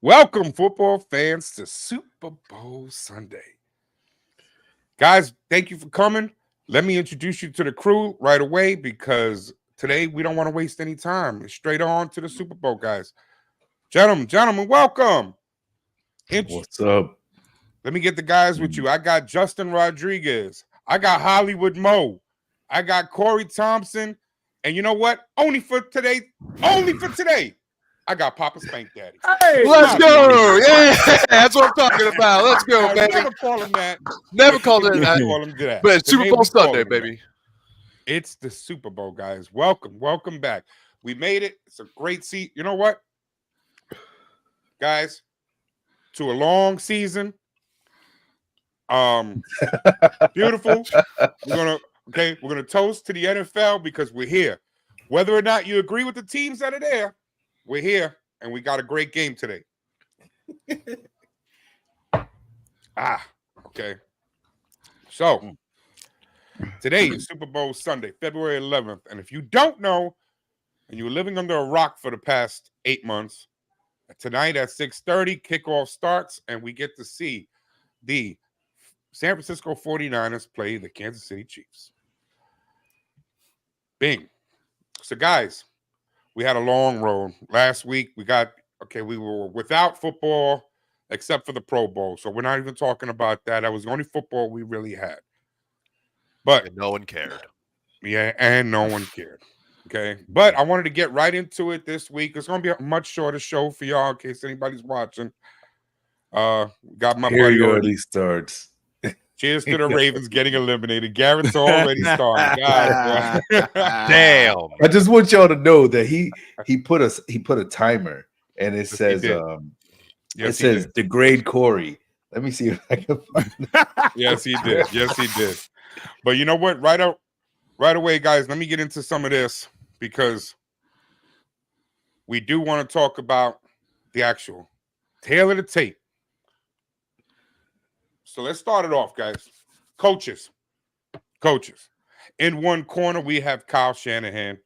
Welcome, football fans, to Super Bowl Sunday. Guys, thank you for coming. Let me introduce you to the crew right away because today we don't want to waste any time. It's straight on to the Super Bowl, guys. Gentlemen, welcome. What's up? Let me get the guys with you. I got Justin Rodriguez. I got Hollywood Mo. I got Corey Thompson. And you know what? Only for today, I got Papa Spank Daddy. Hey, let's go. Yeah, that's what I'm talking about. Let's go, I baby. never call him that. Never called it that. Call him that. But it's Today Super Bowl we call Sunday, him baby. that. It's the Super Bowl, guys. Welcome back. We made it. It's a great seat. You know what, guys? To a long season. Beautiful. We're gonna toast to the NFL because we're here. Whether or not you agree with the teams that are there, we're here and we got a great game today. Okay. So today is Super Bowl Sunday, February 11th. And if you don't know, and you were living under a rock for the past 8 months, tonight at 6:30, kickoff starts, and we get to see the San Francisco 49ers play the Kansas City Chiefs. Bing. So, guys, we had a long road. Last week, we were without football except for the Pro Bowl. So we're not even talking about that. That was the only football we really had. But and no one cared. Yeah, and no one cared. Okay. But I wanted to get right into it this week. It's going to be a much shorter show for y'all in case anybody's watching. Got my Here buddy he already. already starts. Cheers to the Ravens getting eliminated. Garrett's already started. God, Damn. I just want y'all to know that he put a timer and it says degrade Corey. Let me see if I can find it. Yes, he did. Yes, he did. But you know what? Right away, guys, let me get into some of this because we do want to talk about the actual tail of the tape. So let's start it off, guys. Coaches. In one corner, we have Kyle Shanahan.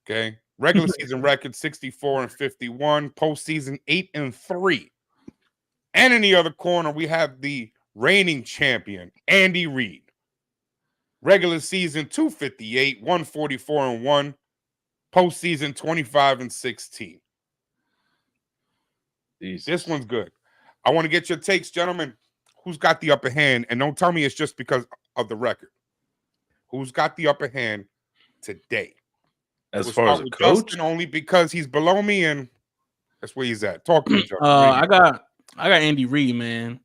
Okay. Regular season record 64-51, postseason 8-3. And in the other corner, we have the reigning champion, Andy Reid. Regular season 258, 144-1, postseason 25-16. This one's good. I want to get your takes, gentlemen. Who's got the upper hand? And don't tell me it's just because of the record. Who's got the upper hand today? As far as a coach? Justin, only because he's below me and that's where he's at. Talk to me, Justin. I got Andy Reid, man.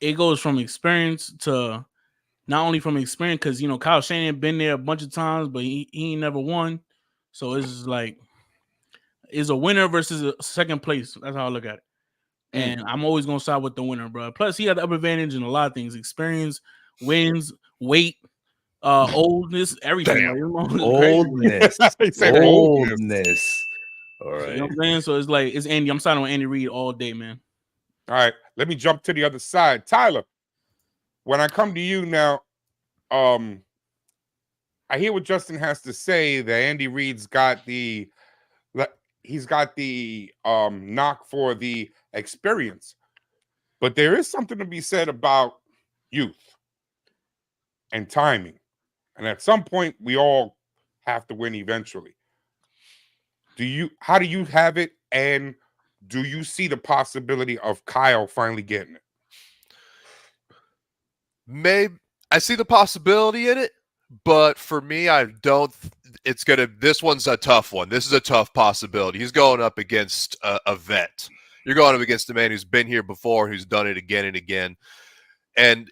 It goes from experience to not only from experience, because Kyle Shanahan been there a bunch of times, but he ain't never won. So it's just like it's a winner versus a second place. That's how I look at it. And I'm always gonna side with the winner, bro. Plus, he had the upper advantage in a lot of things: experience, wins, weight, oldness, everything. Oldness. Oldness. All right. You know what I'm saying? So it's like it's Andy. I'm siding with Andy Reid all day, man. All right, let me jump to the other side. Tyler, when I come to you now, I hear what Justin has to say that Andy Reid's got the knock for the experience. But there is something to be said about youth and timing. And at some point, we all have to win eventually. How do you have it? And do you see the possibility of Kyle finally getting it? Maybe I see the possibility in it, but for me, I don't. This one's a tough one. This is a tough possibility. He's going up against a vet. You're going up against a man who's been here before, who's done it again and again. And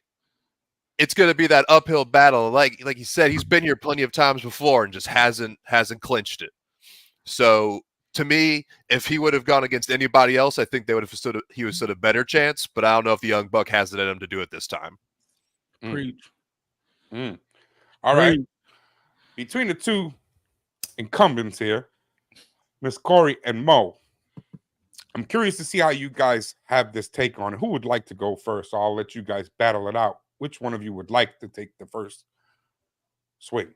it's going to be that uphill battle. Like you said, he's been here plenty of times before and just hasn't clinched it. So to me, if he would have gone against anybody else, I think he would have stood a better chance. But I don't know if the young buck has it in him to do it this time. Preach. All right. Between the two incumbents here, Miss Corey and Mo, I'm curious to see how you guys have this take on it. Who would like to go first? I'll let you guys battle it out. Which one of you would like to take the first swing?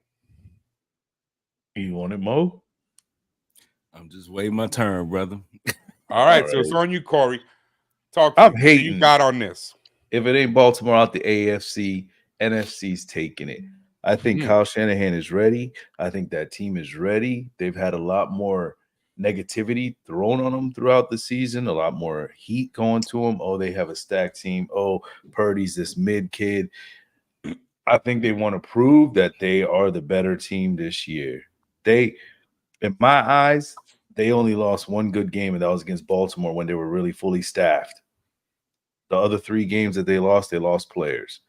You want it, Mo? I'm just waiting my turn, brother. All right, All so it's right. on you, Corey. Talk to I'm me. Who you hating. got on this? If it ain't Baltimore out the AFC, NFC's taking it. I think Hmm. Kyle Shanahan is ready. I think that team is ready. They've had a lot more negativity thrown on them throughout the season, a lot more heat going to them. Oh, they have a stacked team. Oh, Purdy's this mid kid. I think they want to prove that they are the better team this year. They, in my eyes, they only lost one good game, and that was against Baltimore when they were really fully staffed. The other 3 games that they lost players.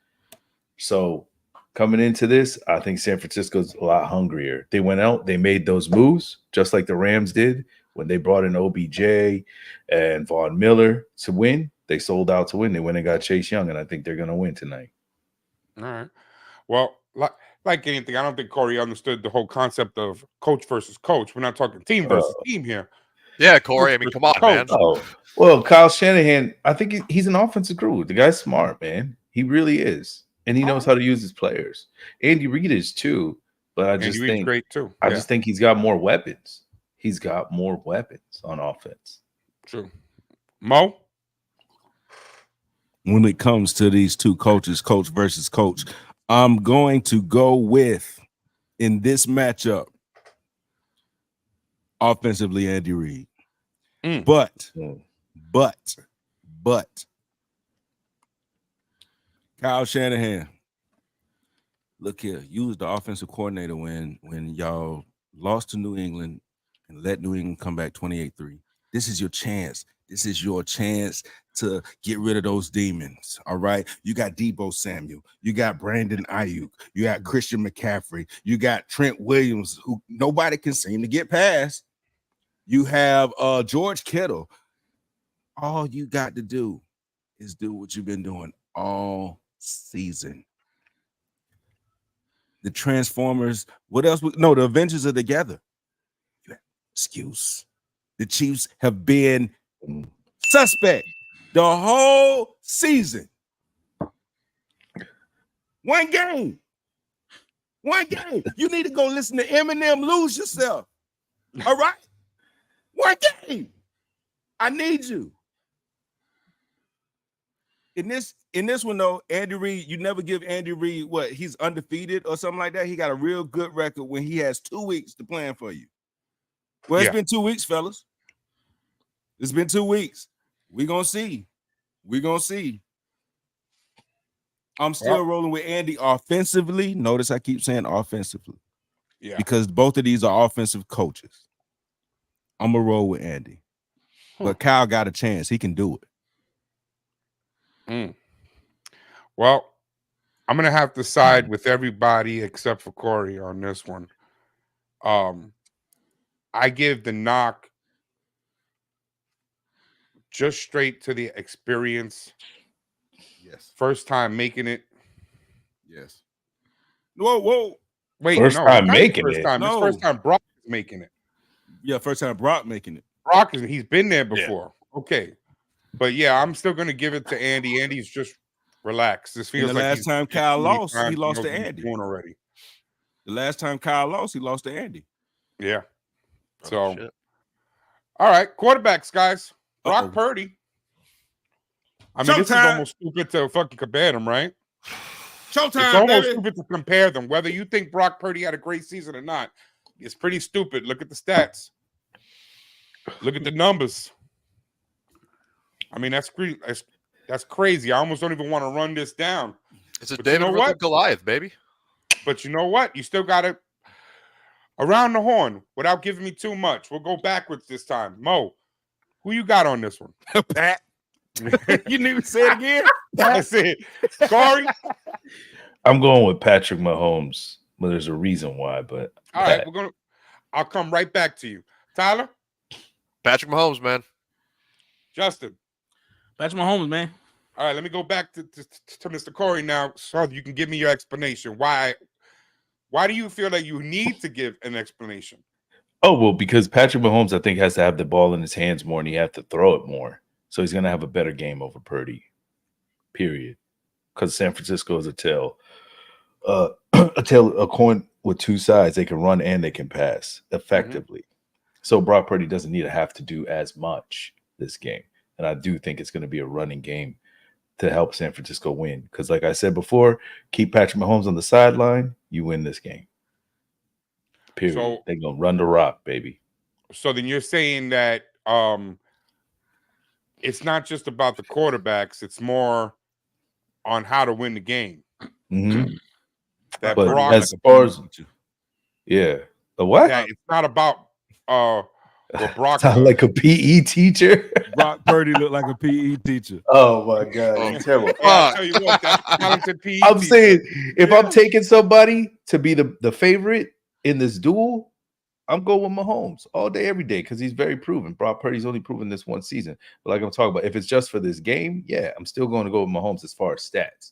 So coming into this, I think San Francisco's a lot hungrier. They went out, they made those moves, just like the Rams did when they brought in OBJ and Von Miller to win. They sold out to win. They went and got Chase Young, and I think they're going to win tonight. All right. Well, like anything, I don't think Corey understood the whole concept of coach versus coach. We're not talking team versus team here. Yeah, Corey. I Coach mean, versus come on, man. coach. Oh, well, Kyle Shanahan, I think he's an offensive guru. The guy's smart, man. He really is. And he knows how to use his players. Andy Reid is too, but I just Andy Reid's think great too. I just think he's got more weapons. He's got more weapons on offense. True. Mo? When it comes to these two coaches, coach versus coach, I'm going to go with, in this matchup, offensively Andy Reid. But Kyle Shanahan, look here, you was the offensive coordinator when y'all lost to New England and let New England come back 28-3. This is your chance. This is your chance to get rid of those demons. All right. You got Deebo Samuel. You got Brandon Ayuk. You got Christian McCaffrey. You got Trent Williams, who nobody can seem to get past. You have George Kittle. All you got to do is do what you've been doing all season. The Transformers, what else? No, the Avengers are together. Excuse. The Chiefs have been suspect the whole season. One game. You need to go listen to Eminem Lose Yourself. All right? One game. I need you. In this one, though, Andy Reid, you never give Andy Reid what? He's undefeated or something like that. He got a real good record when he has 2 weeks to plan for you. Well, it's been 2 weeks, fellas. It's been 2 weeks. We're going to see. I'm still rolling with Andy offensively. Notice I keep saying offensively. Yeah. Because both of these are offensive coaches. I'm going to roll with Andy. But Kyle got a chance. He can do it. Well, I'm going to have to side with everybody except for Corey on this one. I give the knock just straight to the experience. Yes. First time making it. Yes. Whoa. Wait, First no, time not making first it. time. No. It's first time Brock is making it. Yeah, first time Brock making it. Brock he's been there before. Yeah. Okay. But yeah, I'm still gonna give it to Andy. Andy's just relaxed. This feels and the like last time Kyle lost, he lost to what he's Andy. doing already. The last time Kyle lost, he lost to Andy. Yeah. So shit. All right, quarterbacks, guys. Brock Purdy. I mean, this is almost stupid to fucking compare them, right? Showtime, it's almost baby. stupid to compare them. Whether you think Brock Purdy had a great season or not, it's pretty stupid. Look at the stats. Look at the numbers. I mean, that's crazy. I almost don't even want to run this down. It's a David versus Goliath, baby. But you know what? You still got to around the horn without giving me too much. We'll go backwards this time. Mo, who you got on this one? Pat. You didn't even say it again. That's it. Corey? I'm going with Patrick Mahomes. Well, there's a reason why, but all right, I'll come right back to you. Tyler? Patrick Mahomes, man. Justin? Patrick Mahomes, man. All right, let me go back to Mr. Corey now, so you can give me your explanation. Why do you feel like you need to give an explanation? Oh, well, because Patrick Mahomes, I think, has to have the ball in his hands more and he has to throw it more. So he's going to have a better game over Purdy, period. Because San Francisco is a coin with two sides. They can run and they can pass effectively. So Brock Purdy doesn't need to have to do as much. this game. And I do think it's going to be a running game to help San Francisco win. Because like I said before, keep Patrick Mahomes on the sideline, you win this game. Period. So- They're going to run the rock, baby. So then you're saying that it's not just about the quarterbacks, it's more on how to win the game. Mhm. That But Brock, as far as the what? that it's not about what Brock Sound does. like a PE teacher. Brock Purdy looked like a PE teacher. Oh my God, Oh, he's terrible. Yeah, I tell you what, that's a talented PE I'm teacher. saying if I'm taking somebody to be the favorite in this duel, I'm going with Mahomes all day, every day, because he's very proven. Brock Purdy's only proven this one season. But like I'm talking about, if it's just for this game, yeah, I'm still going to go with Mahomes as far as stats.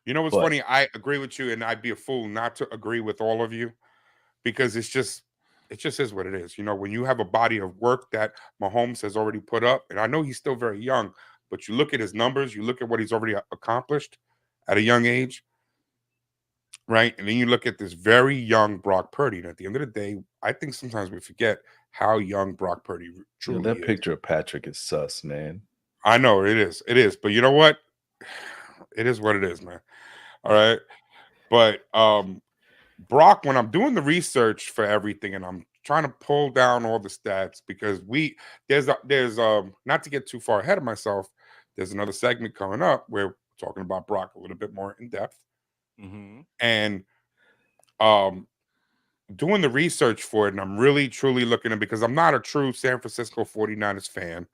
You know what's But- funny? I agree with you, and I'd be a fool not to agree with all of you, because it just is what it is. You know, when you have a body of work that Mahomes has already put up, and I know he's still very young, but you look at his numbers, you look at what he's already accomplished at a young age, right? And then you look at this very young Brock Purdy, and at the end of the day, I think sometimes we forget how young Brock Purdy truly That is. picture of Patrick is sus, man. I know it is, but you know what? It is what it is, man. All right. But Brock, when I'm doing the research for everything and I'm trying to pull down all the stats, because there's not to get too far ahead of myself, there's another segment coming up where we're talking about Brock a little bit more in depth. Mm-hmm. And doing the research for it, and I'm really truly looking at, because I'm not a true San Francisco 49ers fan,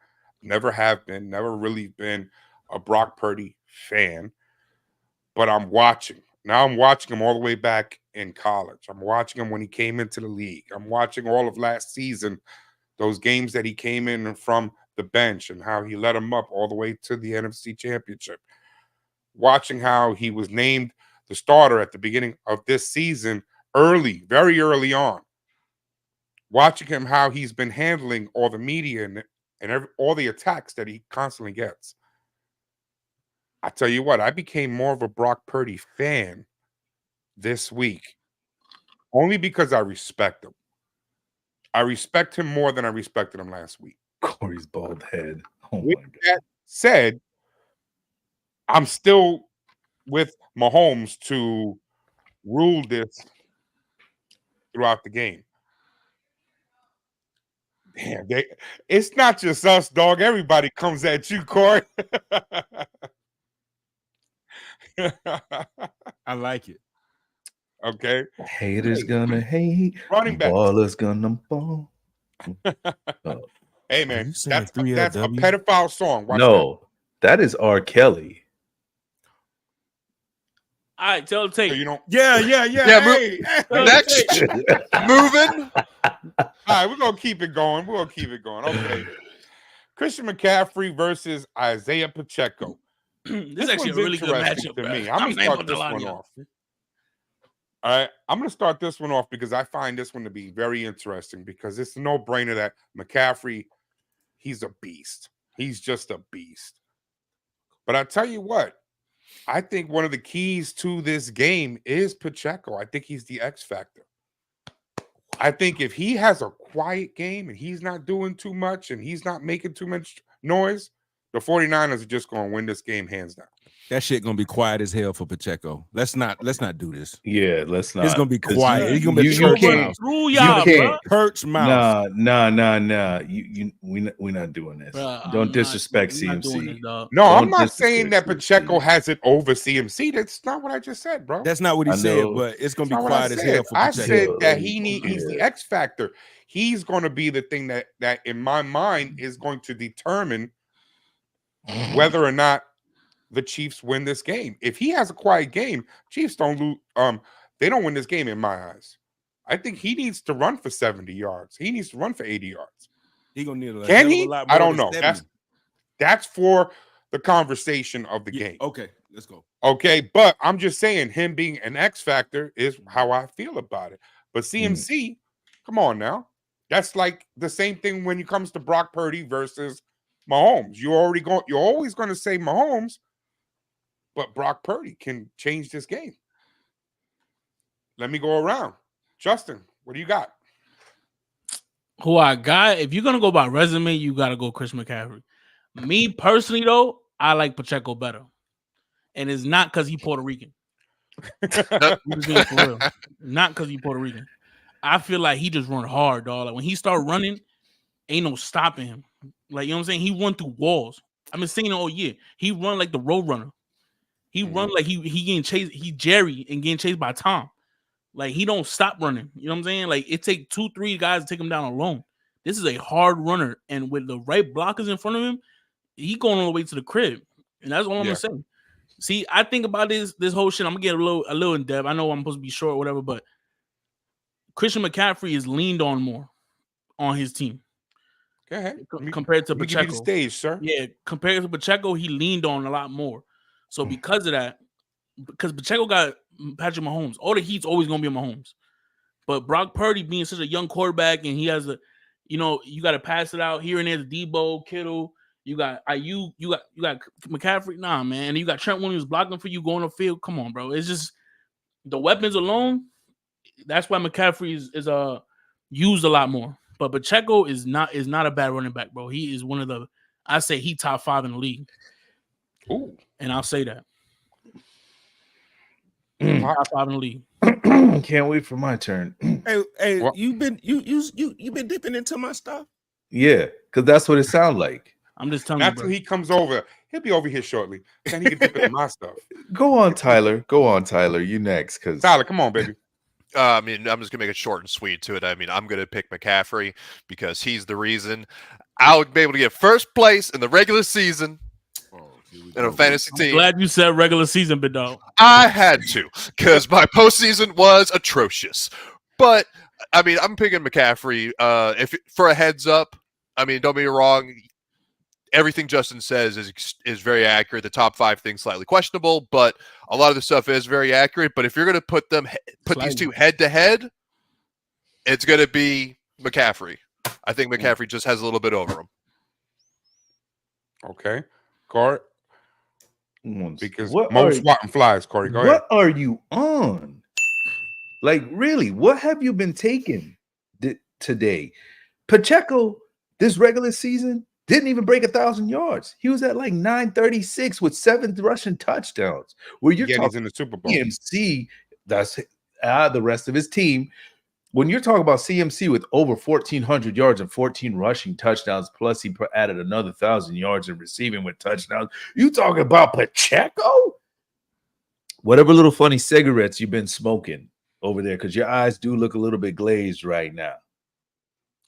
never have been, never really been a Brock Purdy fan, but I'm watching. Now I'm watching him all the way back in college. I'm watching him when he came into the league. I'm watching all of last season, those games that he came in from the bench and how he led him up all the way to the NFC Championship. Watching how he was named the starter at the beginning of this season, very early on. Watching him, how he's been handling all the media and all the attacks that he constantly gets. I tell you what, I became more of a Brock Purdy fan this week, only because I respect him. I respect him more than I respected him last week. Corey's bald head. Oh With my God. that said, I'm still with Mahomes to rule this throughout the game. Damn, it's not just us, dog. Everybody comes at you, Corey. I like it. Okay. Haters gonna hate. Running back. Ballers gonna ball. Hey, Are man, you saying that's a 3LW? pedophile song. Watch No, that is R. Kelly. All right, tell the that. tape. So, you know, Yeah. hey, Next, moving. all right, we're gonna keep it going. Okay. Christian McCaffrey versus Isaiah Pacheco. This is actually a one's really good interesting matchup to bro. me. I'm gonna start this one off. All right, I'm gonna start this one off because I find this one to be very interesting, because it's a no-brainer that McCaffrey, he's a beast. He's just a beast. But I tell you what, I think one of the keys to this game is Pacheco. I think he's the X factor. I think if he has a quiet game and he's not doing too much and he's not making too much noise, the 49ers are just going to win this game hands down. That shit gonna be quiet as hell for Pacheco. Let's not do this. Yeah, let's not. It's gonna be 'Cause quiet. It's gonna be you church can't- mouse. Through you y'all, can't- bro. Church mouse. Nah. We're not doing this. Bruh, Don't I'm disrespect not doing CMC. this, dog. No, I'm Don't not saying that disrespect Pacheco CMC. has it over CMC. That's not what I just said, bro. That's not what he I said, know. but it's gonna That's be not what I quiet as said. hell for I Pacheco. said that Yeah. he's the X factor. He's going to be the thing that in my mind is going to determine whether or not the Chiefs win this game. If he has a quiet game, Chiefs don't lose. They don't win this game in my eyes. I think he needs to run for 70 yards. He needs to run for 80 yards. He gonna need a Can hell of he? a lot I more don't than know. 70. That's for the conversation of the Yeah, game. okay, let's go. Okay, but I'm just saying him being an X factor is how I feel about it. But CMC, come on now. That's like the same thing when it comes to Brock Purdy versus Mahomes. You're always going to say Mahomes, but Brock Purdy can change this game. Let me go around. Justin, what do you got? Who I got? If you're gonna go by resume, you gotta go Chris McCaffrey. Me personally, though, I like Pacheco better, and it's not because he Puerto Rican. I'm just being for real. Not because he Puerto Rican. I feel like he just run hard, dog. Like when he start running, ain't no stopping him. Like, you know what I'm saying? He run through walls. I've been saying it all year. He run like the road runner. He run like he getting chased. He Jerry and getting chased by Tom. Like he don't stop running. You know what I'm saying? Like it take 2-3 guys to take him down alone. This is a hard runner, and with the right blockers in front of him, he going all the way to the crib. And that's all I'm gonna say. See, I think about this whole shit. I'm gonna get a little in depth. I know I'm supposed to be short or whatever, but Christian McCaffrey is leaned on more on his team. Go ahead. Compared to Let me Pacheco. give you the stage, sir. Yeah, compared to Pacheco, he leaned on a lot more. So because of that, because Pacheco got Patrick Mahomes, all the heat's always gonna be on Mahomes. But Brock Purdy being such a young quarterback, and he has you got to pass it out here and there to Debo, Kittle. You got IU, you got McCaffrey. Nah, man. And you got Trent Williams blocking for you going on the field. Come on, bro. It's just the weapons alone. That's why McCaffrey is used a lot more. But Pacheco is not a bad running back, bro. He is one of the, I say he top 5 in the league. Ooh. And I'll say that. Top 5 in the league. Can't wait for my turn. Hey, What? you've been dipping into my stuff. Yeah, because that's what it sounds like. I'm just telling Not you, till bro. he comes over. He'll be over here shortly. Then he can dip into my stuff. Go on, Tyler. Go on, Tyler. You next, because Tyler, come on, baby. I mean, I'm just gonna make it short and sweet to it. I mean, I'm gonna pick McCaffrey because he's the reason I'll be able to get first place in the regular season in a fantasy I'm team. glad you said regular season, big dog. I had to because my postseason was atrocious. But I mean, I'm picking McCaffrey. If for a heads up, I mean, don't be wrong. Everything Justin says is very accurate. The top 5 things slightly questionable, but a lot of the stuff is very accurate. But if you're going to put these two head to head, it's going to be McCaffrey. I think McCaffrey just has a little bit over him. Okay. Corey. Because Mo swatting flies, Corey. Go ahead. What are you on? Like, really, what have you been taking today? Pacheco, this regular season, didn't even break 1,000 yards. He was at like 936 with 7 rushing touchdowns. Where you're He's talking in the Super Bowl. CMC, that's the rest of his team. When you're talking about CMC with over 1,400 yards and 14 rushing touchdowns, plus he added another 1,000 yards in receiving with touchdowns, you talking about Pacheco? Whatever little funny cigarettes you've been smoking over there, because your eyes do look a little bit glazed right now.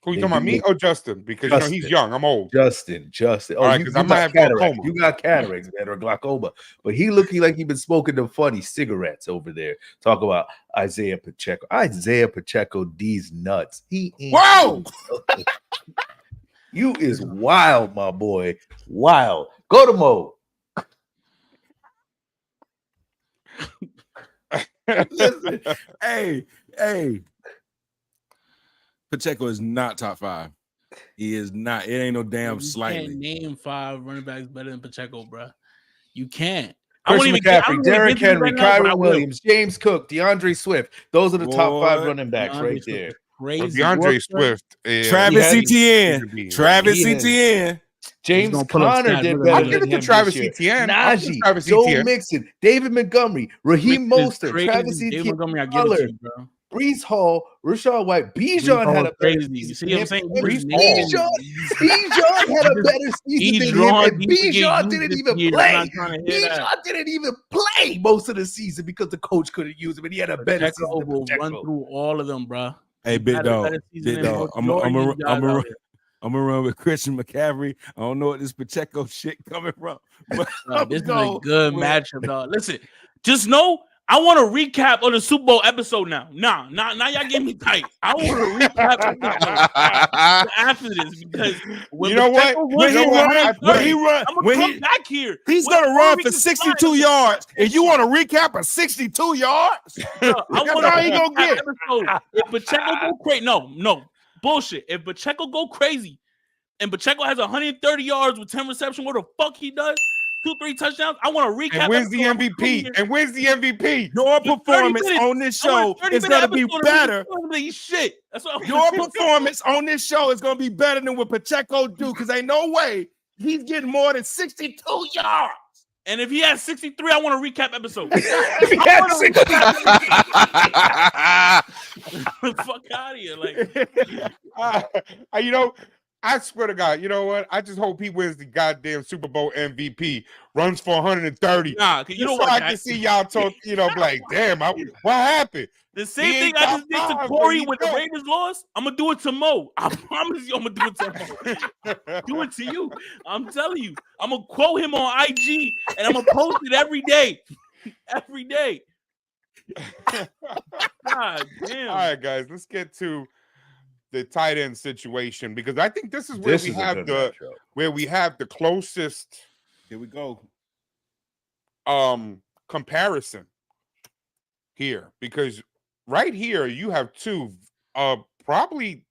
Who you talking about, me or Justin? Because you know he's young. I'm old. Justin. Oh, All right, you I might have cataracts. glaucoma. You got cataracts, man, or glaucoma. But he looking like he been smoking them funny cigarettes over there. Talk about Isaiah Pacheco. Isaiah Pacheco, these nuts. He ain't. Whoa! You is wild, my boy. Wild. Go to Mo. Listen, hey. Pacheco is not top 5. He is not. It ain't no damn You slightly. can't name 5 running backs better than Pacheco, bro. You can't. Christian McCaffrey, Derrick Henry, Kyron Williams, James Cook, DeAndre Swift. Those are the top 5 running backs right there. Crazy. DeAndre Swift. Travis Etienne. Travis Etienne. James Conner did better. I'll give it to Travis Etienne. Najee, Joe Mixon, David Montgomery, Raheem Mostert, Travis David Etienne, Montgomery, I give it to you, bro. Brees Hall, Rashad White, Bijan had a better season. You see what I'm saying? Bijan had a better season than him, and Bijan didn't even play. Bijan didn't even play most of the season because the coach couldn't use him, and he had a better season than Pacheco. Run through all of them, bro. Hey, big dog. I'm gonna run with Christian McCaffrey. I don't know what this Pacheco shit coming from. But this is a good matchup, dog. Listen, just know I want a recap of the Super Bowl episode now. Now y'all get me tight. I want a recap after this because when you know what? When he run, back here, he's gonna run for 62 yards. And you want to recap of 62 yards? I want all he gonna get. If Pacheco go crazy, no bullshit. If Pacheco go crazy, and Pacheco has 130 yards with 10 receptions, what the fuck he does? 2-3 touchdowns. I want a recap. And wins the episode. MVP. And wins the MVP. Your The 30 performance minutes. on this I want show a 30-minute is going to be episode of better. me shit. That's what I Your want. performance on this show is going to be better than what Pacheco do because ain't no way he's getting more than 62 yards. And if he has 63, I want a recap episode. If he had 60 Fuck out of here. Like, You know, I swear to God, you know what? I just hope he wins the goddamn Super Bowl MVP, runs for 130. nah, cause you know So what? I can see y'all talk, like, damn, what happened? The He same thing ain't I top just did to five, Corey but he when the don't. Raiders lost. I'm gonna do it to Mo. I promise you, I'm gonna do it to Mo. Do it to you. I'm telling you. I'm gonna quote him on IG and I'm gonna post it every day. Every day. God damn. All right, guys, let's get to the tight end situation because I think this is where This we is a have good matchup. the closest Here we go. comparison here because right here you have probably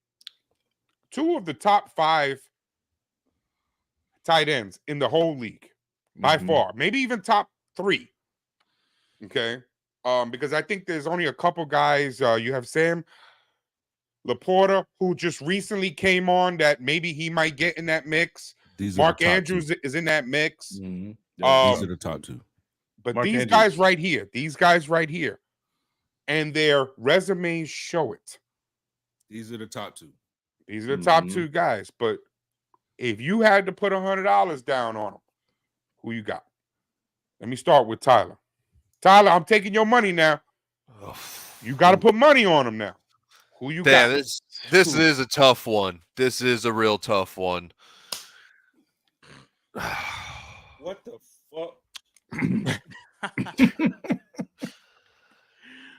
two of the top 5 tight ends in the whole league by Mhm. far, maybe even top 3. Okay. Because I think there's only a couple guys. You have Sam Laporta, who just recently came on that maybe he might get in that mix. These are Mark the top Andrews two. is in that mix. Mhm. These are the top 2. But Mark these Andrews. guys right here, and their resumes show it. These are the top 2. These are the top Mhm. 2 guys. But if you had to put $100 down on them, who you got? Let me start with Tyler. Tyler, I'm taking your money now. You got to put money on them now. Who you Damn, got? this is a tough one. This is a real tough one. What the fuck?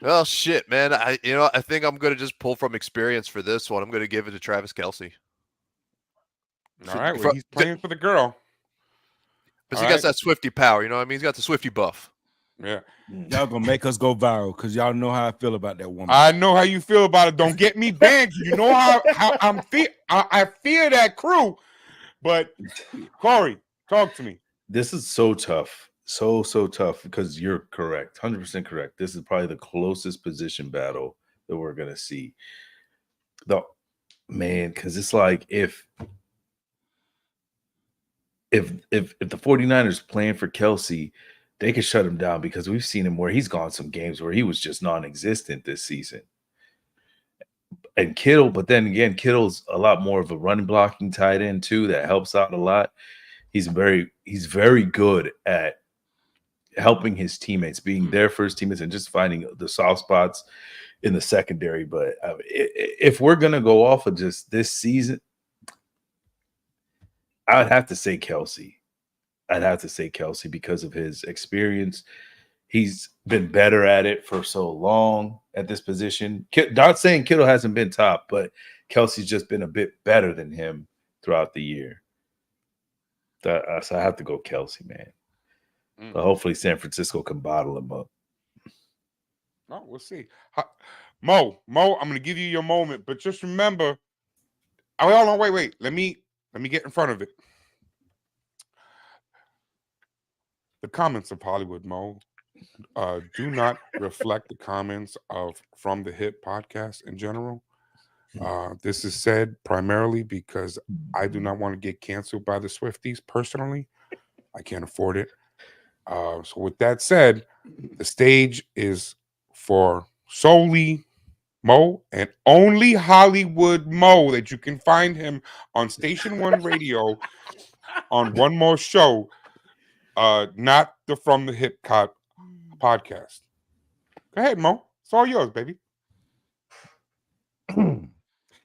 Well, shit, man. I think I'm gonna just pull from experience for this one. I'm gonna give it to Travis Kelce. All right, well, he's playing for the girl. Because All he got right. that Swifty power, you know what I mean? He's got the Swifty buff. Yeah. Y'all gonna make us go viral because y'all know how I feel about that woman. I know how you feel about it. Don't get me banned. You know how I'm feel. I fear that crew. But Corey, talk to me. This is so tough. So tough because you're correct. 100% correct. This is probably the closest position battle that we're going to see. Because it's like if the 49ers playing for Kelce, they could shut him down because we've seen him where he's gone some games where he was just non-existent this season. And Kittle, but then again, Kittle's a lot more of a run blocking tight end too. That helps out a lot. He's very good at helping his teammates, being there for his teammates, and just finding the soft spots in the secondary. But if we're gonna go off of just this season, I would have to say Kelce. I'd have to say Kelce because of his experience. He's been better at it for so long at this position. Not saying Kittle hasn't been top, but Kelce's just been a bit better than him throughout the year. So I have to go Kelce, man. But hopefully San Francisco can bottle him up. Oh, we'll see. Mo, I'm going to give you your moment, but just remember. Oh, hold on, wait. Let me get in front of it. The comments of Hollywood Mo do not reflect the comments of From the Hip podcast in general. This is said primarily because I do not want to get canceled by the Swifties personally. I can't afford it. So with that said, the stage is for solely Mo and only Hollywood Mo, that you can find him on Station 1 Radio on One More Show, not the From the Hip podcast. Go ahead, Mo. It's all yours, baby.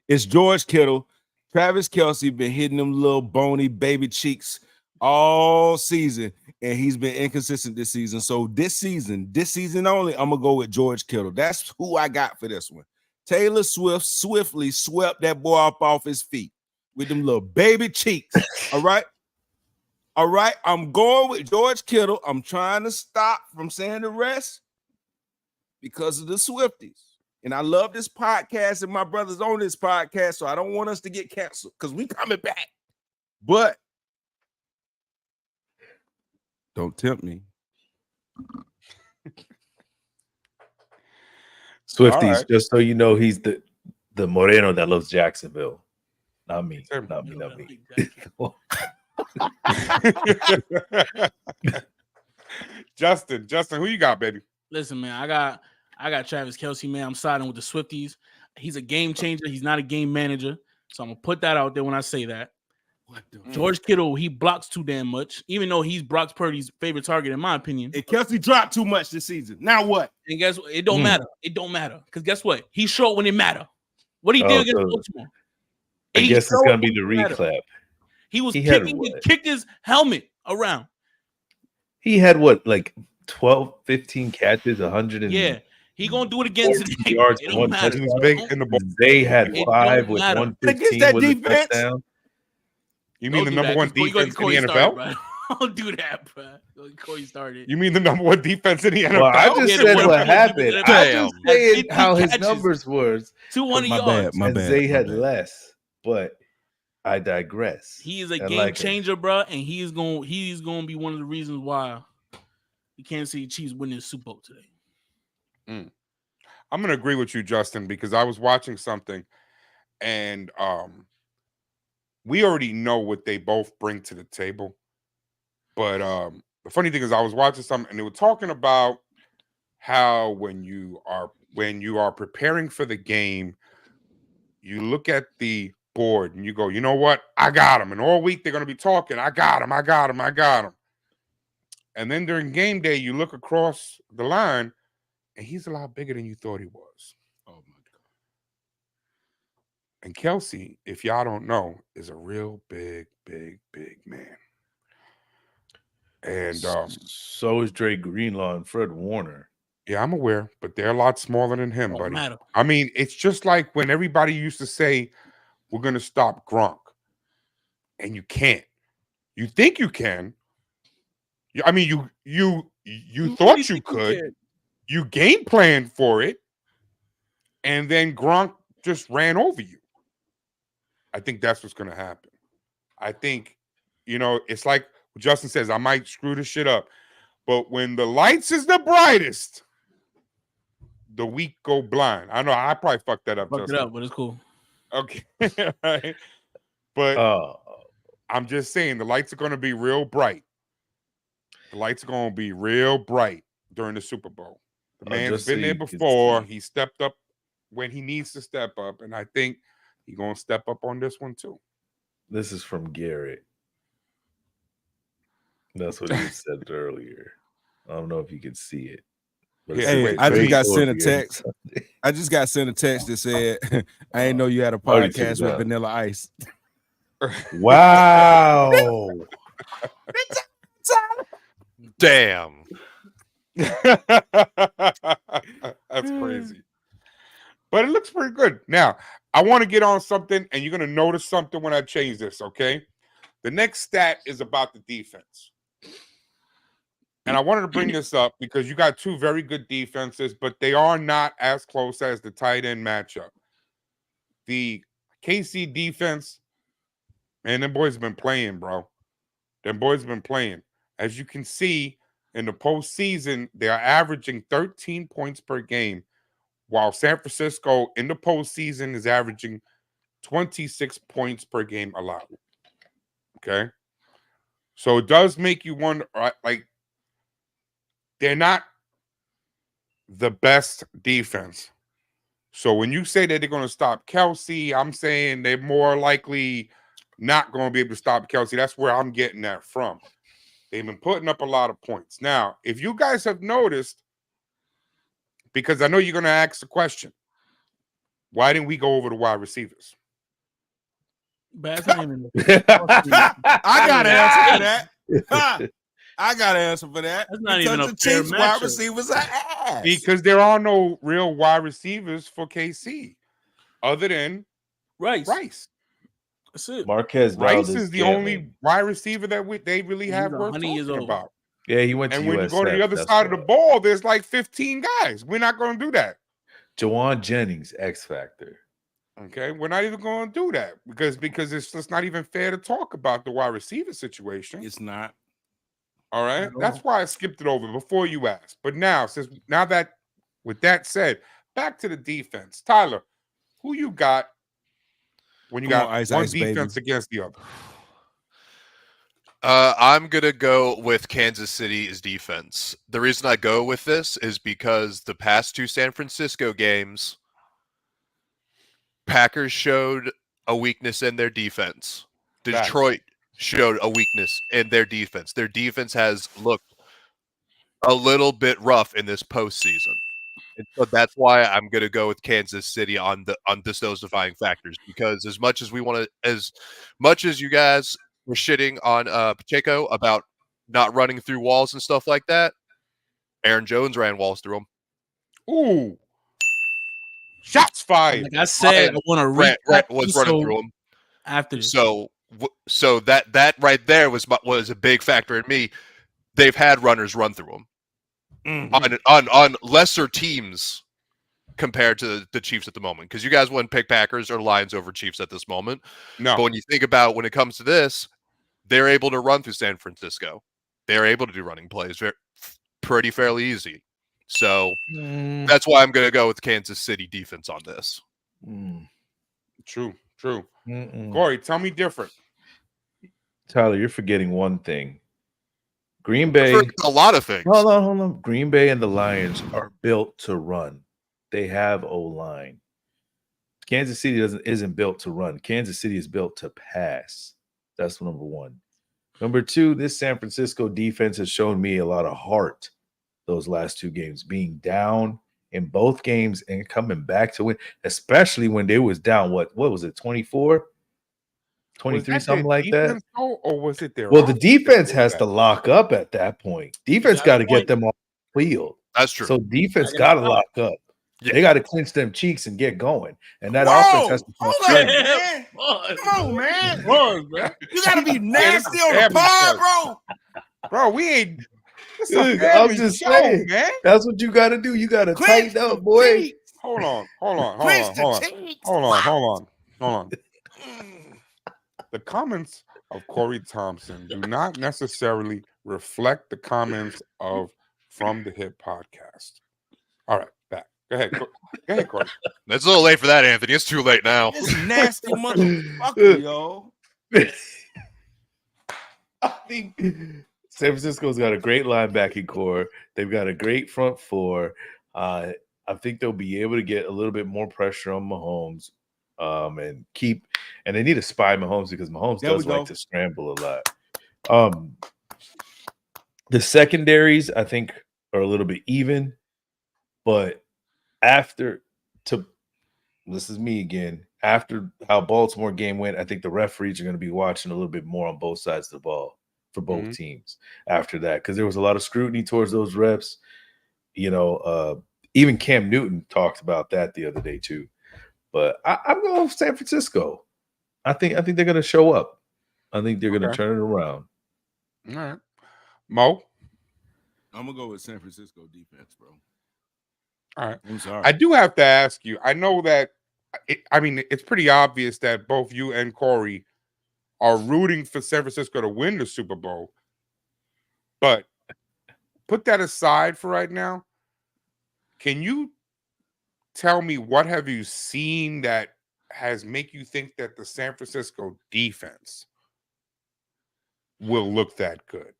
It's George Kittle. Travis Kelce been hitting them little bony baby cheeks all season, and he's been inconsistent this season. So this season only, I'm gonna go with George Kittle. That's who I got for this one. Taylor Swift swiftly swept that boy up off his feet with them little baby cheeks. All right. I'm going with George Kittle. I'm trying to stop from saying the rest because of the Swifties. And I love this podcast, and my brother's on this podcast, so I don't want us to get canceled because we coming back. But Don't tempt me. Swifties, All right. just so you know, he's the Moreno that loves Jacksonville. Not me. It's him. Not me. Not me. Justin, who you got, baby? Listen, man, I got Travis Kelce, man. I'm siding with the Swifties. He's a game changer. He's not a game manager. So I'm gonna put that out there when I say that. George Kittle, he blocks too damn much, even though he's Brock Purdy's favorite target, in my opinion. And Kelsey dropped too much this season. Now what? And guess what? It don't matter. It don't matter. Because guess what? He's short when it matter. What he did against Baltimore. I guess it's gonna be the reclap. He kicked his helmet around. He had what, like 12, 15 catches, 100 and yeah. He gonna do it again today. Yards, it don't matter. They had 5 with 115 with a touchdown. You mean the number one defense in the NFL? Don't do that, bro. Corey started. You mean the number one defense in the NFL? Well, I just said what happened. I'm just saying how his numbers were. 200 yards. My bad. They had less, but I digress. He is a game changer, bro, and he's gonna be one of the reasons why you can't see Chiefs winning the Super Bowl today. I'm gonna agree with you, Justin, because I was watching something, and we already know what they both bring to the table. But the funny thing is, I was watching something, and they were talking about how when you are preparing for the game, you look at the board and you go, you know what, I got him. And all week they're going to be talking, I got him. And then during game day, you look across the line, and he's a lot bigger than you thought he was. Oh my God! And Kelce, if y'all don't know, is a real big man. And so is Dre Greenlaw and Fred Warner. Yeah, I'm aware, but they're a lot smaller than him, buddy. Matter. I mean, it's just like when everybody used to say, we're going to stop Gronk. And you can't. You think you can. I mean, you thought you could. You game planned for it. And then Gronk just ran over you. I think that's what's going to happen. I think, it's like Justin says, I might screw this shit up. But when the lights is the brightest, the weak go blind. I know I probably fucked that up. Fucked it up, but it's cool. Okay. Right. But I'm just saying the lights are going to be real bright. The lights are going to be real bright during the Super Bowl. The man's been there before. He stepped up when he needs to step up. And I think he's going to step up on this one too. This is from Garrett. That's what he said earlier. I don't know if you can see it. Hey, I just got sent a text. I just got sent a text that said, I didn't know you had a podcast with Vanilla Ice. Wow. Damn. That's crazy. But it looks pretty good. Now, I want to get on something, and you're going to notice something when I change this, okay? The next stat is about the defense. And I wanted to bring this up because you got two very good defenses, but they are not as close as the tight end matchup. The KC defense, man, them boys have been playing, bro. Them boys have been playing. As you can see, in the postseason, they are averaging 13 points per game, while San Francisco in the postseason is averaging 26 points per game allowed. Okay? So it does make you wonder, like, they're not the best defense. So when you say that they're going to stop Kelce, I'm saying they're more likely not going to be able to stop Kelce. That's where I'm getting that from. They've been putting up a lot of points. Now, if you guys have noticed, because I know you're going to ask the question, why didn't we go over the wide receivers? I got an answer for that. I got an answer for that. That's not even a the fair Chiefs wide receivers are ass. Because there are no real wide receivers for KC other than Rice. That's it. Marquez Rice is the only wide receiver that they really have worth talking about. Yeah, he went to And when USF, you go to the other side of the ball, there's like 15 guys. We're not going to do that. Jawan Jennings, X Factor. Okay, we're not even going to do that because it's just not even fair to talk about the wide receiver situation. It's not. All right. At That's all. why I skipped it over before you asked. But now, with that said, back to the defense. Tyler, who you got when you Come on, got Ice one Ice, baby. defense against the other? I'm gonna go with Kansas City's defense. The reason I go with this is because the past 2 San Francisco games, Packers showed a weakness in their defense. Facts. Detroit showed a weakness in their defense. Their defense has looked a little bit rough in this postseason. And so that's why I'm going to go with Kansas City on those defining factors, because as much as you guys were shitting on Pacheco about not running through walls and stuff like that, Aaron Jones ran walls through him. Ooh. Shots fired. Like I said, I want to read Was running through him after this. So that right there was a big factor in me. They've had runners run through them. On lesser teams compared to the Chiefs at the moment, because you guys wouldn't pick Packers or Lions over Chiefs at this moment. No. But when you think about when it comes to this, they're able to run through San Francisco. They're able to do running plays pretty fairly easy. So that's why I'm going to go with Kansas City defense on this. True. Corey, tell me different. Tyler, you're forgetting one thing. Green Bay, A lot of things. Hold on. Green Bay and the Lions are built to run. They have O-line. Kansas City isn't built to run. Kansas City is built to pass. That's number one. Number two, this San Francisco defense has shown me a lot of heart those last 2 games, being down in both games and coming back to win, especially when they was down, what was it, 24? 23, something like that. Or was it their Well, the defense has to lock up at that point. Defense got to get them off the field. That's true. So defense got to lock up. Yeah. They got to clinch them cheeks and get going. And that offense has to come hold on, straight. man. Come on, man. Man. You gotta be nasty on the pod, bro. Bro, we ain't. This is a Dude, family I'm just show, saying, man. that's what you got to do. You got to Clench tighten the up, boy. teeth. Hold on. Clench the teeth. Hold on. The comments of Corey Thompson do not necessarily reflect the comments of From the Hip podcast. All right, back. Go ahead, Corey. It's a little late for that, Anthony. It's too late now. This nasty motherfucker, yo. I think San Francisco's got a great linebacking core. They've got a great front four. I think they'll be able to get a little bit more pressure on Mahomes, and they need to spy Mahomes because Mahomes does like to scramble a lot. The secondaries, I think, are a little bit even, but this is me again. After how Baltimore game went, I think the referees are going to be watching a little bit more on both sides of the ball for both teams after that, because there was a lot of scrutiny towards those refs. Even Cam Newton talked about that the other day too. But I'm going with San Francisco. I think they're going to show up. I think they're going to turn it around. All right, Mo. I'm gonna go with San Francisco defense, bro. All right. I'm sorry. I do have to ask you. I know that. It's pretty obvious that both you and Corey are rooting for San Francisco to win the Super Bowl. But put that aside for right now. Can you tell me what have you seen that has make you think that the San Francisco defense will look that good?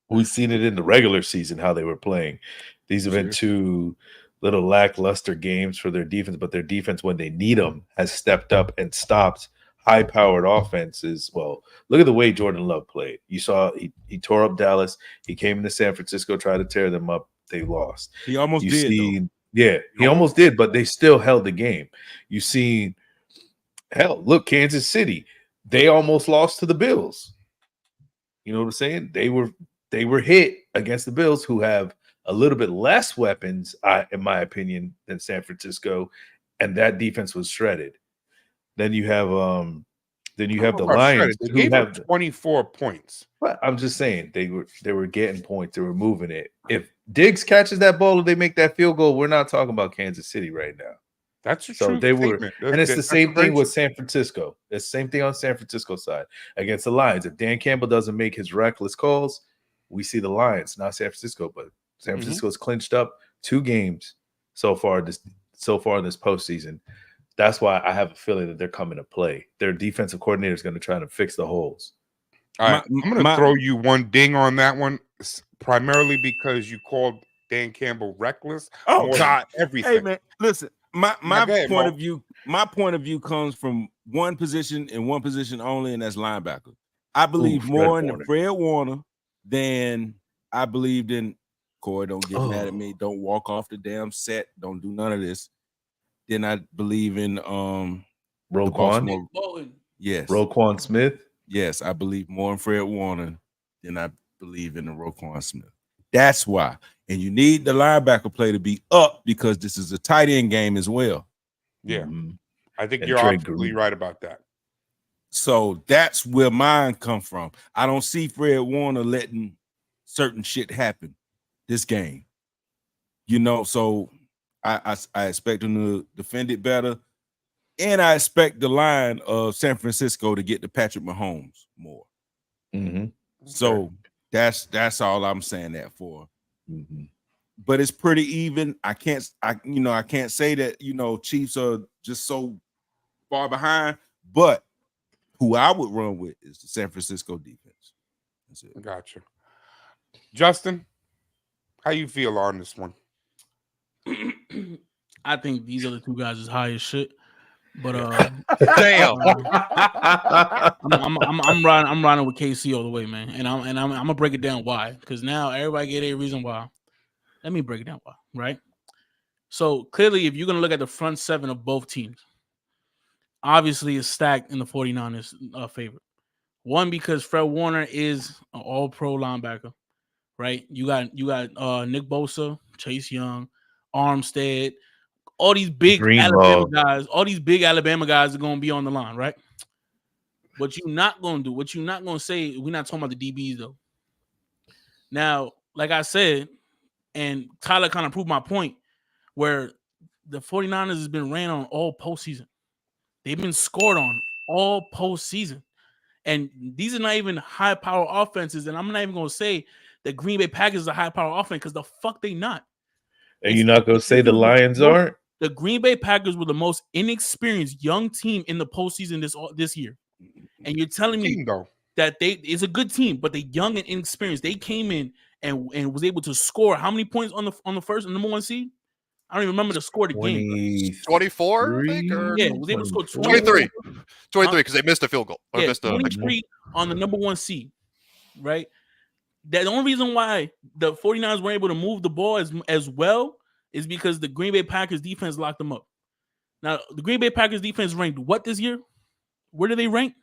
We've seen it in the regular season, how they were playing. These have been 2 little lackluster games for their defense, but their defense, when they need them, has stepped up and stopped high-powered offenses. Well, look at the way Jordan Love played. You saw he tore up Dallas. He came into San Francisco, tried to tear them up. They lost. He almost did. Yeah, he almost did, but they still held the game. You seen, look, Kansas City. They almost lost to the Bills. You know what I'm saying? They were hit against the Bills, who have a little bit less weapons, in my opinion, than San Francisco, and that defense was shredded. Then you have the Lions. They gave up 24 points. But I'm just saying they were getting points. They were moving it. If Diggs catches that ball or they make that field goal, we're not talking about Kansas City right now. That's a So true they were, statement. and it's the That's same very thing with true. San Francisco. It's the same thing on San Francisco side against the Lions. If Dan Campbell doesn't make his reckless calls, we see the Lions, not San Francisco, but San Mhm. Francisco's clinched up 2 games so far in this postseason. That's why I have a feeling that they're coming to play. Their defensive coordinator is going to try to fix the holes. All right, My- I'm going my- to throw you one ding on that one, primarily because you called Dan Campbell reckless. Oh more than God! everything. Hey man, listen. My Now, go ahead, point Mo. of view. My point of view comes from one position and one position only, and that's linebacker. I believe Fred more in Warner. Fred Warner than I believed in. Corey, don't get mad at me. Don't walk off the damn set. Don't do none of this. Then I believe in the Roquan, Baltimore. Bolton. Yes, Roquan Smith. yes, I believe more in Fred Warner than I believe in the Roquan Smith. That's why. And you need the linebacker play to be up because this is a tight end game as well. Yeah, Mhm. I think And you're Trey absolutely Green. right about that. So that's where mine come from. I don't see Fred Warner letting certain shit happen this game. So I expect him to defend it better. And I expect the line of San Francisco to get to Patrick Mahomes more. Mhm. So that's all I'm saying that for. Mhm. But it's pretty even. I can't say that Chiefs are just so far behind. But who I would run with is the San Francisco defense. That's it. Gotcha. Justin, how you feel on this one? I think these other two guys is high as shit. But Damn. I'm riding with KC all the way, man. And I'm gonna break it down why. Because now everybody get a reason why. Let me break it down why, right? So clearly, if you're gonna look at the front seven of both teams, obviously it's stacked in the 49ers favor. One, because Fred Warner is an all-pro linebacker, right? You got Nick Bosa, Chase Young, Armstead, all these big Alabama guys. All these big Alabama guys are gonna be on the line, right? What you're not gonna do, what you're not gonna say, we're not talking about the DBs though. Now, like I said, and Tyler kind of proved my point, where the 49ers has been ran on all postseason. They've been scored on all postseason. And these are not even high power offenses. And I'm not even gonna say that Green Bay Packers is a high power offense because the fuck they not. And you're not gonna say the Lions aren't? The Green Bay Packers were the most inexperienced young team in the postseason this year. And you're telling me that it's a good team, but they're young and inexperienced. They came in and was able to score how many points on the first and number one seed? I don't even remember the score of the game. 24, I think, or yeah, was able to score 23. 23 because they missed a field goal. Or yeah, missed a 23 on the number one seed, right? The only reason why the 49ers were able to move the ball as well is because the Green Bay Packers defense locked them up. Now, the Green Bay Packers defense ranked what this year? Where do they rank?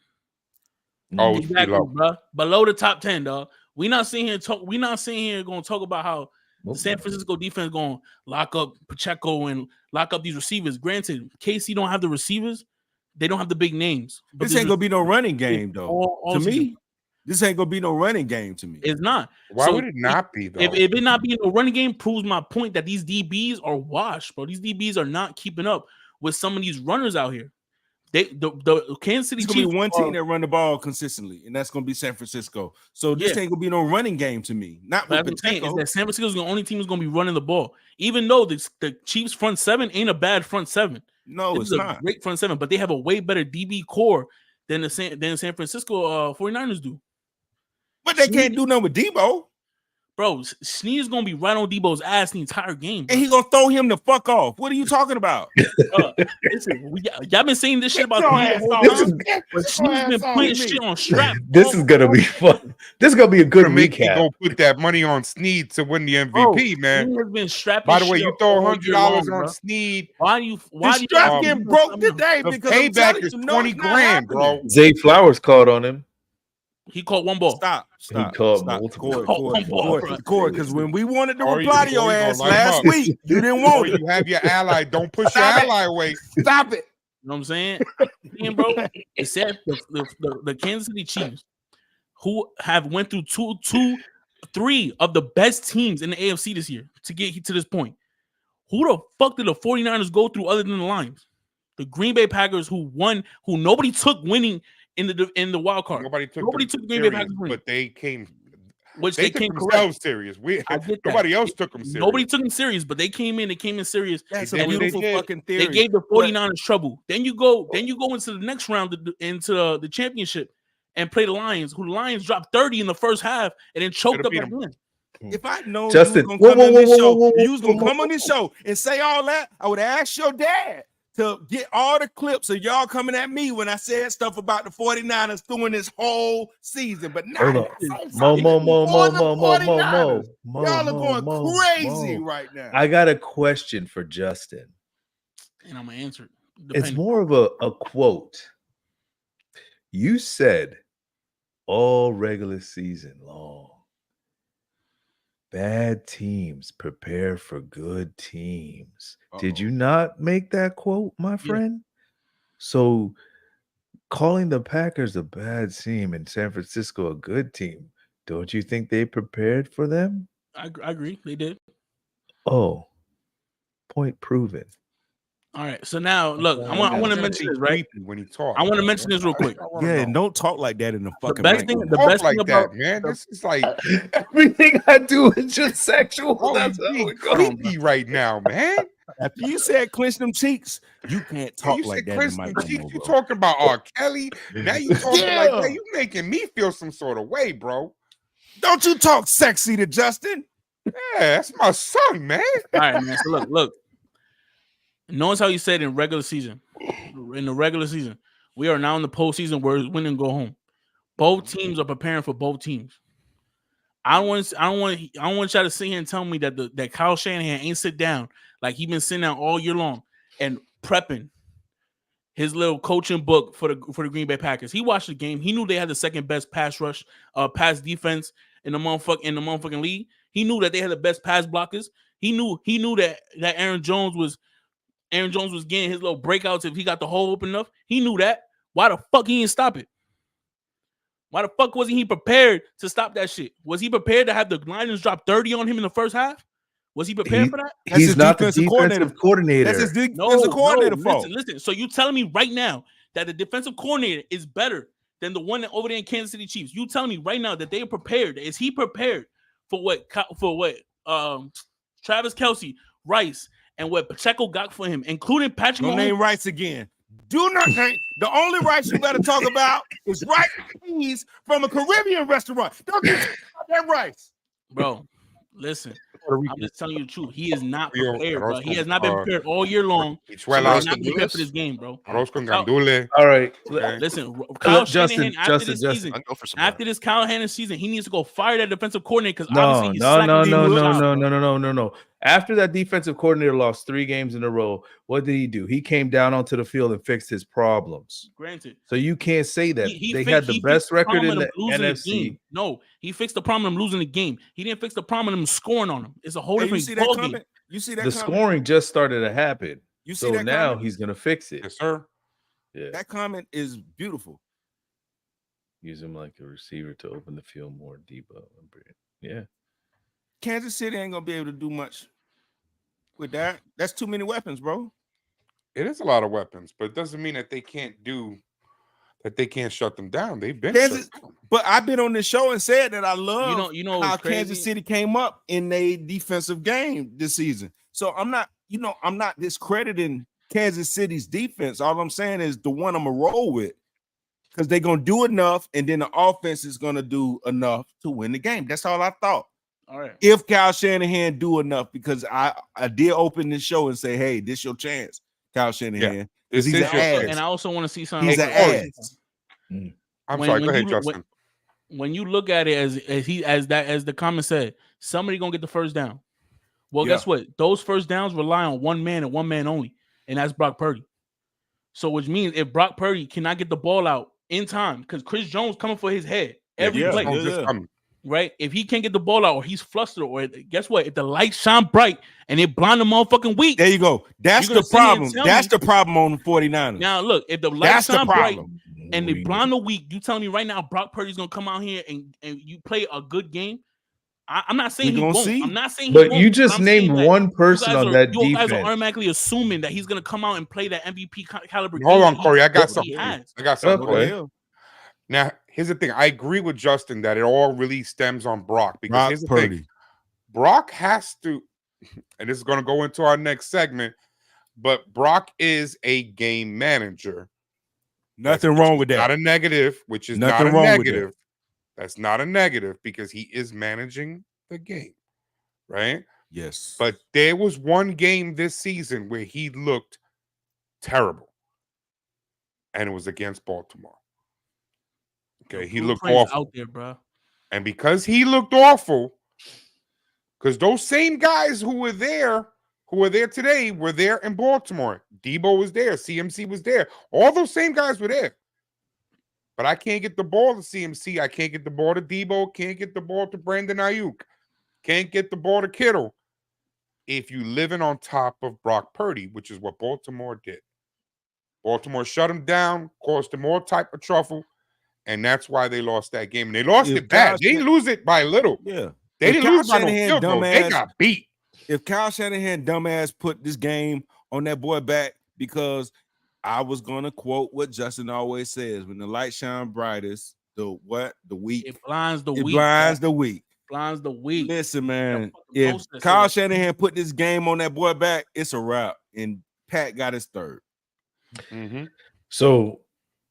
Oh, it's pretty low. Bro. Below the top 10, dog. We're not sitting here going to talk about how the San Francisco defense going to lock up Pacheco and lock up these receivers. Granted, KC don't have the receivers. They don't have the big names. But this ain't going to be no running game, though. To me, this ain't going to be no running game to me. It's not. Why would it not be, though? If it not being a running game proves my point that these DBs are washed, bro. These DBs are not keeping up with some of these runners out here. The Kansas City Chiefs gonna be one team that run the ball consistently, and that's gonna be San Francisco. So this ain't gonna be no running game to me. Not what I'm saying is that San Francisco's the only team who's gonna be running the ball, even though the Chiefs front seven ain't a bad front seven. No, it's not great front seven, but they have a way better DB core than the San Francisco 49ers do. But they can't do nothing with Debo. Bro, Snead's gonna be right on Debo's ass the entire game, bro. And he gonna throw him the fuck off. What are you talking about? Listen, y'all been saying this shit about Snead, but Snead's been putting shit on strap. This is gonna be fun. This is gonna be a good recap. Go put that money on Snead to win the MVP, man. Snead has been strapping. By the way, you throw $100 on Snead. Why do you strap getting broke today? The because payback is 20 grand, bro. Zay Flowers called on him. He caught one ball. Stop. He caught multiple. Corey, because when we wanted to reply to your ass last week, you didn't want it. You have your ally. Don't push your ally away. Stop it. You know what I'm saying? Bro, it said the Kansas City Chiefs, who have went through three of the best teams in the AFC this year to get to this point. Who the fuck did the 49ers go through other than the Lions? The Green Bay Packers, who won, who nobody took winning in the wild card. Nobody took the Green Bay serious, Packers winning, but they came. which They they took came themselves correct. serious. I get that. Nobody else took them serious. Nobody took them serious, but they came in serious. That's They a did what they beautiful did. fucking theory. They gave the 49ers trouble. Then you go into the next round, into the championship, and play the Lions, who the Lions dropped 30 in the first half and then choked Could've up beat at the end. If I'd known Justin, you was gonna come on this show, you was gonna come on this show and say all that, I would have asked your dad to get all the clips of y'all coming at me when I said stuff about the 49ers doing this whole season. But now, Hold on. Mo. Y'all are going crazy right now. I got a question for Justin. And I'm gonna answer it. It's more of a quote. You said all regular season long, bad teams prepare for good teams. Did you not make that quote, my friend? So calling the Packers a bad team and San Francisco a good team, don't you think they prepared for them? I agree. They did. Oh, point proven. All right. So now, look, I want to mention this, right? When he talks, I want to mention this real quick. Yeah, and don't talk like that in the fucking best thing- language. the Talk best thing like about- that, man. This is like Everything I do is just sexual. oh, That's you how being it goes. creepy right now, man. After you said clench them cheeks, you can't talk You like said that in Chris the mic Cheeks, no more, you bro. talking about R. Kelly. Now you talking like Yeah. that. You making me feel some sort of way, bro. Don't you talk sexy to Justin? Yeah, that's my son, man. All right, man. So look. Notice how you said in regular season. In the regular season, we are now in the postseason where it's win and go home. Both teams are preparing for both teams. I don't want y'all to sit here and tell me that Kyle Shanahan ain't sit down like he been sitting down all year long and prepping his little coaching book for the Green Bay Packers. He watched the game. He knew they had the second best pass defense in the motherfucking league. He knew that they had the best pass blockers. He knew that Aaron Jones was getting his little breakouts if he got the hole open enough. He knew that. Why the fuck he didn't stop it? Why the fuck wasn't he prepared to stop that shit? Was he prepared to have the Lions drop 30 on him in the first half? Was he prepared for that? That's He's his not the defensive defensive coordinator. That's his defensive coordinator fault. Listen. So you telling me right now that the defensive coordinator is better than the one that over there in Kansas City Chiefs? You telling me right now that they are prepared? Is he prepared for what Travis Kelce, Rice, and what Pacheco got for him, including Patrick Don't Mahomes? name Rice again. Do not name. The only Rice you better talk about is rice and peas from a Caribbean restaurant. Don't you talk about that rice. Bro, listen. I'm just telling you the truth. He is not prepared, bro. He has not been prepared all year long. So he's Habichuelas, not prepared for this game, bro. arroz con gandules. All right. Okay. Listen, Kyle Justin, Shanahan after this Justin. season, I'll go for some. after this Kyle Shanahan season, he needs to go fire that defensive coordinator because No. obviously he's slacking No. After that defensive coordinator lost 3 games in a row, what did he do? He came down onto the field and fixed his problems. Granted, So you can't say that he they fixed- had the he best fixed the record in problem the of losing the NFC. game. No, he fixed the problem of losing the game. He didn't fix the problem of them scoring on him. It's a whole Hey, you different see that ball game. comment? You see that The comment? scoring just started to happen. You see So that now comment? he's gonna fix it. Yes, sir. Yeah. That comment is beautiful. Use him like a receiver to open the field more. Debo. Yeah. Kansas City ain't gonna be able to do much with that. That's too many weapons, bro. It is a lot of weapons, but it doesn't mean that they can't shut them down. They've been Kansas- shut down. But I've been on this show and said that I love You know how what's crazy? Kansas City came up in a defensive game this season. So I'm not discrediting Kansas City's defense. All I'm saying is the one I'm gonna roll with because they're gonna do enough, and then the offense is gonna do enough to win the game. That's all I thought. All right. If Kyle Shanahan do enough, because I did open this show and say, hey, this your chance, Kyle Shanahan. This He's is an your ass. And I also want to see something. He's an ass. I'm When- sorry. when Go ahead, you look- Justin. When you look at it as the comment said, somebody gonna get the first down. Well, Yeah. guess what? Those first downs rely on one man and one man only, and that's Brock Purdy. So, which means if Brock Purdy cannot get the ball out in time, because Chris Jones coming for his head every Yeah. play, Don't just yeah. come. right? If he can't get the ball out, or he's flustered, or guess what? If the lights shine bright and it blind the motherfucking weak. There you go. That's You're the gonna sit here and problem. tell That's me- the problem on the 49ers. Now, look, if the lights That's the shine bright problem. and they blind the weak, you telling me right now Brock Purdy's gonna come out here and you play a good game? I'm not saying We he gonna won't. see. I'm not saying he But won't. you just I'm saying named that one person on that you guys are defense. automatically assuming that he's gonna come out and play that MVP caliber. Hold game on, that Corey. I got he something. has. I got something. Go to Okay. hell. Now, here's the thing. I agree with Justin that it all really stems on Brock because Brock here's the thing. Purdy. Brock has to, and this is going to go into our next segment, but Brock is a game manager. Nothing wrong with Not that. a negative, which is Nothing not a wrong with that. negative. That's not a negative because he is managing the game, right? Yes. But there was one game this season where he looked terrible, and it was against Baltimore. Okay, he looked awful out there, bro. And because he looked awful, because those same guys who were there today were there in Baltimore. Debo was there. CMC was there. All those same guys were there. But I can't get the ball to CMC. I can't get the ball to Debo. Can't get the ball to Brandon Ayuk. Can't get the ball to Kittle. If you living on top of Brock Purdy, which is what Baltimore did. Baltimore shut him down, caused him all type of trouble, and that's why they lost that game. And they lost it bad. They didn't lose it by little. Yeah. They didn't lose by no Shanahan field goal. They got beat. If Kyle Shanahan dumbass put this game on that boy back, because I was gonna quote what Justin always says: when the light shine brightest, the weak. It blinds the It weak. blinds the weak. Blinds the weak. Listen, man. Yeah, If Kyle Shanahan put this game on that boy back, it's a wrap. And Pat got his third. Mm-hmm. So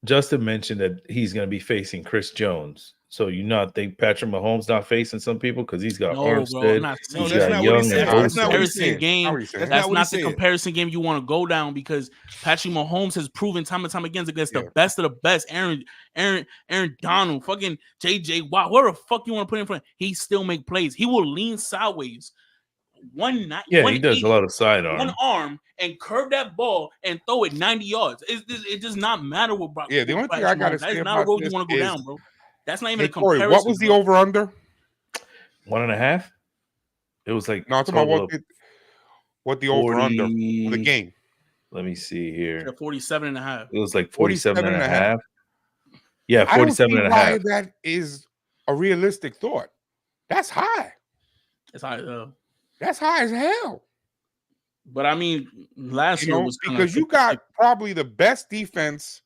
Justin mentioned that he's going to be facing Chris Jones. So you not think Patrick Mahomes not facing some people because he's got Armstead, he's got Young and That's Bosa. not what he said. That's not the said. comparison game you want to go down because Patrick Mahomes has proven time and time again against the best of the best. Aaron Donald, fucking JJ Watt, whoever the fuck you want to put in front, he still make plays. He will lean sideways. He does a lot of sidearm. One arm and curve that ball and throw it 90 yards. It does not matter what Brock. Yeah, the only thing I got to say that's about not a road this you want to go is, down, bro. That's not even a Corey, comparison. what was the over under? 1.5. It was like no, I'm talking about what the over under for the game. Let me see here. 47.5. It was like 47.5. Yeah, 47.5. That is a realistic thought. That's high. It's high as hell. That's high as hell. But I mean, last year was because you got probably the best defense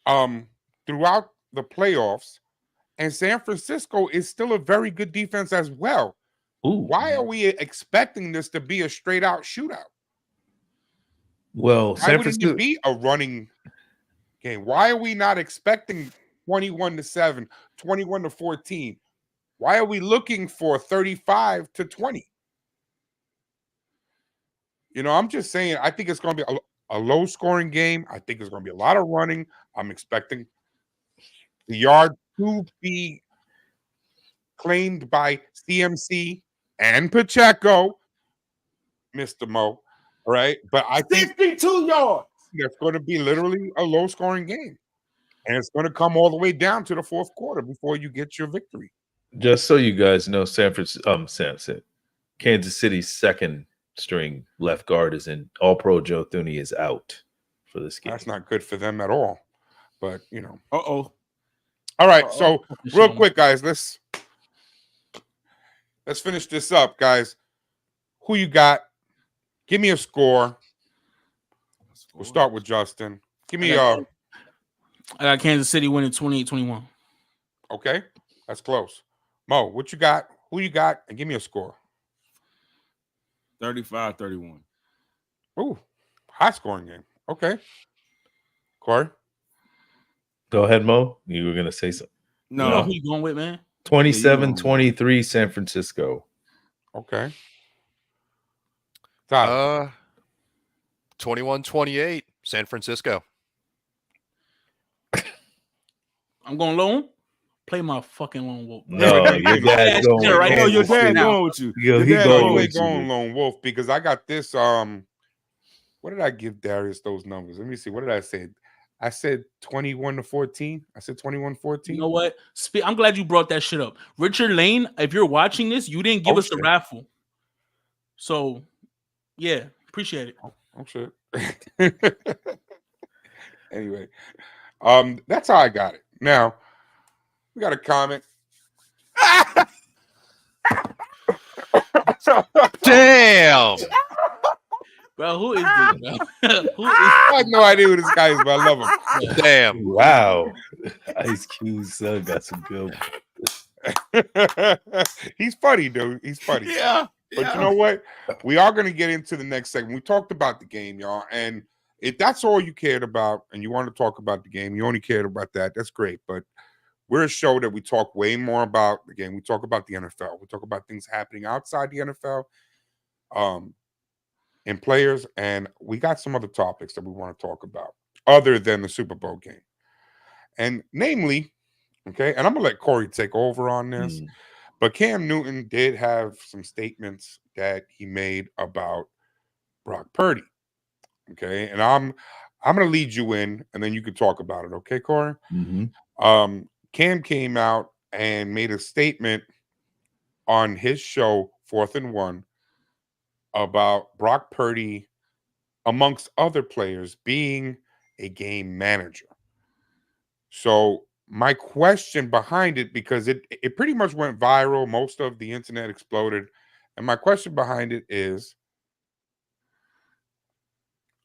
throughout the playoffs, and San Francisco is still a very good defense as well. Ooh. Why are we expecting this to be a straight out shootout? Well, San Francisco be a running game. Why are we not expecting 21-7, 21-14? Why are we looking for 35-20? You know, I'm just saying, I think it's going to be a low scoring game. I think it's going to be a lot of running. I'm expecting the yard to be claimed by CMC and Pacheco, Mr. Mo. All right. But I think 52 yards. It's going to be literally a low scoring game. And it's going to come all the way down to the fourth quarter before you get your victory. Just so you guys know, Kansas City's second string left guard is in All-Pro. Joe Thuney is out for this game. That's not good for them at all. But, you know. Uh-oh. All right. So, real quick, guys, let's finish this up, guys. Who you got? Give me a score. We'll start with Justin. Give me I got Kansas City winning 28-21. Okay. That's close. Mo, what you got? Who you got? And give me a score. 35-31. Ooh, high scoring game. Okay. Corey? Go ahead, Mo. You were going to say something. No. Who you going with, man? 27-23 San Francisco. Okay. 21-28 San Francisco. I'm going lone. Play my fucking lone wolf. No, your dad's going. Right now. Your dad's going with you. Yo, he going lone wolf because I got this. What did I give Darius those numbers? Let me see. What did I say? I said 21-14. I said 21-14. You know what? I'm glad you brought that shit up. Richard Lane, if you're watching this, you didn't give us the raffle. So, yeah, appreciate it. Oh shit. Anyway, that's how I got it. Now, we got a comment. Damn. Bro, who is this, bro? Who is I have no idea who this guy is, but I love him. Damn. Wow. Ice Cube's son got some good. He's funny, dude. He's funny. Yeah. But you know what? We are going to get into the next segment. We talked about the game, y'all. And if that's all you cared about and you want to talk about the game, you only cared about that, that's great. But we're a show that we talk way more about the game. We talk about the NFL. We talk about things happening outside the NFL and players. And we got some other topics that we want to talk about other than the Super Bowl game. And namely, okay, and I'm going to let Corey take over on this. But Cam Newton did have some statements that he made about Brock Purdy. Okay, and I'm going to lead you in, and then you can talk about it. Okay, Corey? Cam came out and made a statement on his show, 4th and 1, about Brock Purdy, amongst other players, being a game manager. So my question behind it, because it pretty much went viral, most of the internet exploded, and my question behind it is,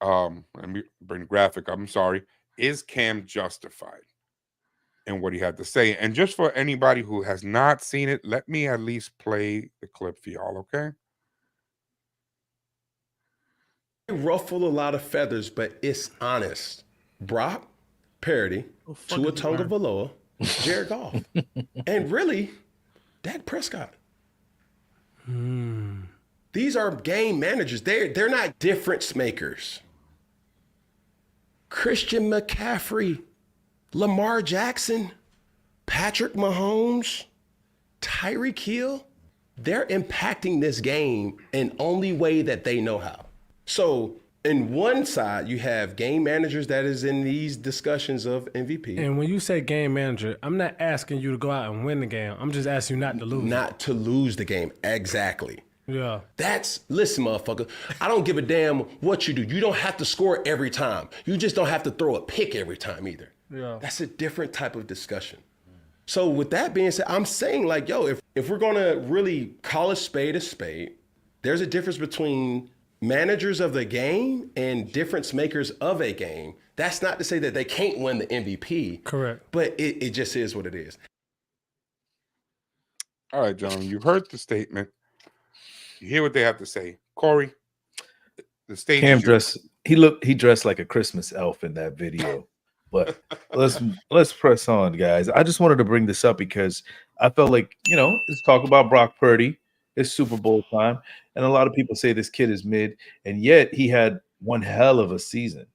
let me bring the graphic up. I'm sorry. Is Cam justified in what he had to say? And just for anybody who has not seen it, let me at least play the clip for y'all, okay? Ruffle a lot of feathers, but it's honest. Brock Purdy, Tua Tagovailoa, Jared Goff, and really, Dak Prescott. These are game managers. They're not difference makers. Christian McCaffrey, Lamar Jackson, Patrick Mahomes, Tyreek Hill, they're impacting this game in only way that they know how. So in one side, you have game managers that is in these discussions of MVP. And when you say game manager, I'm not asking you to go out and win the game. I'm just asking you not to lose. Not to lose the game. Exactly. Yeah. Listen, motherfucker, I don't give a damn what you do. You don't have to score every time. You just don't have to throw a pick every time either. Yeah. That's a different type of discussion. So with that being said, I'm saying like, yo, if we're going to really call a spade, there's a difference between managers of the game and difference makers of a game. That's not to say that they can't win the MVP. Correct. But it just is what it is. All right, gentlemen, you've heard the statement. You hear what they have to say. Corey, the stage Cam is yours. he dressed like a Christmas elf in that video. But let's press on, guys. I just wanted to bring this up because I felt like, let's talk about Brock Purdy. It's Super Bowl time. And a lot of people say this kid is mid, and yet he had one hell of a season.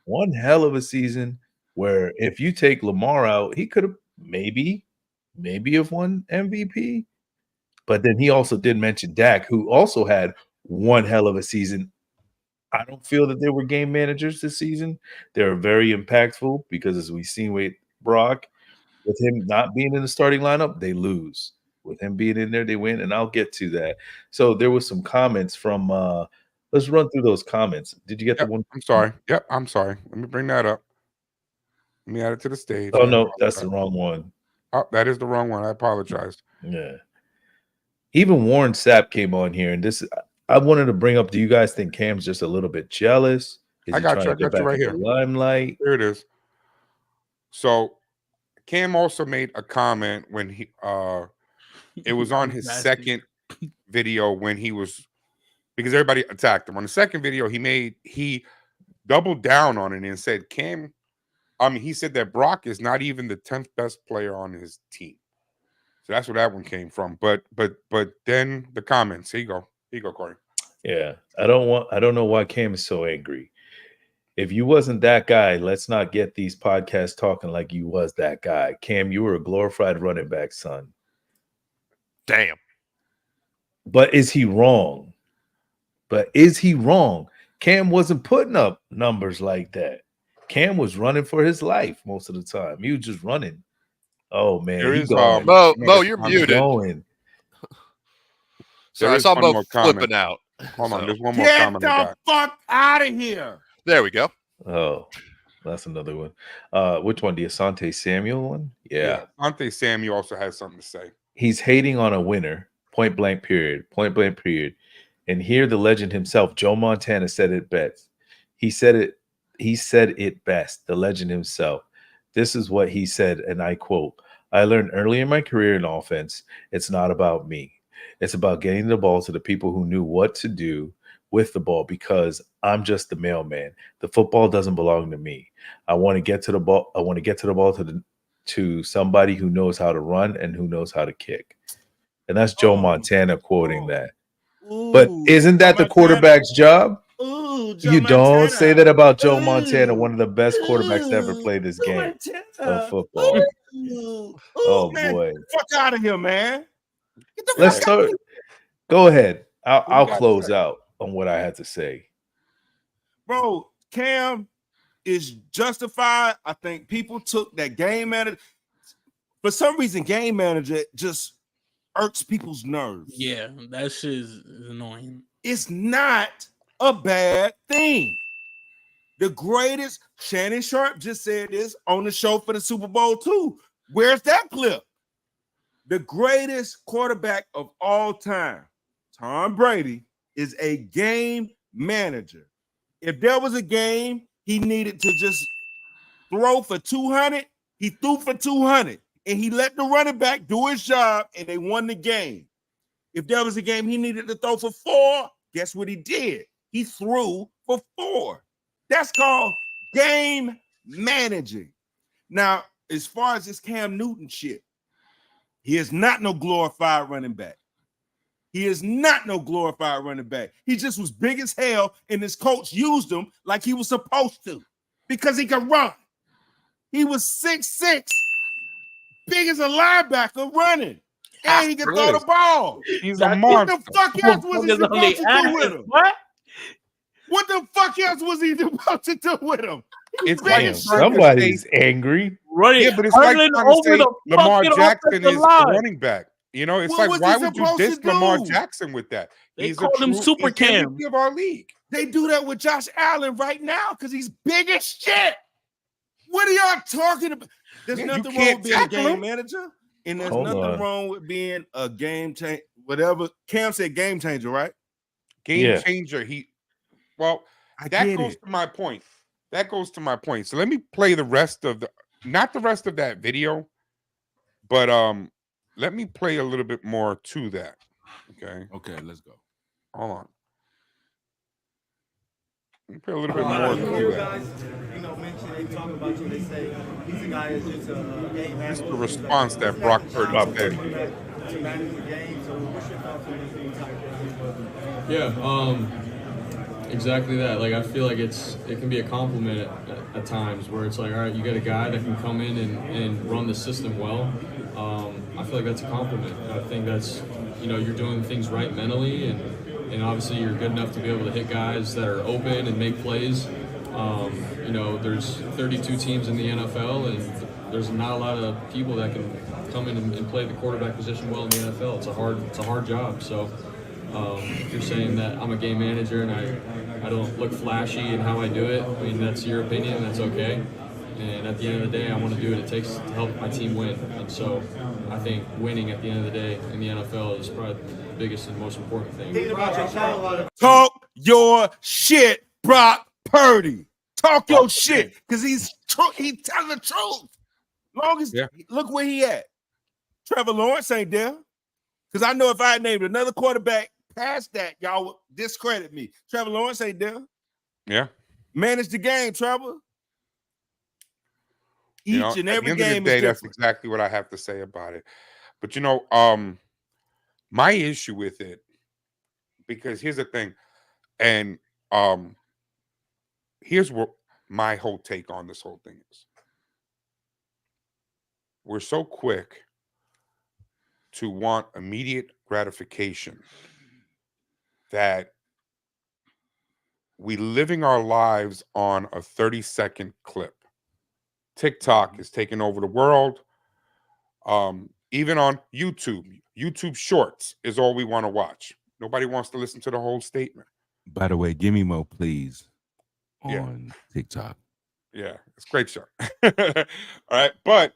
One hell of a season where if you take Lamar out, he could have maybe have won MVP. But then he also did mention Dak, who also had one hell of a season. I don't feel that they were game managers this season. They're very impactful because, as we've seen with Brock, with him not being in the starting lineup, they lose. With him being in there, they win, and I'll get to that. So there was some comments from let's run through those comments. Did you get the one? I'm sorry. Yep, I'm sorry. Let me bring that up. Let me add it to the stage. Oh, no, that's the wrong one. Oh, that is the wrong one. I apologize. Yeah. Even Warren Sapp came on here, and I wanted to bring up, do you guys think Cam's just a little bit jealous? Is I he got trying you. I to get got you back right in the here. limelight? Here it is. So Cam also made a comment when he it was on his second video when he was, because everybody attacked him. On the second video, he doubled down on it and said he said that Brock is not even the 10th best player on his team. So that's where that one came from. But then the comments. Here you go, Corey. Yeah. I don't know why Cam is so angry. If you wasn't that guy, let's not get these podcasts talking like you was that guy. Cam, you were a glorified running back, son. Damn. But is he wrong? Cam wasn't putting up numbers like that. Cam was running for his life most of the time. He was just running. Oh man, There is Mo, you're muted. Going. So There I is saw one Mo more comment. flipping out. Hold on, So- there's one more Get comment. the fuck out of here. There we go. Oh, that's another one. Which one? The Asante Samuel one? Yeah. Asante Samuel also has something to say. He's hating on a winner. Point blank period. Point blank period. And here the legend himself, Joe Montana, said it best. He said it best, the legend himself. This is what he said, and I quote, "I learned early in my career in offense, it's not about me. It's about getting the ball to the people who knew what to do with the ball because I'm just the mailman. The football doesn't belong to me. I want to get to the ball. I want to get to the ball to somebody who knows how to run and who knows how to kick." And that's Joe Montana quoting that. But isn't that the quarterback's job? You don't say that about Joe Montana, one of the best quarterbacks to ever play this game of football. Oh man, boy! get the fuck out of here, man. Get the Let's fuck out of start. here. Go ahead. I'll got close that? out on what I had to say. Bro, Cam is justified. I think people took that game manager. For some reason, game manager just irks people's nerves. Yeah, that shit is annoying. It's not a bad thing. The greatest, Shannon Sharp just said this on the show for the Super Bowl too. Where's that clip? The greatest quarterback of all time, Tom Brady, is a game manager. If there was a game he needed to just throw for 200, he threw for 200, and he let the running back do his job, and they won the game. If there was a game he needed to throw for 4, guess what he did? He threw for 4. That's called game managing. Now, as far as this Cam Newton shit, he is not no glorified running back. He is not no glorified running back. He just was big as hell, and his coach used him like he was supposed to because he could run. He was 6'6", big as a linebacker running, and he could throw the ball. He's a What monster. the fuck else was he supposed to do with him? What? What the fuck else was he supposed to do with him? It's big like as Somebody's angry. Running, yeah, but it's like hurtling trying to over say the Lamar fucking Jackson offensive is a line. running back. You know, it's What like was why he would you supposed diss to Lamar do? Jackson with that? They He's called him Super he's the Cam. MVP of our league. They do that with Josh Allen right now because he's big as shit. What are y'all talking about? There's Man, you nothing wrong can't with being a tackle game him. manager, and there's Hold nothing on. wrong with being a game changer. Whatever Cam said, game changer, right? Game Yeah. changer. I That get goes it. to my point. That goes to my point. So let me play the rest of not the rest of that video, but let me play a little bit more to that. Okay. Okay, let's go. Hold on. Let me play a little bit more to that. Guys, mention they talk about you. They say he's a guy who's just a game This is manager. the response that Brock Purdy said. To manage the game. So what's your thoughts on this being type of Yeah, exactly that. Like, I feel like it can be a compliment at times where it's like, all right, you got a guy that can come in and run the system well. I feel like that's a compliment. I think that's, you're doing things right mentally, and obviously you're good enough to be able to hit guys that are open and make plays. There's 32 teams in the NFL, and there's not a lot of people that can come in and play the quarterback position well in the NFL. It's a hard job. So if you're saying that I'm a game manager and I don't look flashy in how I do it, I mean, that's your opinion. That's okay. And at the end of the day, I want to do what it takes to help my team win. And so I think winning at the end of the day in the NFL is probably the biggest and most important thing. Talk your shit, Brock Purdy. Talk your shit, because he's telling the truth. Long as look where he at. Trevor Lawrence ain't there. Because I know if I had named another quarterback past that, y'all would discredit me. Trevor Lawrence ain't there. Yeah. Manage the game, Trevor. Each and every at the end game of the day, is that's different. exactly what I have to say about it. But my issue with it, because here's the thing, and here's what my whole take on this whole thing is. We're so quick to want immediate gratification that we living our lives on a 30-second clip. TikTok is taking over the world. Even on YouTube Shorts is all we want to watch. Nobody wants to listen to the whole statement. By the way, give me more, please, Yeah. on TikTok. Yeah, it's a great show. All right, but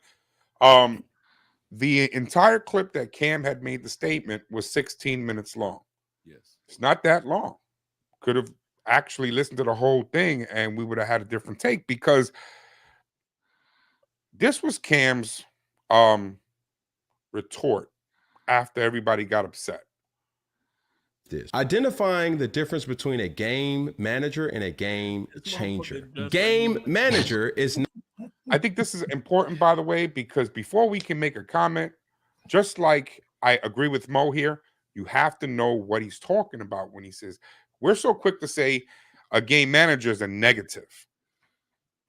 The entire clip that Cam had made the statement was 16 minutes long. Yes. It's not that long. Could have actually listened to the whole thing and we would have had a different take, because this was Cam's retort after everybody got upset. Identifying the difference between a game manager and a game changer. Game manager is not. I think this is important, by the way, because before we can make a comment, just like I agree with Mo here, you have to know what he's talking about when he says, we're so quick to say a game manager is a negative.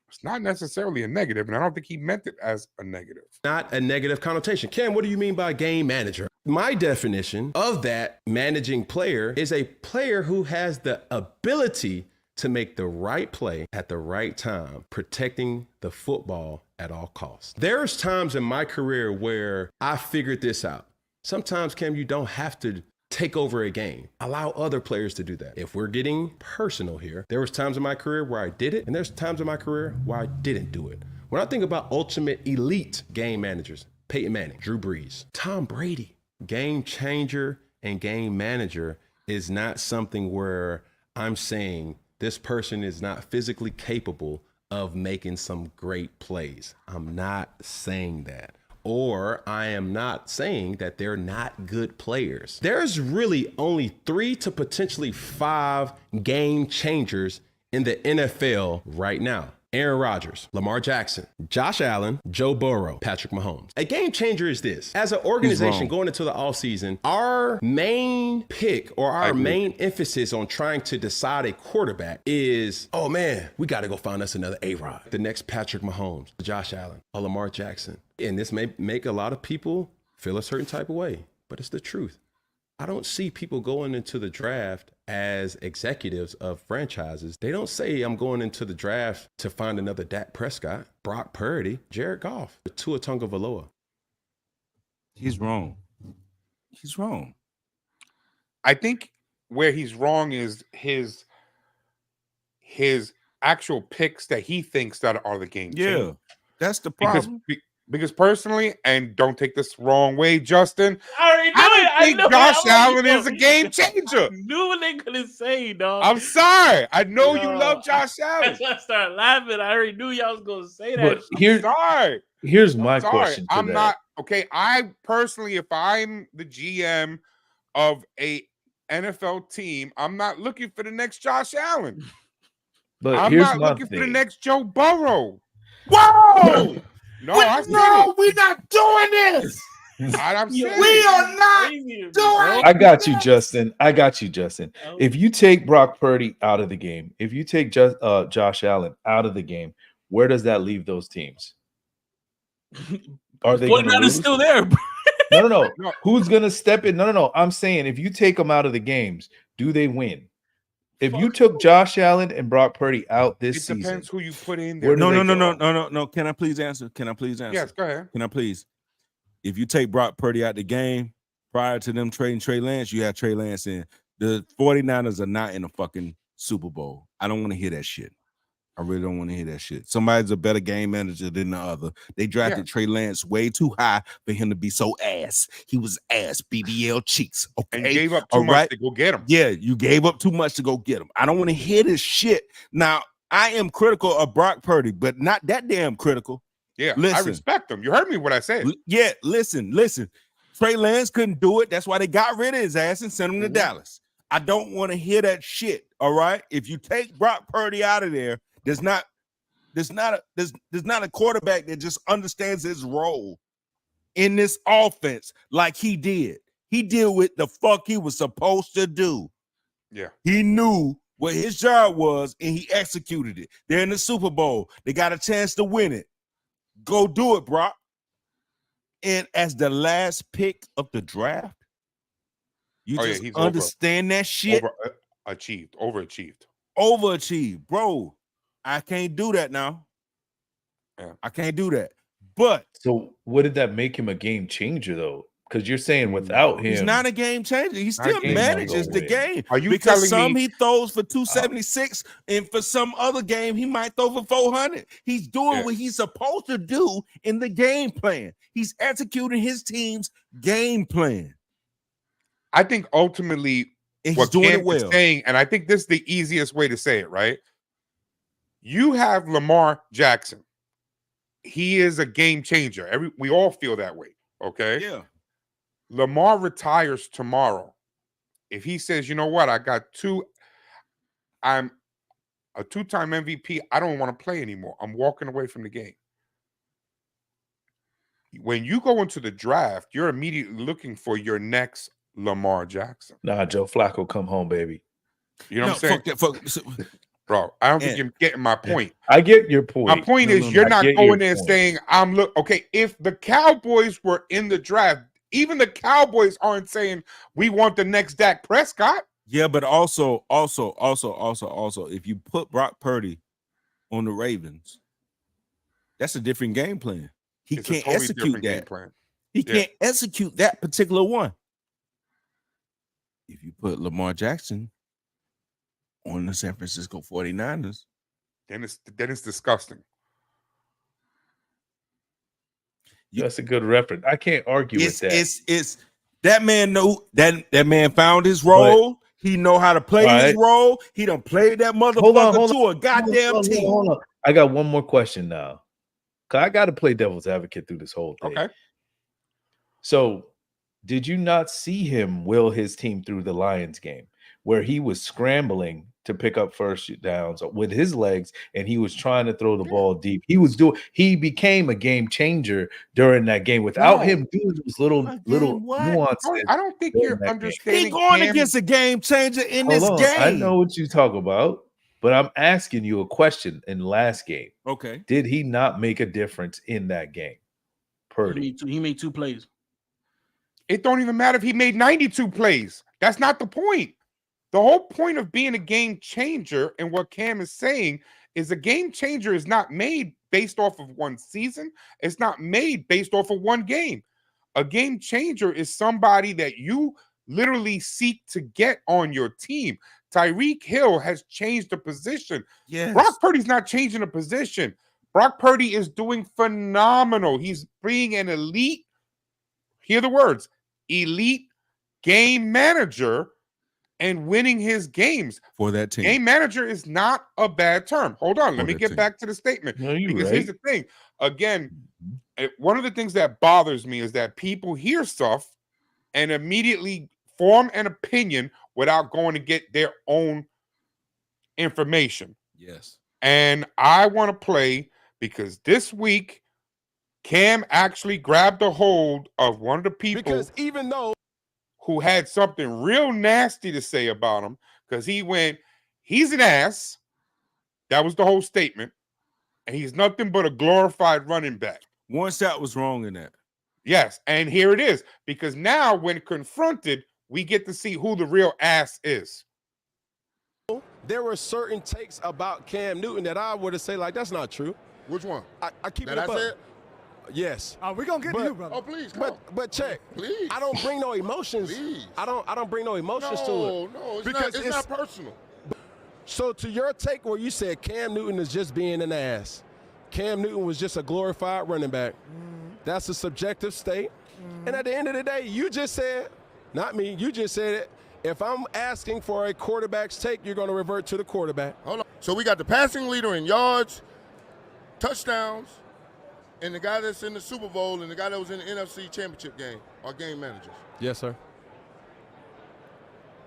It's not necessarily a negative, and I don't think he meant it as a negative. Not a negative connotation. Ken, what do you mean by game manager? My definition of that managing player is a player who has the ability to make the right play at the right time, protecting the football at all costs. There's times in my career where I figured this out. Sometimes, Cam, you don't have to take over a game. Allow other players to do that. If we're getting personal here, there was times in my career where I did it, and there's times in my career where I didn't do it. When I think about ultimate elite game managers, Peyton Manning, Drew Brees, Tom Brady, game changer and game manager is not something where I'm saying this person is not physically capable of making some great plays. I'm not saying that. Or I am not saying that they're not good players. There's really only 3 to potentially 5 game changers in the NFL right now. Aaron Rodgers, Lamar Jackson, Josh Allen, Joe Burrow, Patrick Mahomes. A game changer is this. As an organization going into the offseason, our main pick or our main emphasis on trying to decide a quarterback is, oh man, we got to go find us another A-Rod. The next Patrick Mahomes, Josh Allen, or Lamar Jackson. And this may make a lot of people feel a certain type of way, but it's the truth. I don't see people going into the draft as executives of franchises. They don't say, I'm going into the draft to find another Dak Prescott, Brock Purdy, Jared Goff, Tua Tagovailoa. He's wrong. He's wrong. I think where he's wrong is his actual picks that he thinks that are the game changer. Yeah, that's the problem. Because personally, and don't take this wrong way, Justin, I think Josh Allen is a game changer. I knew what they gonna say, dog. I'm sorry. I know you love Josh Allen. That's why I started laughing. I already knew y'all was gonna say that. But here's my question to I'm that. not okay. I personally, if I'm the GM of a NFL team, I'm not looking for the next Josh Allen. But I'm here's not my looking for the thing. next Joe Burrow. Whoa! No, we're not doing this. I'm saying We are not doing. I got you, Justin. If you take Brock Purdy out of the game, if you take Josh Allen out of the game, where does that leave those teams? Are they going to lose? Still there, bro. No. Who's going to step in? No. I'm saying if you take them out of the games, do they win? If you took Josh Allen and Brock Purdy out this season, it depends who you put in there. No. Can I please answer? Yes, go ahead. Can I please? If you take Brock Purdy out the game prior to them trading Trey Lance, you have Trey Lance in. The 49ers are not in a fucking Super Bowl. I don't want to hear that shit. I really don't want to hear that shit. Somebody's a better game manager than the other. They drafted Trey Lance way too high for him to be so ass. He was ass, BBL cheeks. Okay, and gave up too much to go get him. Yeah, you gave up too much to go get him. I don't want to hear this shit. Now, I am critical of Brock Purdy, but not that damn critical. Yeah, listen, I respect him. You heard me what I said. Yeah, listen. Trey Lance couldn't do it. That's why they got rid of his ass and sent him to Dallas. I don't want to hear that shit. All right. If you take Brock Purdy out of there, there's not a quarterback that just understands his role in this offense like he did. He did what the fuck he was supposed to do. Yeah. He knew what his job was and he executed it. They're in the Super Bowl. They got a chance to win it. Go do it, Brock. And as the last pick of the draft, you just understand that shit. Overachieved, bro. I can't do that now. Yeah. I can't do that. But so what did that make him a game changer though? Because you're saying without him, he's not a game changer. He still game manages changer. the game. Are you because telling some me- he throws for 276, and for some other game he might throw for 400. He's doing what he's supposed to do in the game plan. He's executing his team's game plan. I think ultimately And he's what doing Cam it well. is saying, and I think this is the easiest way to say it, right? You have Lamar Jackson. He is a game changer. We all feel that way, okay? Yeah. Lamar retires tomorrow. If he says, you know what, I'm a 2-time MVP, I don't want to play anymore. I'm walking away from the game. When you go into the draft, you're immediately looking for your next Lamar Jackson. Nah, Joe Flacco, come home, baby. You know what I'm saying? Bro, I don't think you're getting my point. I get your point. My point is you're not going there saying, okay, if the Cowboys were in the draft, even the Cowboys aren't saying we want the next Dak Prescott. Yeah, but also, if you put Brock Purdy on the Ravens, that's a different game plan. He can't execute that. He can't execute that particular one. If you put Lamar Jackson on the San Francisco 49ers, then it's disgusting. That's a good reference. I can't argue with that. It's that man that man found his role. He know how to play his role. He done played that motherfucker to a goddamn team. Hold on. I got one more question now. Cause I got to play devil's advocate through this whole thing. Okay. So, did you not see him will his team through the Lions game where he was scrambling to pick up first downs with his legs and he was trying to throw the ball deep? He became a game changer during that game without him doing those little nuances. I don't think you're understanding. He going against a game changer in this game. I know what you talk about, but I'm asking you a question in the last game. Okay. Did he not make a difference in that game? Purdy. He made 2 plays. It don't even matter if he made 92 plays. That's not the point. The whole point of being a game changer and what Cam is saying is a game changer is not made based off of one season. It's not made based off of one game. A game changer is somebody that you literally seek to get on your team. Tyreek Hill has changed the position. Yes. Brock Purdy's not changing the position. Brock Purdy is doing phenomenal. He's being an elite, hear the words, elite game manager and winning his games for that team. Game manager is not a bad term. Hold on, let me get team. back to the statement. No, you're because right. here's the thing. Again, one of the things that bothers me is that people hear stuff and immediately form an opinion without going to get their own information. Yes. And I want to play because this week Cam actually grabbed a hold of one of the people Because even though who had something real nasty to say about him, because he went, he's an ass. That was the whole statement. And he's nothing but a glorified running back. One shot was wrong in that. Yes, and here it is. Because now when confronted, we get to see who the real ass is. there were certain takes about Cam Newton that I would have said, like, that's not true. Which one? I keep That it up. I said? Yes. Oh, we're gonna get to you, brother. Oh, please, come on. But check. Please. I don't bring no emotions. Please. I don't bring no emotions to it. No, Because it's not personal. So to your take where you said Cam Newton is just being an ass, Cam Newton was just a glorified running back. That's a subjective state. And at the end of the day, you just said, not me, you just said it. If I'm asking for a quarterback's take, you're going to revert to the quarterback. Hold on. So we got the passing leader in yards, touchdowns, and the guy that's in the Super Bowl and the guy that was in the NFC Championship game are game managers. Yes, sir.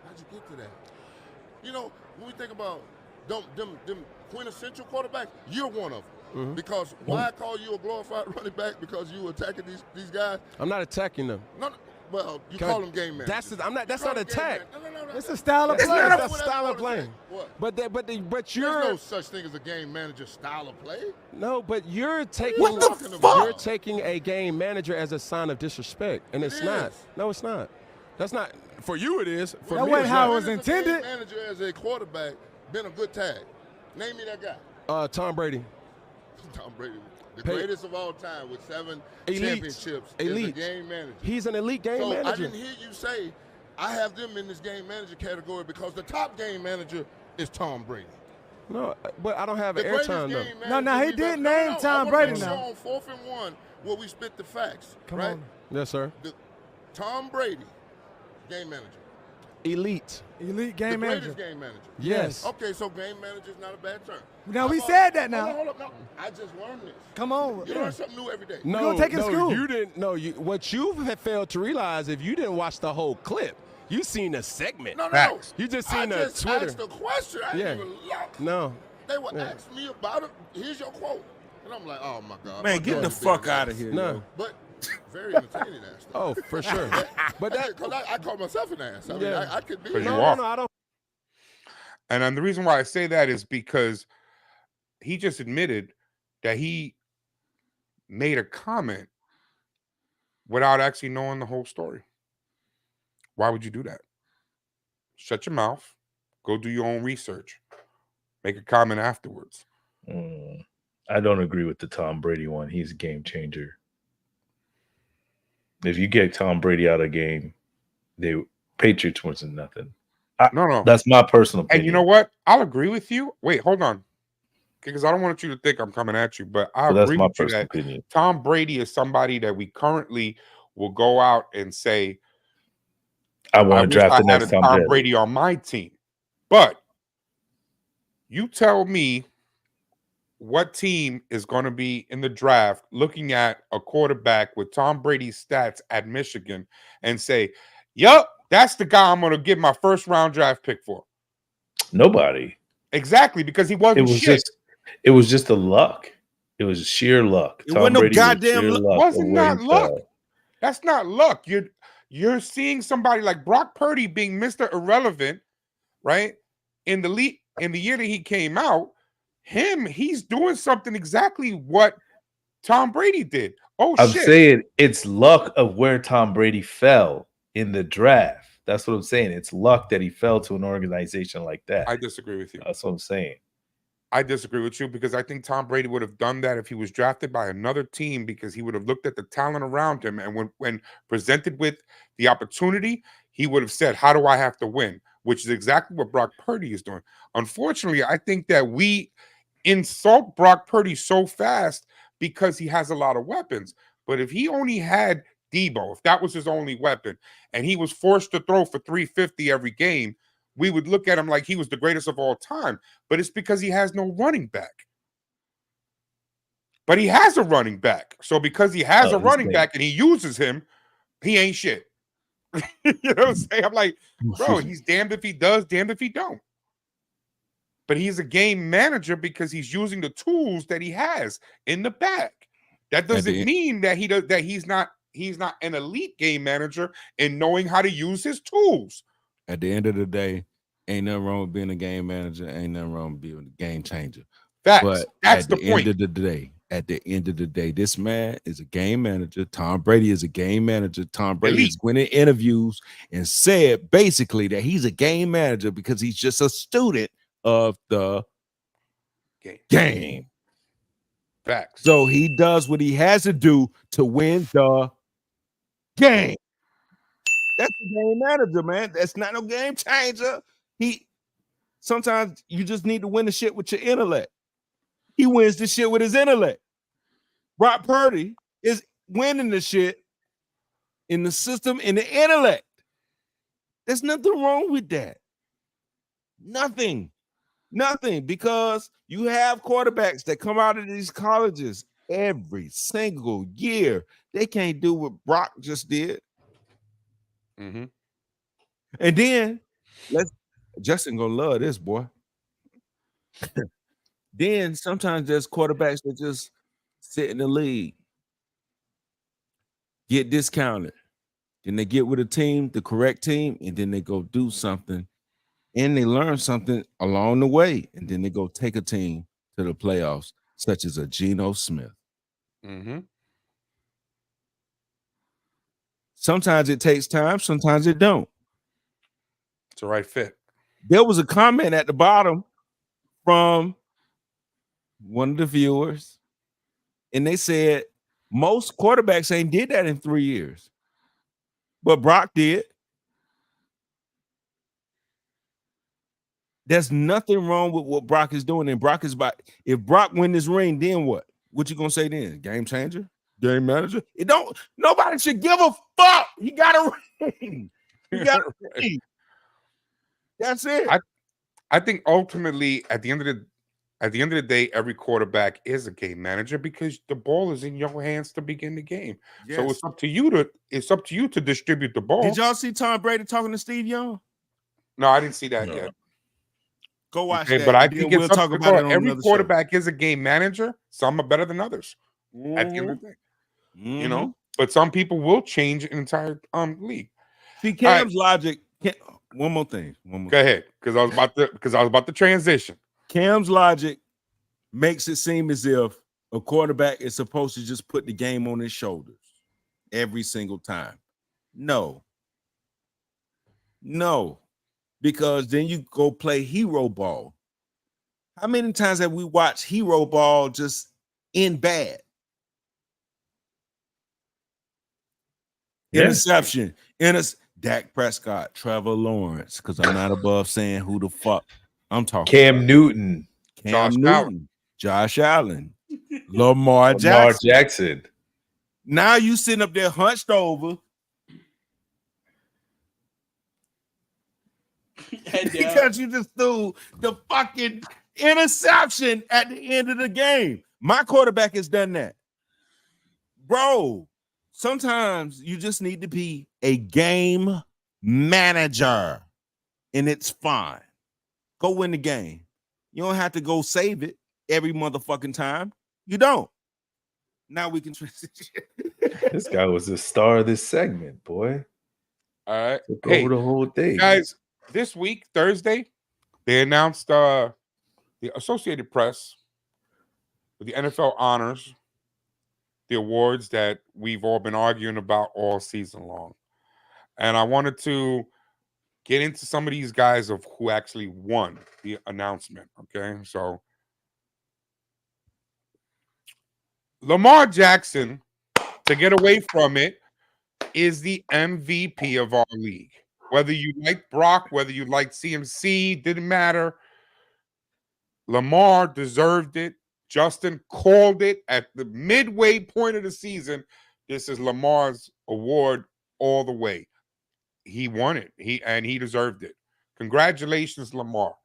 How'd you get to that? You know, when we think about them quintessential quarterbacks, you're one of them. Because why I call you a glorified running back? Because you attacking these guys? I'm not attacking them. No, well, you call them game managers. That's not attack. No. It's a style of It's play. not a style of play. What? But you're There's no such thing as a game manager style of play. no, but you're taking What the fuck? You're taking a game manager as a sign of disrespect, and it's It not. is. No, it's not. That's not for you. It is for That me. wasn't it's how not. it was When has a intended. game manager as a quarterback been a good tag? Name me that guy. Tom Brady. Tom Brady. The greatest of all time with 7 Elite. championships Elite. is a game manager. He's an elite game manager. I didn't hear you say I have them in this game manager category because the top game manager is Tom Brady. No, but I don't have The greatest airtime game though. manager he we've did ever- name Tom I Brady wanna now. make sure on 4th and 1 where we spit the facts. Come right? on. Yes, sir. Tom Brady, game manager. Elite. Elite The game greatest manager. game manager. Yes. Okay, so game manager is not a bad term. Now, we How said about- that now. Hold up. No, I just learned this. Come on. You learn something new every day. No, gonna take it to school. you didn't. No, what you have failed to realize if you didn't watch the whole clip, you seen a segment. No. Facts. You just I seen just a Twitter. asked a question. I didn't even look. No. They would ask me about it. Here's your quote. And I'm like, oh, my God. Man, my get the daughter's fuck being out of asked. here. No. yo. But very entertaining ass. Oh, for sure. But that. Because I call myself an ass. I mean, Yeah. I could be. 'Cause you No, are. no, I don't. And the reason why I say that is because he just admitted that he made a comment without actually knowing the whole story. Why would you do that? Shut your mouth. Go do your own research. Make a comment afterwards. I don't agree with the Tom Brady one. He's a game changer. If you get Tom Brady out of the game, the Patriots wasn't nothing. No. That's my personal opinion. And you know what? I'll agree with you. Wait, hold on. Because I don't want you to think I'm coming at you, but I That's agree my with you personal that opinion. Tom Brady is somebody that we currently will go out and say, I want to wish draft I the had next a Tom Tom Brady. Brady on my team. But you tell me what team is going to be in the draft looking at a quarterback with Tom Brady's stats at Michigan and say, yup, that's the guy I'm going to give my first round draft pick for. Nobody. Exactly, because he wasn't shit. It was just a luck. It was sheer luck. It wasn't no goddamn sheer luck. luck Wasn't of where not he luck. fell. That's not luck. You're seeing somebody like Brock Purdy being Mr. Irrelevant, right? In the year that he came out, he's doing something exactly what Tom Brady did. Oh, I'm shit. saying it's luck of where Tom Brady fell in the draft. That's what I'm saying. It's luck that he fell to an organization like that. I disagree with you. That's what I'm saying. I disagree with you because I think Tom Brady would have done that if he was drafted by another team because he would have looked at the talent around him. And when presented with the opportunity, he would have said, how do I have to win? Which is exactly what Brock Purdy is doing. Unfortunately, I think that we insult Brock Purdy so fast because he has a lot of weapons. But if he only had Debo, if that was his only weapon, and he was forced to throw for 350 every game, we would look at him like he was the greatest of all time. But it's because he has no running back. But he has a running back. So because he has a running back and he uses him, he ain't shit. You know what I'm saying? I'm like, bro, he's damned if he does, damned if he don't. But he's a game manager because he's using the tools that he has in the back. That doesn't mean that he's not an elite game manager in knowing how to use his tools. At the end of the day, ain't nothing wrong with being a game manager. Ain't nothing wrong with being a game changer. Facts. But That's at the the point. end of the day, this man is a game manager. Tom Brady is a game manager. Tom Brady is winning interviews and said basically that he's a game manager because he's just a student of the game. Facts. So he does what he has to do to win the game. That's a game manager, man. That's not no game changer. Sometimes you just need to win the shit with your intellect. He wins the shit with his intellect. Brock Purdy is winning the shit in the system, in the intellect. There's nothing wrong with that. Nothing, because you have quarterbacks that come out of these colleges every single year. They can't do what Brock just did. Mm-hmm. And then Justin gonna love this, boy. Then sometimes there's quarterbacks that just sit in the league, get discounted. Then they get with a team, the correct team, and then they go do something. And they learn something along the way. And then they go take a team to the playoffs, such as a Geno Smith. Mm-hmm. Sometimes it takes time, sometimes it don't. It's the right fit. There was a comment at the bottom from one of the viewers And they said most quarterbacks ain't did that in 3 years. But Brock did. There's nothing wrong with what Brock is doing. And Brock is about, if Brock win this ring, then what? What you gonna say then? Game changer? Game manager? It don't, nobody should give a fuck. He got a ring. He got a ring. That's it. I think ultimately at the end of the day, every quarterback is a game manager because the ball is in your hands to begin the game. Yes. So it's up to you to distribute the ball. Did y'all see Tom Brady talking to Steve Young? No, I didn't see that yet. Go watch Okay, that. but I and then think it's we'll up talk to about it on every another quarterback is a game manager. Some are better than others. At the end of the day, you know. But some people will change an entire league. See, Cam's logic. One more thing. Go ahead, because I was about to transition. Cam's logic makes it seem as if a quarterback is supposed to just put the game on his shoulders every single time. No, because then you go play hero ball. How many times have we watched hero ball just end bad? Interception. Dak Prescott, Trevor Lawrence, because I'm not above saying who the fuck I'm talking Cam about. Newton. Josh Allen, Lamar Jackson. Now you sitting up there hunched over. Because you just threw the fucking interception at the end of the game. My quarterback has done that. Bro, sometimes you just need to be a game manager, and it's fine. Go win the game. You don't have to go save it every motherfucking time. You don't. Now we can transition. This guy was the star of this segment, boy. All right. Took over the whole thing. Guys, this week, Thursday, they announced the Associated Press with the NFL honors the awards that we've all been arguing about all season long. And I wanted to get into some of these guys of who actually won the announcement. Okay. So Lamar Jackson, to get away from it, is the MVP of our league. Whether you like Brock, whether you like CMC, didn't matter. Lamar deserved it. Justin called it at the midway point of the season. This is Lamar's award all the way. He won it. He deserved it. Congratulations, Lamar.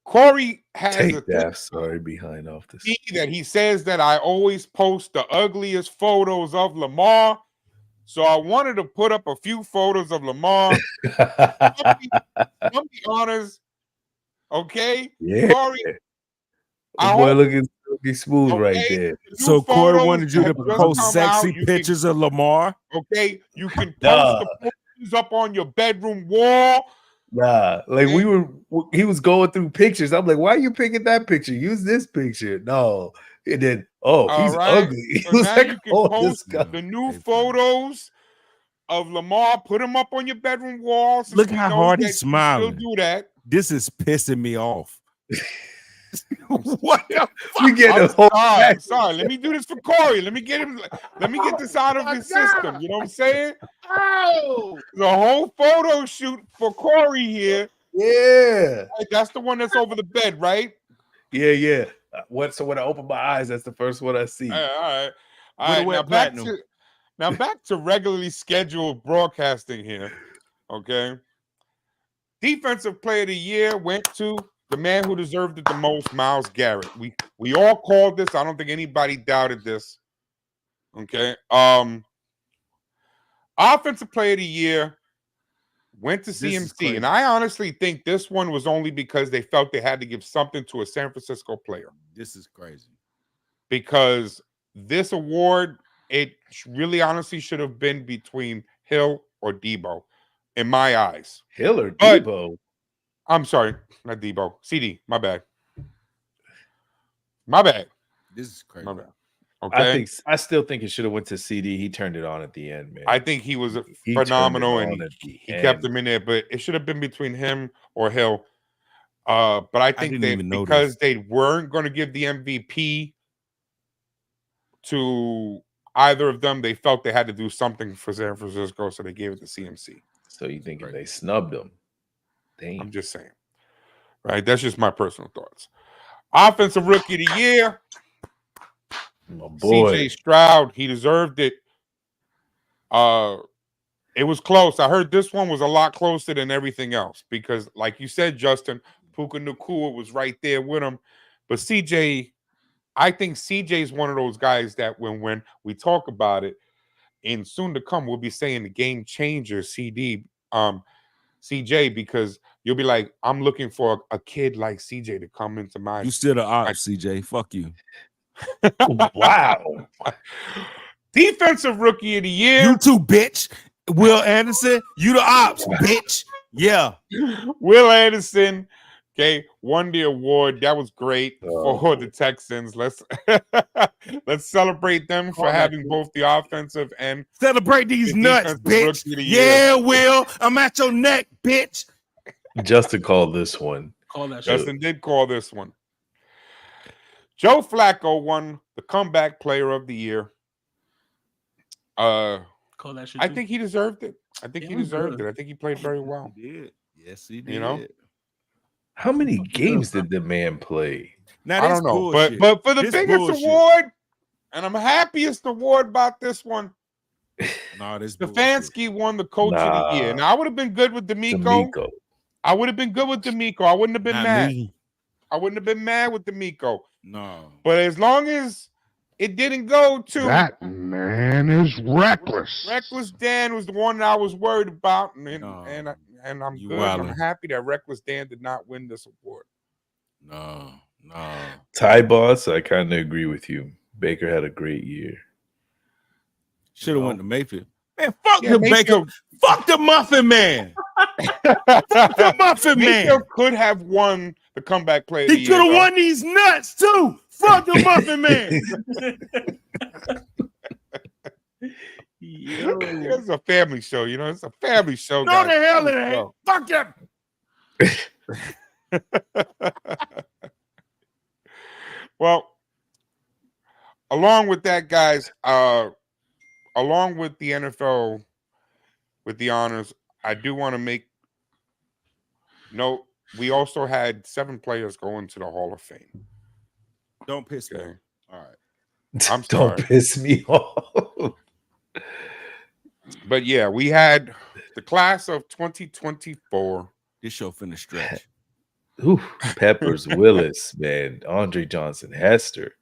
Corey has behind off this that he says that I always post the ugliest photos of Lamar. So I wanted to put up a few photos of Lamar. Some be honest. Okay? Yeah. Corey, boy looking smooth right there. So Corey wanted you to post sexy pictures of Lamar. Okay, you can post the pictures up on your bedroom wall. Nah, like he was going through pictures. I'm like, why are you picking that picture? Use this picture. No, and then he's ugly. So now you can post the new photos of Lamar. Put them up on your bedroom wall. Look how hard he's smiling. Still do that. This is pissing me off. What the fuck? You get the whole sorry. Let me do this for Corey. Let me get this out of his system. You know what I'm saying? Oh, the whole photo shoot for Corey here. Yeah, that's the one that's over the bed, right? Yeah. So when I open my eyes, that's the first one I see. All right. Now back to regularly scheduled broadcasting here. Okay. Defensive Player of the Year went to the man who deserved it the most, Myles Garrett. We all called this. I don't think anybody doubted this. Okay. Offensive Player of the Year went to CMC. And I honestly think this one was only because they felt they had to give something to a San Francisco player. This is crazy. Because this award, it really honestly should have been between Hill or Debo, in my eyes. Hill or Debo? I'm sorry, not Debo. CD, my bad. My bad. This is crazy. My bad. Okay. I still think it should have went to CD. He turned it on at the end, man. I think he was phenomenal and he kept him in there, but it should have been between him or Hill. But I think that because they weren't going to give the MVP to either of them. They felt they had to do something for San Francisco, so they gave it to CMC. So you thinking they snubbed him? Damn. I'm just saying. Right? That's just my personal thoughts. Offensive Rookie of the Year, My boy. CJ Stroud. He deserved it. It was close. I heard this one was a lot closer than everything else because, like you said, Justin, Puka Nacua was right there with him. But CJ, I think CJ is one of those guys that when we talk about it, and soon to come, we'll be saying the game changer CJ, because you'll be like, I'm looking for a kid like CJ to come into my. You still the ops, CJ. Fuck you. Wow. Defensive Rookie of the Year. You too, bitch. Will Anderson, you the ops, bitch. Yeah. Will Anderson, okay, won the award. That was great for the Texans. Let's celebrate them for having both the offensive and celebrate these nuts, bitch. Yeah, Will. I'm at your neck, bitch. Justin called this one. Call that shit. Justin did call this one. Joe Flacco won the Comeback Player of the Year. Call that shit. I too. think he deserved it. I think Yeah, he he was deserved good. it. I think he played very well. He did. Yes, he did. You know? How many games did the man play? Now, I don't know, bullshit. but for the This biggest bullshit. award, and I'm happiest award about this one, No, this Stefanski won the Coach of the Year. Now I would have been good with D'Amico. D'Amico. I would have been good with D'Amico. I wouldn't have been Not mad. me. I wouldn't have been mad with D'Amico. No. But as long as it didn't go to That man is reckless. Reckless Dan was the one that I was worried about, and No. and I'm You good. I'm wildin'. happy that Reckless Dan did not win this award. No. Ty Boss, I kind of agree with you. Baker had a great year. Should have went to Mayfield. Man, fuck Yeah, the Baker. Mayfield- Fuck the Muffin Man. The Muffin Man. Mayfield could have won the Comeback Player of the He Year. could have though. won these nuts too. Fuck the Muffin Man. It's a family show, you know. It's a family show. No, guys. the hell it Family ain't. Fuck him. Well, along with that, guys, along with the NFL, with the honors, I do want to make note we also had 7 players go into the Hall of Fame. Don't piss me. Okay. All right. I'm Don't sorry. piss me off. But yeah, we had the class of 2024. This show finna stretch. Ooh, Peppers, Willis, man, Andre Johnson, Hester,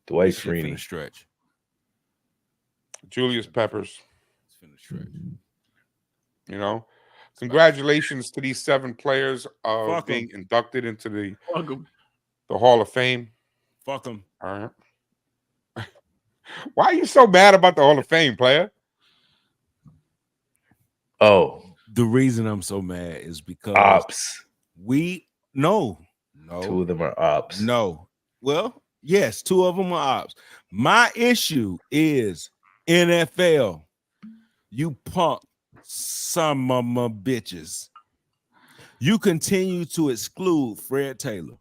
Dwight This shit Freeney. finna stretch. Julius Peppers. It's finna stretch. You know, congratulations to these 7 players Fuck 'em. being inducted into the Fuck 'em. Hall of Fame. Fuck them. All right. Why are you so mad about the Hall of Fame, player? Oh, The reason I'm so mad is because ops. No. 2 of them are ops. No. Well, yes, 2 of them are ops. My issue is NFL. You punk some of my bitches. You continue to exclude Fred Taylor.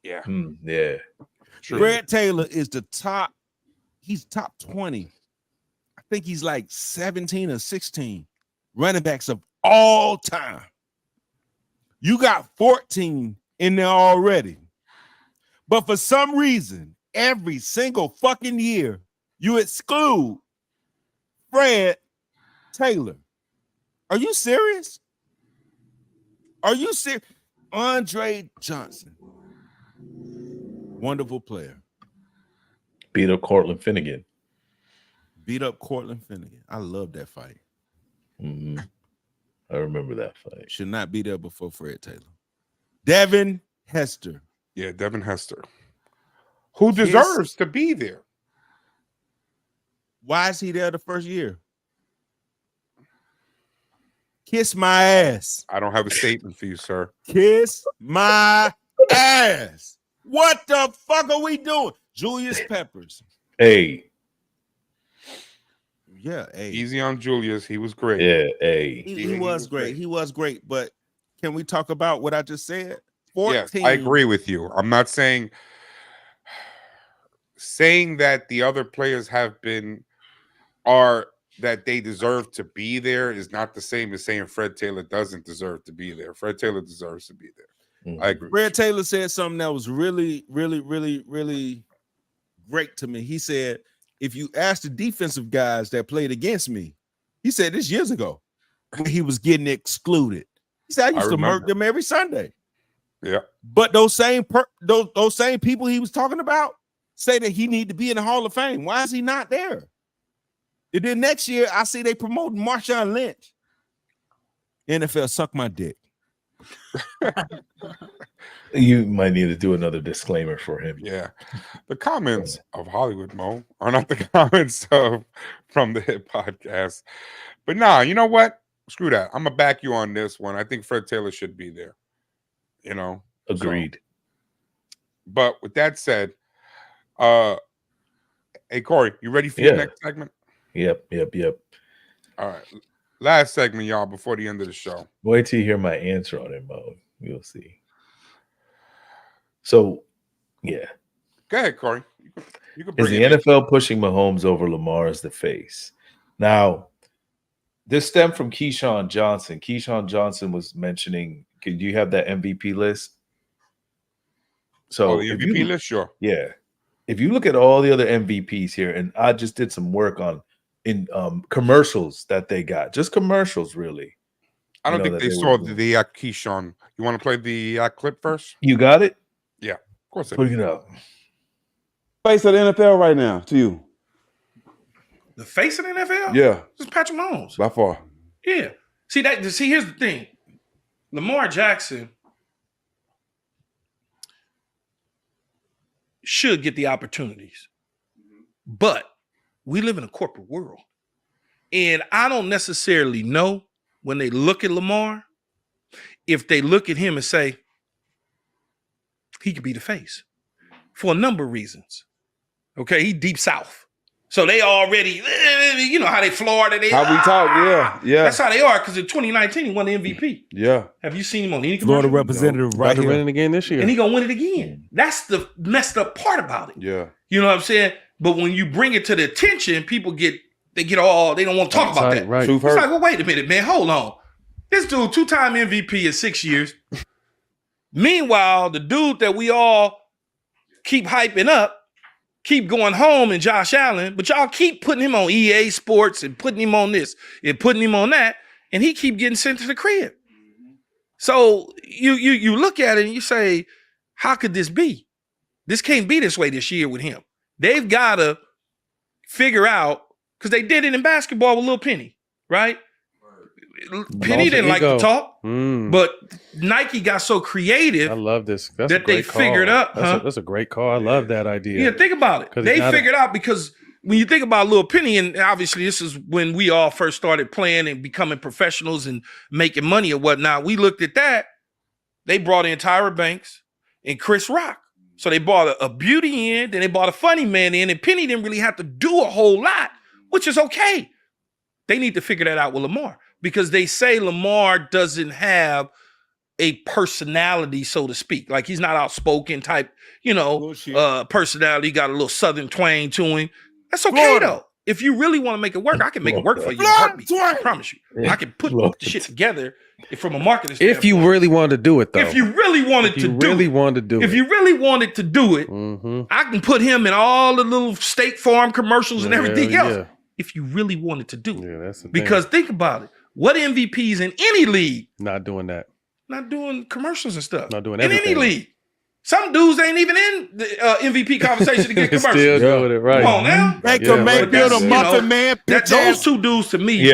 Yeah. Yeah. True. Fred Taylor is the top. He's top 20. I think he's like 17 or 16 running backs of all time. You got 14 in there already. But for some reason, every single fucking year, you exclude Fred Taylor. Are you serious? Are you serious? Andre Johnson. Wonderful player. Beat up Cortland Finnegan. Beat up Cortland Finnegan. I love that fight. Mm-hmm. I remember that fight. Should not be there before Fred Taylor. Devin Hester. Yeah, Devin Hester. Who deserves to be there? Why is he there the first year? Kiss my ass. I don't have a statement for you, sir. Kiss my ass. What the fuck are we doing? Julius Peppers. Hey. Yeah, hey. Easy on Julius. He was great. Yeah, hey. He was great. He was great. But can we talk about what I just said? 14. Yes, I agree with you. I'm not saying saying that the other players that they deserve to be there is not the same as saying Fred Taylor doesn't deserve to be there. Fred Taylor deserves to be there. I agree. Fred Taylor said something that was really, really, really, really great to me. He said, if you ask the defensive guys that played against me, he said this years ago, when he was getting excluded. He said, I used to murk them every Sunday. Yeah. But those same people he was talking about say that he need to be in the Hall of Fame. Why is he not there? And then next year, I see they promoting Marshawn Lynch. NFL, suck my dick. You might need to do another disclaimer for him. Yeah. The comments of Hollywood Mo are not the comments from the Hit Podcast. But nah, you know what? Screw that. I'm going to back you on this one. I think Fred Taylor should be there. You know? Agreed. So, but with that said, hey, Corey, you ready for your next segment? Yep. All right. Last segment, y'all, before the end of the show. Wait till you hear my answer on it, Mo. You'll see. So, yeah. Go ahead, Corey. You can Is bring the it in. NFL pushing Mahomes over Lamar as the face? Now, this stemmed from Keyshawn Johnson. Keyshawn Johnson was mentioning, could you have that MVP list? So the MVP list? Sure. Yeah. If you look at all the other MVPs here, and I just did some work in commercials that they got, just commercials, really. I don't think they saw the Keyshawn. You want to play the clip first? You got it? Yeah, of course. Put it up. Face of the NFL right now to you. The face of the NFL? Yeah. It's Patrick Mahomes. By far. Yeah. See, here's the thing. Lamar Jackson should get the opportunities. But we live in a corporate world. And I don't necessarily know when they look at Lamar, if they look at him and say, he could be the face for a number of reasons. Okay, he deep south. So they already, you know how they Florida. How we talk, yeah. That's how they are, because in 2019, he won the MVP. Yeah. Have you seen him on any Florida commercial? representative right here. Winning again this year. And he going to win it again. That's the messed up part about it. Yeah. You know what I'm saying? But when you bring it to the attention, people they don't want to talk about that. Right. It's like, well, wait a minute, man. Hold on. This dude, 2-time MVP in 6 years. Meanwhile, the dude that we all keep hyping up, keep going home in Josh Allen, but y'all keep putting him on EA Sports and putting him on this and putting him on that, and he keep getting sent to the crib. So you look at it and you say, how could this be? This can't be this way this year with him. They've got to figure out, because they did it in basketball with Lil Penny, right? Penny didn't like to talk, but Nike got so creative. I love this. That they figured out. That's a great call. I love that idea. Yeah, think about it. They figured out, because when you think about Lil Penny, and obviously this is when we all first started playing and becoming professionals and making money and whatnot, we looked at that. They brought in Tyra Banks and Chris Rock. So they brought a beauty in, then they brought a funny man in, and Penny didn't really have to do a whole lot, which is okay. They need to figure that out with Lamar, because they say Lamar doesn't have a personality, so to speak. Like, he's not outspoken type, personality. He got a little Southern twang to him. That's okay, though. If you really want to make it work, I can make it work for you in a heartbeat. I promise you. I can put the shit together from a marketing standpoint. If you really wanted to do it, though. If you really wanted to do it, I can put him in all the little State Farm commercials and everything else. Yeah. If you really wanted to do it. That's the thing. Because think about it. What MVPs in any league? Not doing that. Not doing commercials and stuff. Not doing everything. In any league. Some dudes ain't even in the MVP conversation to get commercials. Still doing it right. Come on now. Baker Mayfield, a muffin man. Those two dudes to me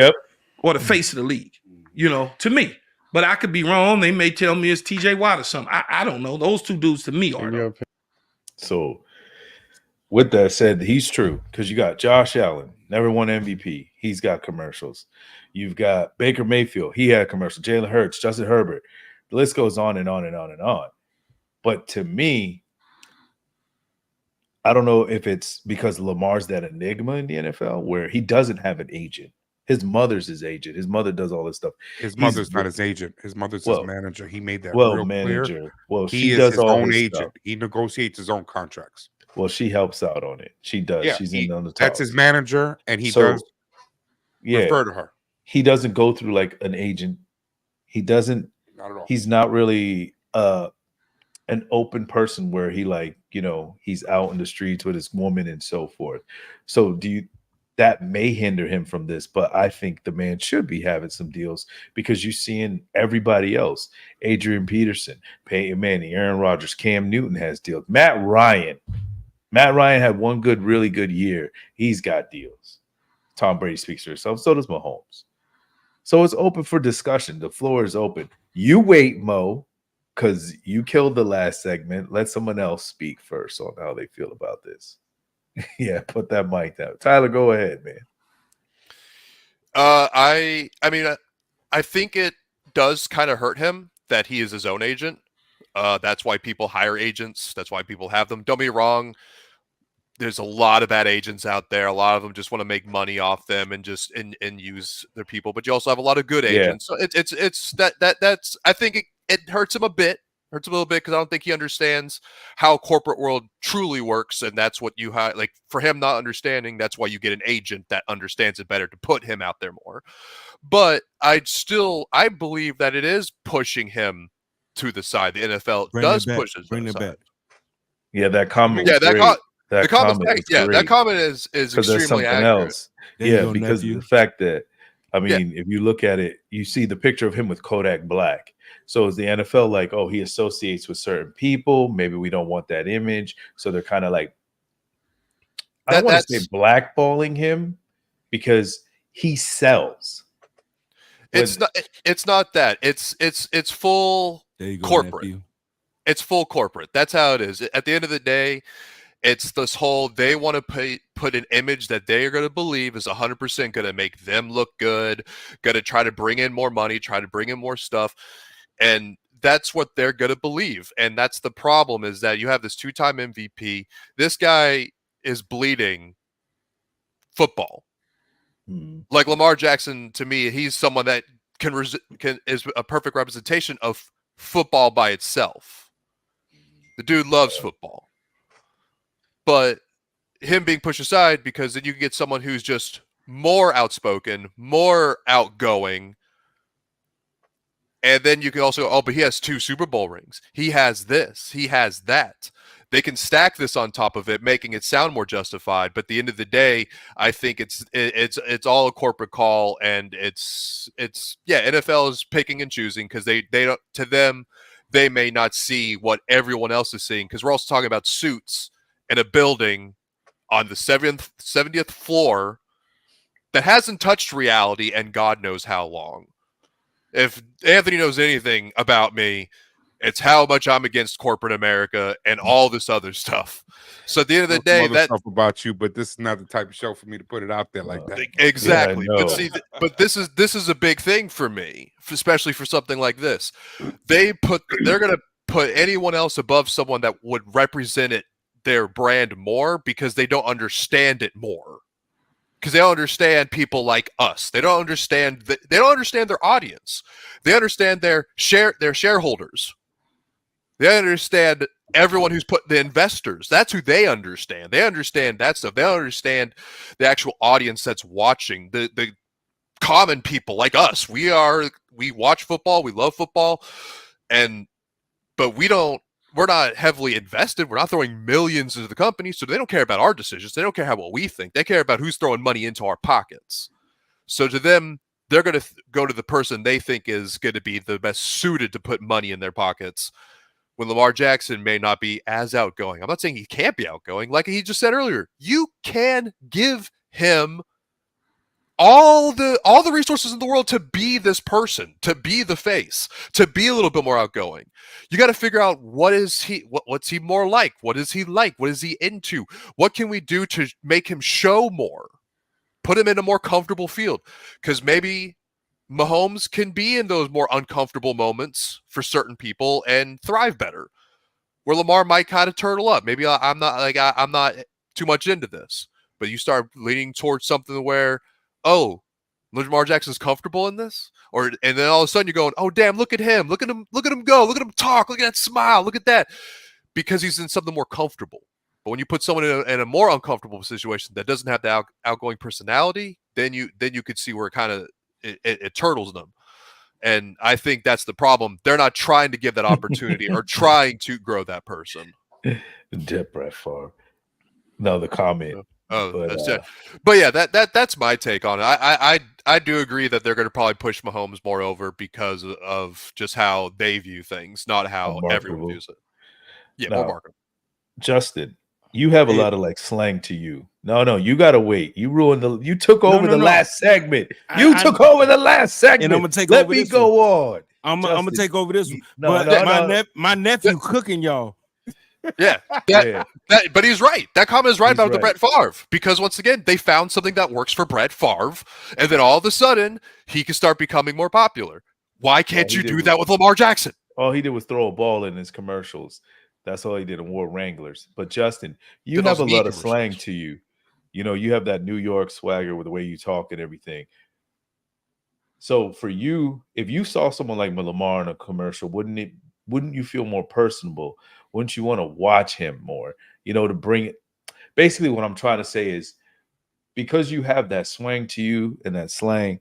are the face of the league. To me. But I could be wrong. They may tell me it's TJ Watt or something. I don't know. Those two dudes to me are. So, with that said, he's true, because you got Josh Allen, never won MVP. He's got commercials. You've got Baker Mayfield. He had commercials. Jalen Hurts, Justin Herbert. The list goes on and on and on and on. But to me, I don't know if it's because Lamar's that enigma in the NFL where he doesn't have an agent. His mother's his agent. His mother does all this stuff. His mother's not his agent. His mother's his manager. He made that real clear. Well, he she is does his all own this agent. stuff. He negotiates his own contracts. Well, she helps out on it. She does. Yeah, She's in on the top. that's his manager, and he So, does yeah, refer to her. he doesn't go through like an agent. He doesn't. Not at all. He's not really an open person where he like, you know, he's out in the streets with his woman and so forth. So that may hinder him from this, but I think the man should be having some deals because you're seeing everybody else. Adrian Peterson, Peyton Manning, Aaron Rodgers, Cam Newton has deals. Matt Ryan had one really good year. He's got deals. Tom Brady speaks for himself. So does Mahomes. So it's open for discussion. The floor is open. You wait, Mo, because you killed the last segment. Let someone else speak first on how they feel about this. Yeah, put that mic down. Tyler, go ahead, man. I mean, I think it does kind of hurt him that he is his own agent. That's why people hire agents. That's why people have them. Don't be wrong. There's a lot of bad agents out there. A lot of them just want to make money off them and just and use their people. But you also have a lot of good agents. So it's that's I think it hurts him a bit. Hurts a little bit because I don't think he understands how corporate world truly works, and that's what you like for him not understanding. That's why you get an agent that understands it better to put him out there more. But I believe that it is pushing him to the side. The NFL does push his bring it back. Yeah, that comment. Yeah, that that comment is extremely accurate. Else. Yeah, because of the fact that if you look at it, you see the picture of him with Kodak Black. So is the NFL like, oh, he associates with certain people? Maybe we don't want that image. So they're kind of like, I don't want to say blackballing him because he sells. It's not that. It's full corporate. Nephew. It's full corporate. That's how it is. At the end of the day, it's this whole they want to put an image that they are going to believe is 100% going to make them look good, going to try to bring in more money, try to bring in more stuff. And that's what they're going to believe. And that's the problem is that you have this 2-time MVP. This guy is bleeding football. Like Lamar Jackson, to me, he's someone that is a perfect representation of football by itself. The dude loves football. But him being pushed aside because then you can get someone who's just more outspoken, more outgoing. And then you can also, but he has 2 Super Bowl rings. He has this. He has that. They can stack this on top of it, making it sound more justified. But at the end of the day, I think it's all a corporate call, and it's NFL is picking and choosing because they don't, to them, they may not see what everyone else is seeing because we're also talking about suits in a building on the 70th floor that hasn't touched reality and God knows how long. If Anthony knows anything about me, it's how much I'm against corporate America and all this other stuff. So at the end of the day, that stuff about you, but this is not the type of show for me to put it out there like that. Exactly. Yeah, but this is a big thing for me, especially for something like this. They're going to put anyone else above someone that would represent their brand more because they don't understand it more. Because they don't understand people like us. They don't understand their audience. They understand their shareholders. They understand everyone who's put the investors. That's who they understand. They understand that stuff. They don't understand the actual audience that's watching. The common people like us. We watch football. We love football, but we're not heavily invested. We're not throwing millions into the company, so they don't care about our decisions. They don't care about what we think. They care about who's throwing money into our pockets. So to them, they're going to go to the person they think is going to be the best suited to put money in their pockets. When Lamar Jackson may not be as outgoing. I'm not saying he can't be outgoing. Like he just said earlier, you can give him all the resources in the world to be this person, to be the face, to be a little bit more outgoing. You got to figure out what's he more like? What is he like? What is he into? What can we do to make him show more? Put him in a more comfortable field. Because maybe Mahomes can be in those more uncomfortable moments for certain people and thrive better. Where Lamar might kind of turtle up. Maybe I'm not too much into this. But you start leaning towards something where, oh, Lamar Jackson's comfortable in this? And then all of a sudden you're going, oh, damn, look at him. Look at him go. Look at him talk. Look at that smile. Look at that. Because he's in something more comfortable. But when you put someone in a more uncomfortable situation that doesn't have the outgoing personality, then you could see where it kind of it turtles them. And I think that's the problem. They're not trying to give that opportunity or trying to grow that person. Brett Favre. No, the comment. But yeah, that's my take on it. I do agree that they're going to probably push Mahomes more over because of just how they view things, not how everyone views it. Yeah, more marketable. Justin, you have a lot of like slang to you. No, you gotta wait. You ruined you took over the last segment. You took over the last segment. And I'm gonna take Let over me this go one. on. I'm gonna take over this one. No, But my nephew cooking y'all. Yeah, but he's right. That comment is right about the Brett Favre, because once again, they found something that works for Brett Favre, and then all of a sudden he can start becoming more popular. Why can't you do that with Lamar Jackson? All he did was throw a ball in his commercials. That's all he did, and wore Wranglers. But Justin, you have a lot of slang to you. You know, you have that New York swagger with the way you talk and everything. So for you, if you saw someone like Lamar in a commercial, wouldn't you feel more personable? Wouldn't you want to watch him more? You know, to bring it. Basically, what I'm trying to say is, because you have that swang to you and that slang,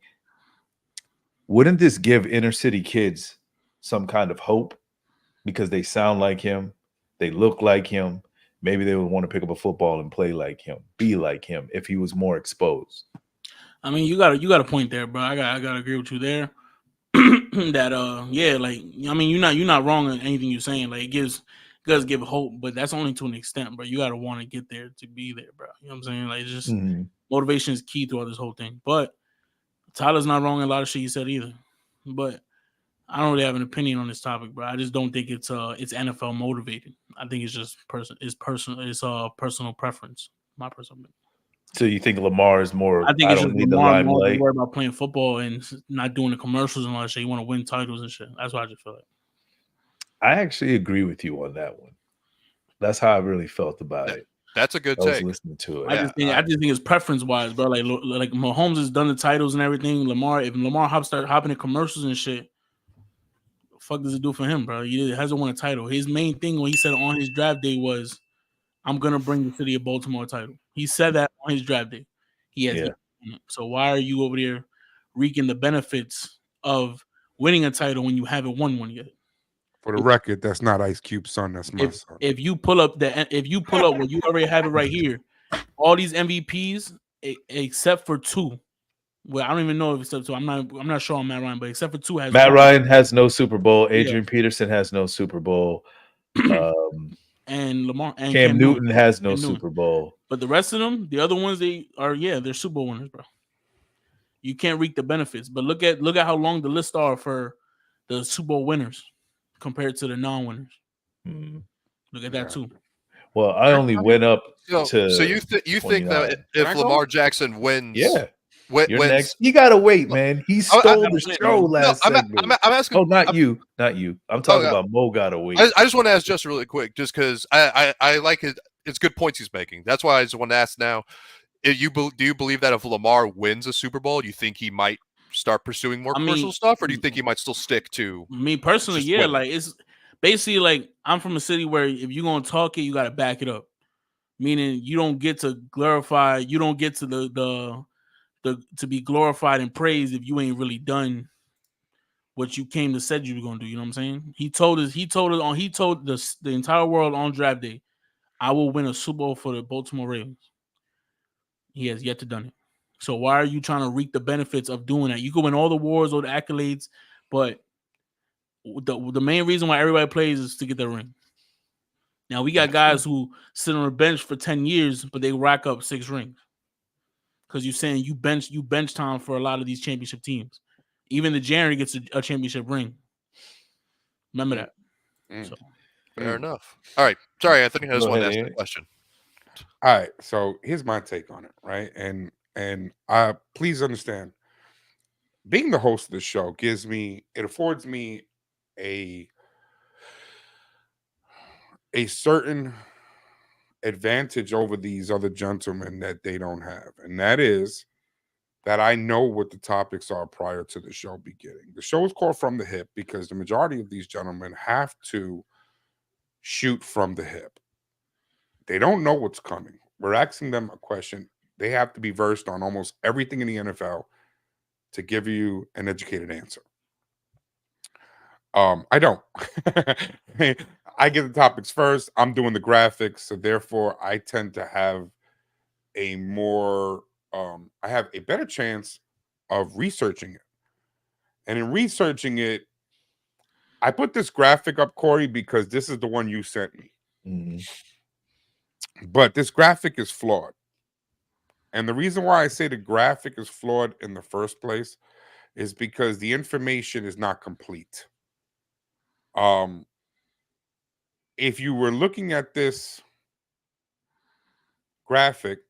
wouldn't this give inner city kids some kind of hope? Because they sound like him, they look like him. Maybe they would want to pick up a football and play like him, be like him, if he was more exposed. I mean, you got a point there, bro. I gotta agree with you there. That yeah, like, I mean, you're not wrong in anything you're saying. Like, it does give hope, but that's only to an extent, bro. You gotta want to get there to be there, bro. You know what I'm saying? Like, just motivation is key throughout this whole thing. But Tyler's not wrong in a lot of shit he said either. But I don't really have an opinion on this topic, bro. I just don't think it's NFL motivated. I think it's just personal preference. My personal opinion. So you think Lamar is more? I think I it's don't just need the Lamar more limelight. worried about playing football and not doing the commercials and all that shit. You want to win titles and shit. That's what I just feel like. I actually agree with you on that one. That's how I really felt about it. That's a good I was take. listening to it. I just think it's preference wise, bro. Like Mahomes has done the titles and everything. If Lamar start hopping in commercials and shit, the fuck does it do for him, bro? He hasn't won a title. His main thing when he said on his draft day was, "I'm gonna bring the city of Baltimore a title." He said that on his draft day. He has. Yeah. So why are you over there reaping the benefits of winning a title when you haven't won one yet? For the record, that's not Ice Cube's son. That's my son. If you pull up what you already have it right here, all these MVPs except for two. Well, I don't even know if except two. I'm not sure on Matt Ryan, but except for two has Matt one. Ryan has no Super Bowl. Adrian Peterson has no Super Bowl. And Lamar and Cam Newton has no Super Bowl. But the rest of them, the other ones, they're Super Bowl winners, bro. You can't reap the benefits. But look at how long the lists are for the Super Bowl winners compared to the non-winners. Look at that too. Well, I only went up to. So you think that if Lamar Jackson wins, wins, next. You gotta wait, man. He stole the show last segment. I'm asking. Oh, not you. I'm talking about Mo. Gotta wait. I just want to ask Justin really quick, just because I like it. It's good points he's making. That's why I just want to ask now. Do you believe that if Lamar wins a Super Bowl, do you think he might start pursuing more commercial stuff, or do you think he might still stick to? Me personally, yeah. Winning? Like, it's basically like, I'm from a city where if you're gonna talk it, you gotta back it up. Meaning you don't get to glorify. You don't get to the to be glorified and praised if you ain't really done what you came to said you were gonna do. You know what I'm saying? He told the entire world on draft day, I will win a Super Bowl for the Baltimore Ravens. He has yet to done it. So why are you trying to reap the benefits of doing that? You can win all the wars or the accolades, but the main reason why everybody plays is to get the ring. Now we got guys who sit on a bench for 10 years, but they rack up 6 rings. Because you're saying you bench time for a lot of these championship teams. Even the janitor gets a championship ring. Remember that. So. Fair enough. All right. Sorry, Anthony. I just wanted to ask you a question. All right. So here's my take on it, right? And please understand, being the host of the show affords me a certain advantage over these other gentlemen that they don't have, and that is that I know what the topics are prior to the show beginning. The show is called From the Hip because the majority of these gentlemen have to shoot from the hip. They don't know what's coming. We're asking them a question. They have to be versed on almost everything in the NFL to give you an educated answer. I don't. I get the topics first. I'm doing the graphics, so therefore I tend to have a more I have a better chance of researching it. And in researching it, I put this graphic up, Corey, because this is the one you sent me. But this graphic is flawed. And the reason why I say the graphic is flawed in the first place is because the information is not complete. If you were looking at this graphic,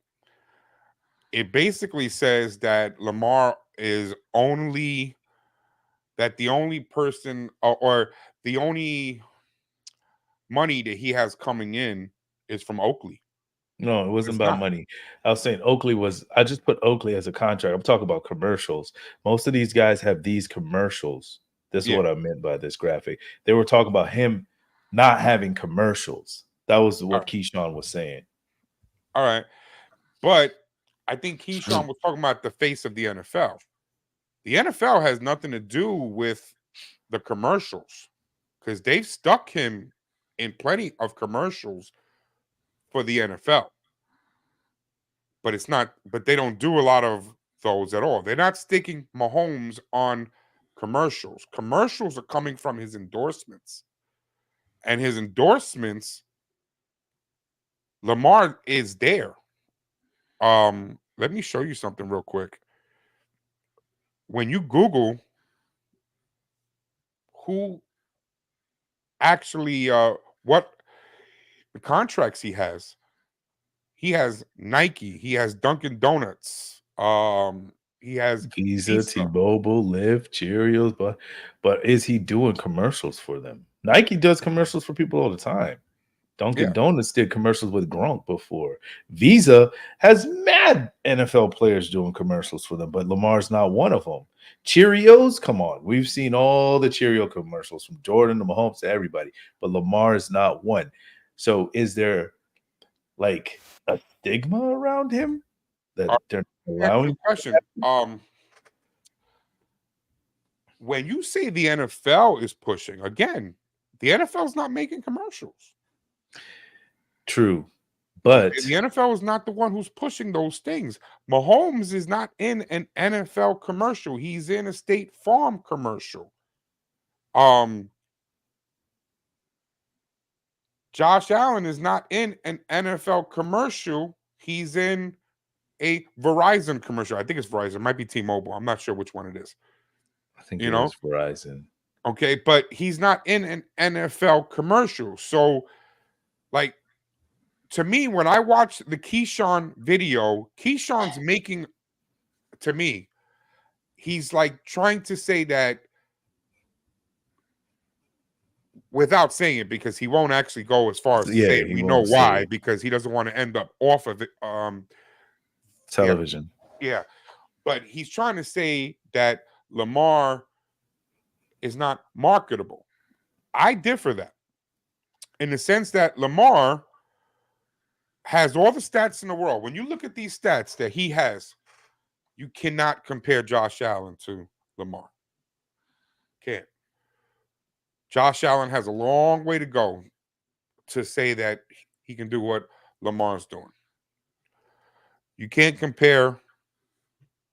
it basically says that Lamar is only the only person or the only money that he has coming in is from Oakley. No, it wasn't It's about not. money. I was saying Oakley was. I just put Oakley as a contract. I'm talking about commercials. Most of these guys have these commercials. This is Yeah. what I meant by this graphic. They were talking about him not having commercials. That was what Keyshawn was saying. All right. But I think Keyshawn was talking about the face of the NFL. The NFL has nothing to do with the commercials because they've stuck him in plenty of commercials for the NFL. But it's not, but they don't do a lot of those at all. They're not sticking Mahomes on commercials. Commercials are coming from his endorsements. And his endorsements, Lamar is there. Let me show you something real quick. When you Google who actually what the contracts he has Nike, he has Dunkin' Donuts, he has Visa, T-Mobile, Lyft, Cheerios, but is he doing commercials for them? Nike does commercials for people all the time. Dunkin' Donuts did commercials with Gronk before. Visa has mad NFL players doing commercials for them, but Lamar's not one of them. Cheerios, come on. We've seen all the Cheerio commercials from Jordan to Mahomes to everybody, but Lamar is not one. So is there like a stigma around him that they're allowing? Question. When you say the NFL is pushing, again, the NFL is not making commercials. True. But the NFL is not the one who's pushing those things. Mahomes is not in an NFL commercial. He's in a State Farm commercial. Josh Allen is not in an NFL commercial. He's in a Verizon commercial. I think it's Verizon. It might be T-Mobile. I'm not sure which one it is. I think it was Verizon. Okay, but he's not in an NFL commercial. So, like, to me, when I watch the Keyshawn video, Keyshawn's making, to me, he's like trying to say that without saying it, because he won't actually go as far as to say it. We know why, because he doesn't want to end up off of it. Television. Yeah. But he's trying to say that Lamar is not marketable. I differ that in the sense that Lamar has all the stats in the world. When you look at these stats that he has, you cannot compare Josh Allen to Lamar. Can't. Josh Allen has a long way to go to say that he can do what Lamar's doing. You can't compare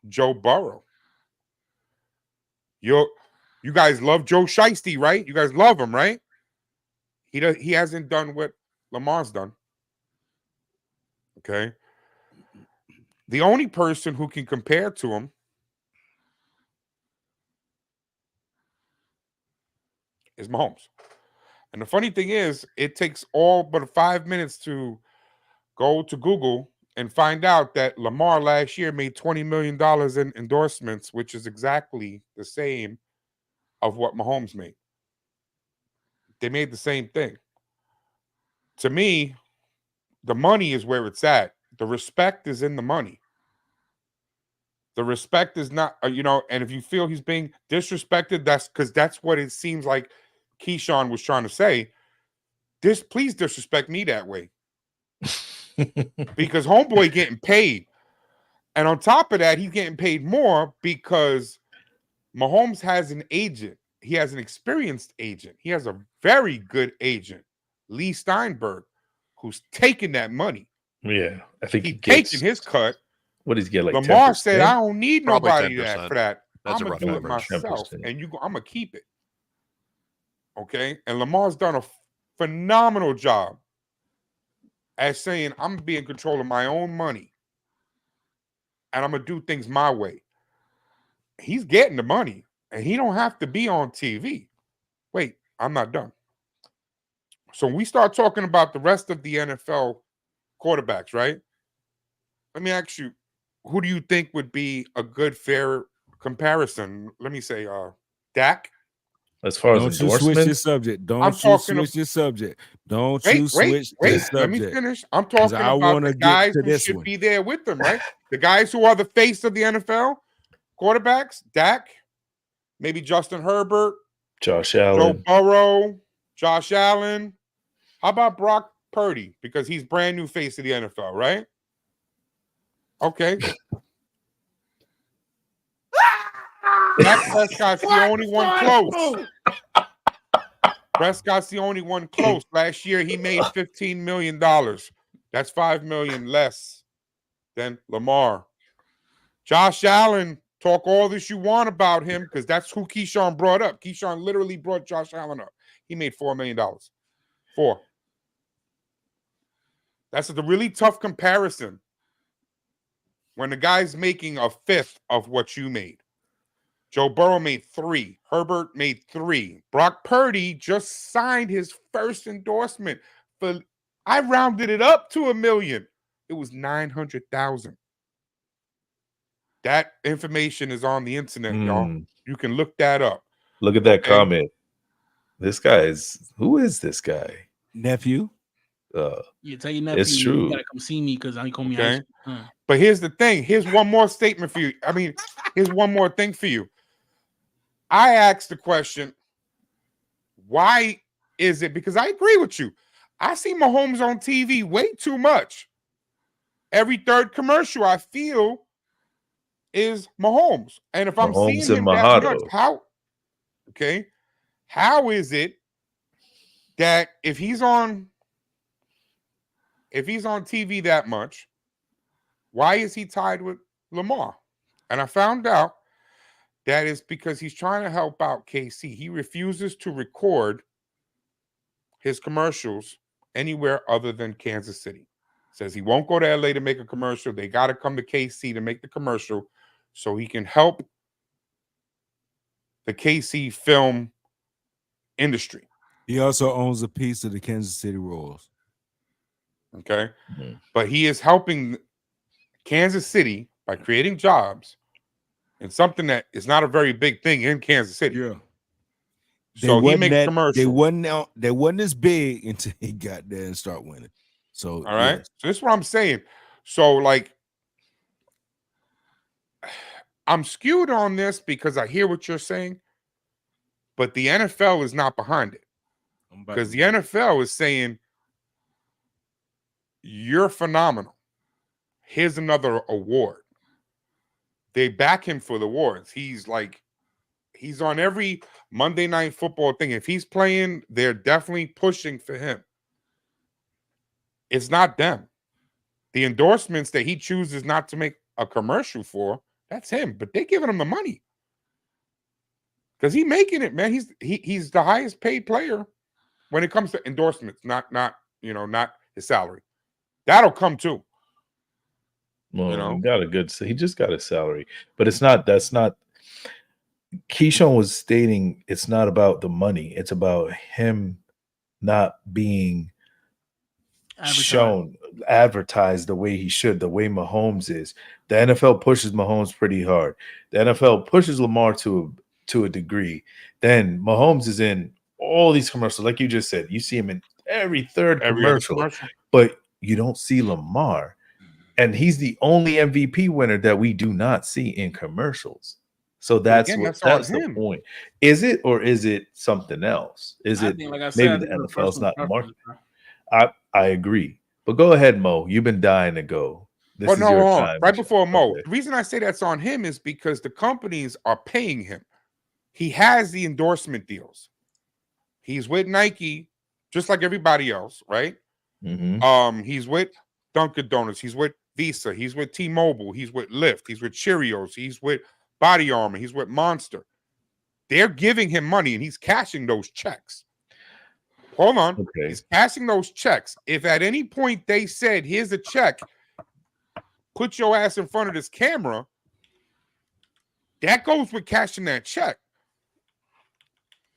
Joe Burrow. You guys love Joe Shiesty, right? You guys love him, right? He hasn't done what Lamar's done. Okay. The only person who can compare to him is Mahomes. And the funny thing is, it takes all but 5 minutes to go to Google and find out that Lamar last year made $20 million in endorsements, which is exactly the same of what Mahomes made. They made the same thing. To me, the money is where it's at. The respect is in the money. The respect is not, and if you feel he's being disrespected, that's because that's what it seems like Keyshawn was trying to say. Please disrespect me that way. because homeboy getting paid. And on top of that, he's getting paid more because Mahomes has an agent. He has an experienced agent. He has a very good agent, Lee Steinberg, who's taking that money. Yeah, I think he's taking his cut. What does he get? Like Lamar 10%? said, "I don't need Probably nobody 10%. for that. That's I'm a gonna rough do it average. myself, 10%. and I'm gonna keep it." Okay, and Lamar's done a phenomenal job at saying, "I'm gonna be in control of my own money, and I'm gonna do things my way." He's getting the money, and he don't have to be on TV. Wait, I'm not done. So when we start talking about the rest of the NFL quarterbacks, right? Let me ask you, who do you think would be a good, fair comparison? Let me say, Dak. As far as Don't you switch your endorsements, subject. Don't I'm you talking switch your subject. Don't Wait, you switch the wait. Let me subject. finish. I'm 'Cause talking I about wanna the get guys to who this should one. be there with them, right? The guys who are the face of the NFL quarterbacks, Dak, maybe Justin Herbert, Josh Joe Allen. Burrow, Josh Allen. How about Brock Purdy? Because he's brand new face of the NFL, right? Okay. Dak Prescott's the only one close. Prescott's the only one close. Last year, he made $15 million. That's $5 million less than Lamar. Josh Allen, talk all this you want about him because that's who Keyshawn brought up. Keyshawn literally brought Josh Allen up. He made $4 million. $4. That's a really tough comparison when the guy's making a fifth of what you made. Joe Burrow made $3. Herbert made $3. Brock Purdy just signed his first endorsement for, I rounded it up to $1 million. It was $900,000. That information is on the internet, y'all. You can look that up. Look at that comment. This guy is, who is this guy? Nephew. Yeah, tell your nephew It's true. you gotta come see me because I call me Okay. ice cream. But here's the thing. Here's one more statement for you. I mean, here's one more thing for you. I asked the question, why is it? Because I agree with you. I see Mahomes on TV way too much. Every third commercial I feel is Mahomes. And if I'm Mahomes seeing and him that Mahado. much, how is it that if he's on TV that much, why is he tied with Lamar? And I found out that is because he's trying to help out KC. He refuses to record his commercials anywhere other than Kansas City. Says he won't go to LA to make a commercial. They got to come to KC to make the commercial so he can help the KC film industry. He also owns a piece of the Kansas City Royals. Okay. But he is helping Kansas City by creating jobs and something that is not a very big thing in Kansas City. Yeah. So he makes commercials. They wasn't as big until he got there and start winning. So all right. yes. So this is what I'm saying. So like I'm skewed on this because I hear what you're saying, but the NFL is not behind it. Because the NFL is saying you're phenomenal. Here's another award. They back him for the awards. He's on every Monday Night Football thing. If he's playing, they're definitely pushing for him. It's not them. The endorsements that he chooses not to make a commercial for, that's him. But they're giving him the money. Because he's making it, man. He's the highest paid player when it comes to endorsements, not his salary. That'll come too. Well, he just got a salary, but that's not. Keyshawn was stating it's not about the money. It's about him not being advertised the way he should, the way Mahomes is. The NFL pushes Mahomes pretty hard. The NFL pushes Lamar to a degree. Then Mahomes is in all these commercials, like you just said. You see him in every third commercial, but you don't see Lamar. And he's the only MVP winner that we do not see in commercials. So that's the point. Is it, or is it something else? Is it maybe the NFL's not marketing? I agree. But go ahead, Mo. You've been dying to go. This But is no, your hold on. time. Right before Mo, Okay. the reason I say that's on him is because the companies are paying him. He has the endorsement deals. He's with Nike, just like everybody else, right? He's with Dunkin' Donuts. He's with Visa. He's with T-Mobile. He's with Lyft. He's with Cheerios. He's with Body Armor. He's with Monster. They're giving him money, and he's cashing those checks. Hold on. Okay. He's cashing those checks. If at any point they said, here's a check, put your ass in front of this camera, that goes with cashing that check.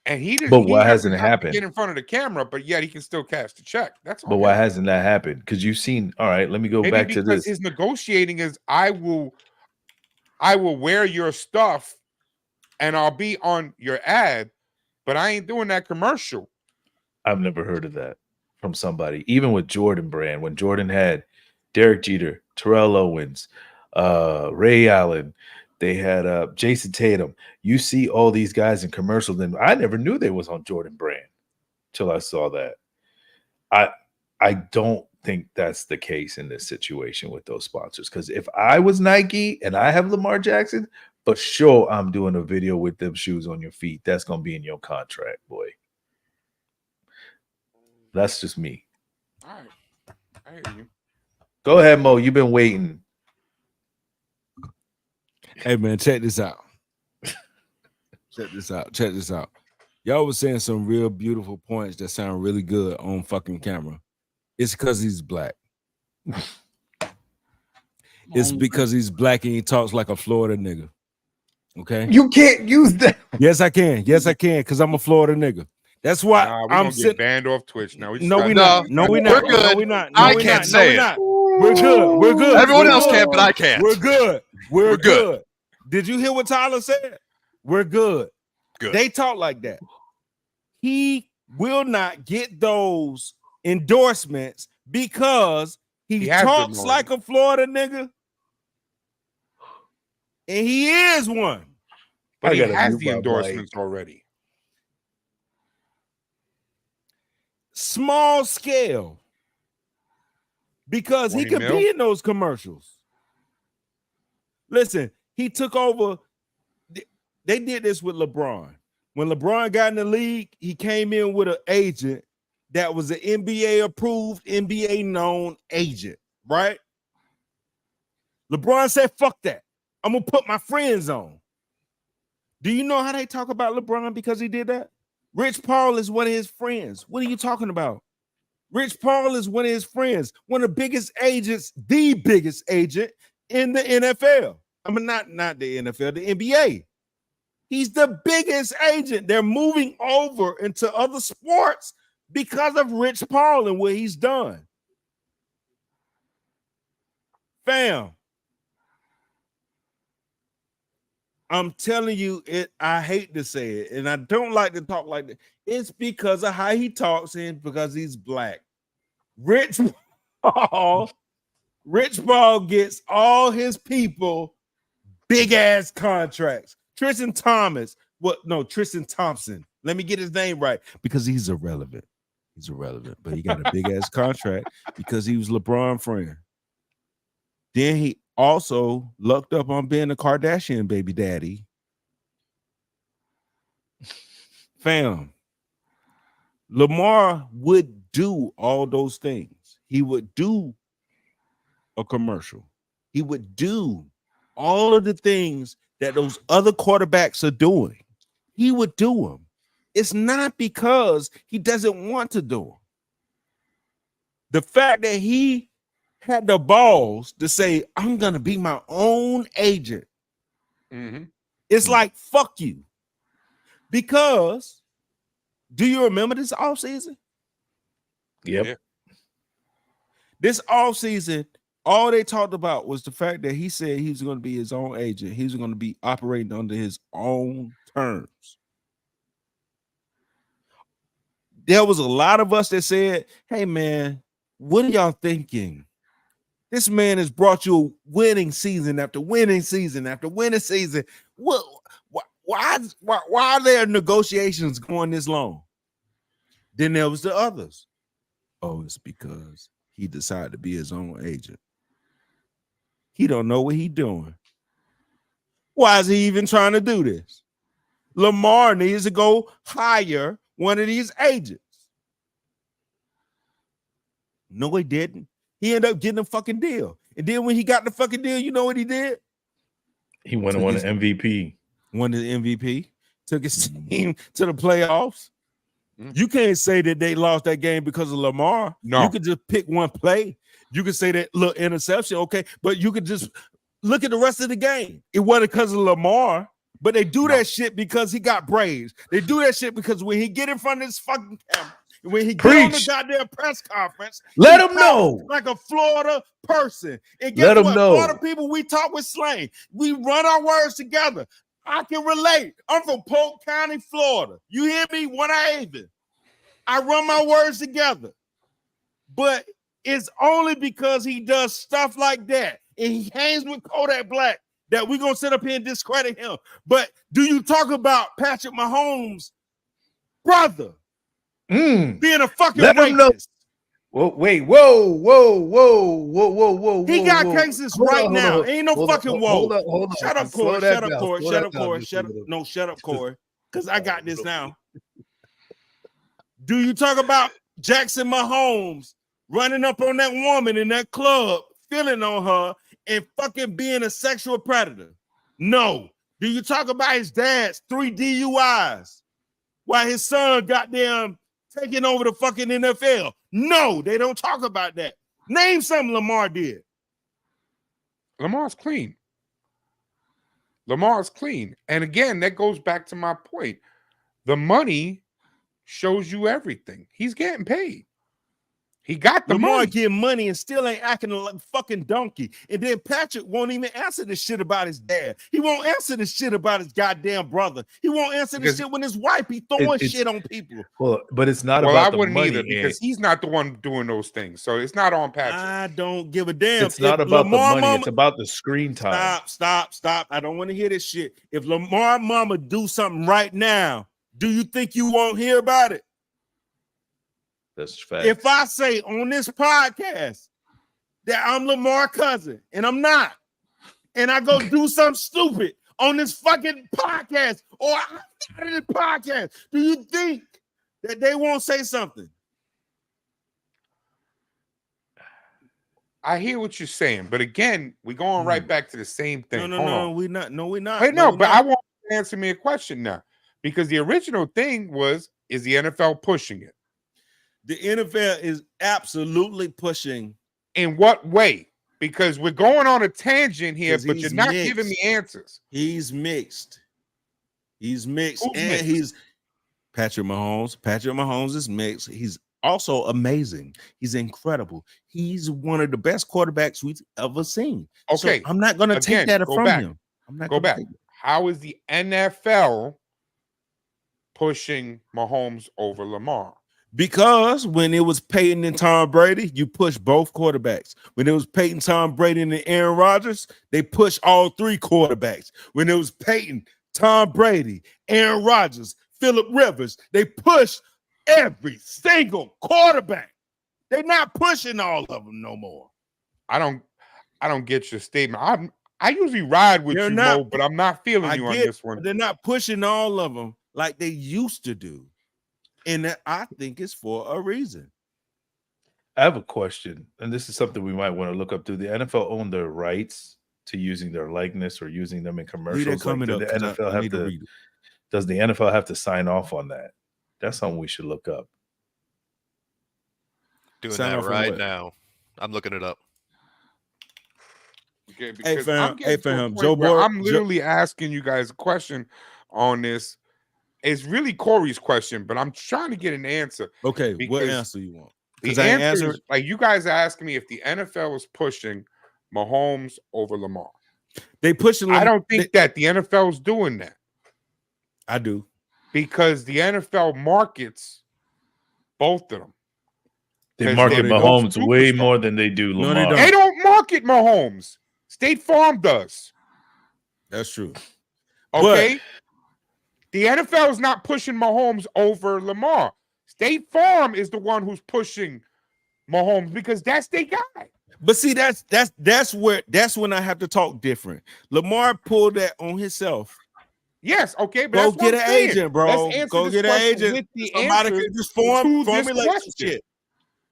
And he didn't. But why hasn't hasn't it have to happened? get in front of the camera, but yet he can still cash the check. That's all. But why hasn't that happened? Because you've seen. All right, let me go Maybe back to because this. his negotiating is, I will wear your stuff and I'll be on your ad, but I ain't doing that commercial. I've never heard of that from somebody. Even with Jordan Brand, when Jordan had Derek Jeter, Terrell Owens, Ray Allen, they had Jason Tatum. You see all these guys in commercials, and I never knew they was on Jordan Brand till I saw that. I don't think that's the case in this situation with those sponsors. Because if I was Nike and I have Lamar Jackson, for sure I'm doing a video with them shoes on your feet. That's gonna be in your contract, boy. That's just me. All right. I hear you. Go ahead, Mo. You've been waiting. Hey man, check this out. Check this out. Check this out. Y'all was saying some real beautiful points that sound really good on fucking camera. It's because he's black. It's because he's black and he talks like a Florida nigga. Okay. You can't use that. Yes, I can. Yes, I can, because I'm a Florida nigga. That's why We're I'm gonna sitting. get banned off Twitch now. No, we not. No, we not. We're good. No, we not. No, I we can't not. say No, we it. not. We're good. We're good. Everyone We're else good. can, but I can't. We're good. We're good. good. Did you hear what Tyler said? We're good. Good. They talk like that. He will not get those endorsements because he has talks them like a Florida nigga. And he is one. But he gotta has mute the my endorsements already. Small scale. Because he 20 could mil? be in those commercials. Listen, he took over. They did this with LeBron. When LeBron got in the league, he came in with an agent that was an NBA approved, NBA known agent, right? LeBron said, fuck that. I'm going to put my friends on. Do you know how they talk about LeBron because he did that? Rich Paul is one of his friends. What are you talking about? Rich Paul is one of his friends, one of the biggest agents, the biggest agent in the NFL. I mean, not the NFL, the NBA. He's the biggest agent. They're moving over into other sports because of Rich Paul and what he's done. Fam, I'm telling you, I hate to say it, and I don't like to talk like that. It's because of how he talks and because he's black. Rich Paul gets all his people big ass contracts. Tristan Thompson. Let me get his name right because he's irrelevant. He's irrelevant, but he got a big ass contract because he was LeBron's friend. Then he also lucked up on being a Kardashian baby daddy. Fam, Lamar would do all those things. He would do a commercial. He would do all of the things that those other quarterbacks are doing. He would do them. It's not because he doesn't want to do them. The fact that he had the balls to say, I'm going to be my own agent. It's like, fuck you. Because, do you remember this offseason? Yep. This offseason, all they talked about was the fact that he said he was going to be his own agent. He was going to be operating under his own terms. There was a lot of us that said, hey, man, what are y'all thinking? This man has brought you winning season after winning season after winning season. Why are there negotiations going this long? Then there was the others. Oh, it's because he decided to be his own agent. He don't know what he doing. Why is he even trying to do this? Lamar needs to go hire one of these agents. No, he didn't. He ended up getting a fucking deal. And then when he got the fucking deal, you know what he did? He went and won an MVP. Won the MVP. Took his team to the playoffs. You can't say that they lost that game because of Lamar. No. You could just pick one play. You could say that little interception, okay, but you could just look at the rest of the game. It wasn't because of Lamar, but they do that shit because he got braids. They do that shit because when he get in front of this fucking camera, when he get on the goddamn press conference, let him know like a Florida person. And let him know. Florida people, we talk with slang. We run our words together. I can relate. I'm from Polk County, Florida. You hear me? When I run my words together. But it's only because he does stuff like that and he hangs with Kodak Black that we're going to sit up here and discredit him. But do you talk about Patrick Mahomes' brother being a fucking let racist? Him know. Whoa, wait, whoa. He got cases right now. Ain't no fucking whoa. Hold on. Shut up, Corey. Shut up, Corey. Shut up, Corey. Shut up. No, shut up, Corey. Because I got this now. Do you talk about Jackson Mahomes running up on that woman in that club, feeling on her, and fucking being a sexual predator? No. Do you talk about his dad's 3 DUIs while his son goddamn taking over the fucking NFL? No, they don't talk about that. Name something Lamar did. Lamar's clean. Lamar's clean. And again, that goes back to my point. The money shows you everything. He's getting paid. He got the Lamar money. getting money and still ain't acting like a fucking donkey. And then Patrick won't even answer this shit about his dad. He won't answer this shit about his goddamn brother. He won't answer this shit when his wife be throwing shit on people. Well, but it's not well, about I the wouldn't money either because he's not the one doing those things. So it's not on Patrick. I don't give a damn. It's not about Lamar the money. It's about the screen time. Stop. I don't want to hear this shit. If Lamar mama do something right now, do you think you won't hear about it? That's fact. If I say on this podcast that I'm Lamar's cousin and I'm not, and I go do something stupid on this fucking podcast or outside of this podcast, do you think that they won't say something? I hear what you're saying, but again, we're going right back to the same thing. No, we're not. No, we're not. Wait, no, but I want you to answer me a question now because the original thing was, is the NFL pushing it? The NFL is absolutely pushing. In what way? Because we're going on a tangent here, but you're not mixed. giving me answers. He's mixed. He's mixed. Who's and mixed? He's Patrick Mahomes. Patrick Mahomes is mixed. He's also amazing. He's incredible. He's one of the best quarterbacks we've ever seen. Okay. So I'm not going to take that from him. I'm not Go back. take it. How is the NFL pushing Mahomes over Lamar? Because when it was Peyton and Tom Brady, you push both quarterbacks. When it was Peyton, Tom Brady, and Aaron Rodgers, they pushed all three quarterbacks. When it was Peyton, Tom Brady, Aaron Rodgers, Phillip Rivers, they pushed every single quarterback. They're not pushing all of them no more. I don't get your statement. I usually ride with you, Mo, but I'm not feeling you on this one. They're not pushing all of them like they used to do. And I think it's for a reason. I have a question, and this is something we might want to look up. Do the NFL own their rights to using their likeness or using them in commercials? Does the NFL have to sign off on that? That's something we should look up. Doing that right now. I'm looking it up. Okay, Hey, fam, Joe where Burrow. I'm literally asking you guys a question on this. It's really Corey's question, but I'm trying to get an answer. Okay, what answer you want? The answer is, like, you guys are asking me if the NFL is pushing Mahomes over Lamar. They pushing. I don't think that the NFL is doing that. I do. Because the NFL markets both of them. They market Mahomes way more than they do Lamar. No, They don't market Mahomes. State Farm does. That's true. Okay. The NFL is not pushing Mahomes over Lamar. State Farm is the one who's pushing Mahomes because that's their guy. But see, that's when I have to talk different. Lamar pulled that on himself. Yes, okay, but Go that's what get I'm an saying. agent, bro. Let's answer Go this get an question agent. with the Somebody answers can just to this formulate some question. shit.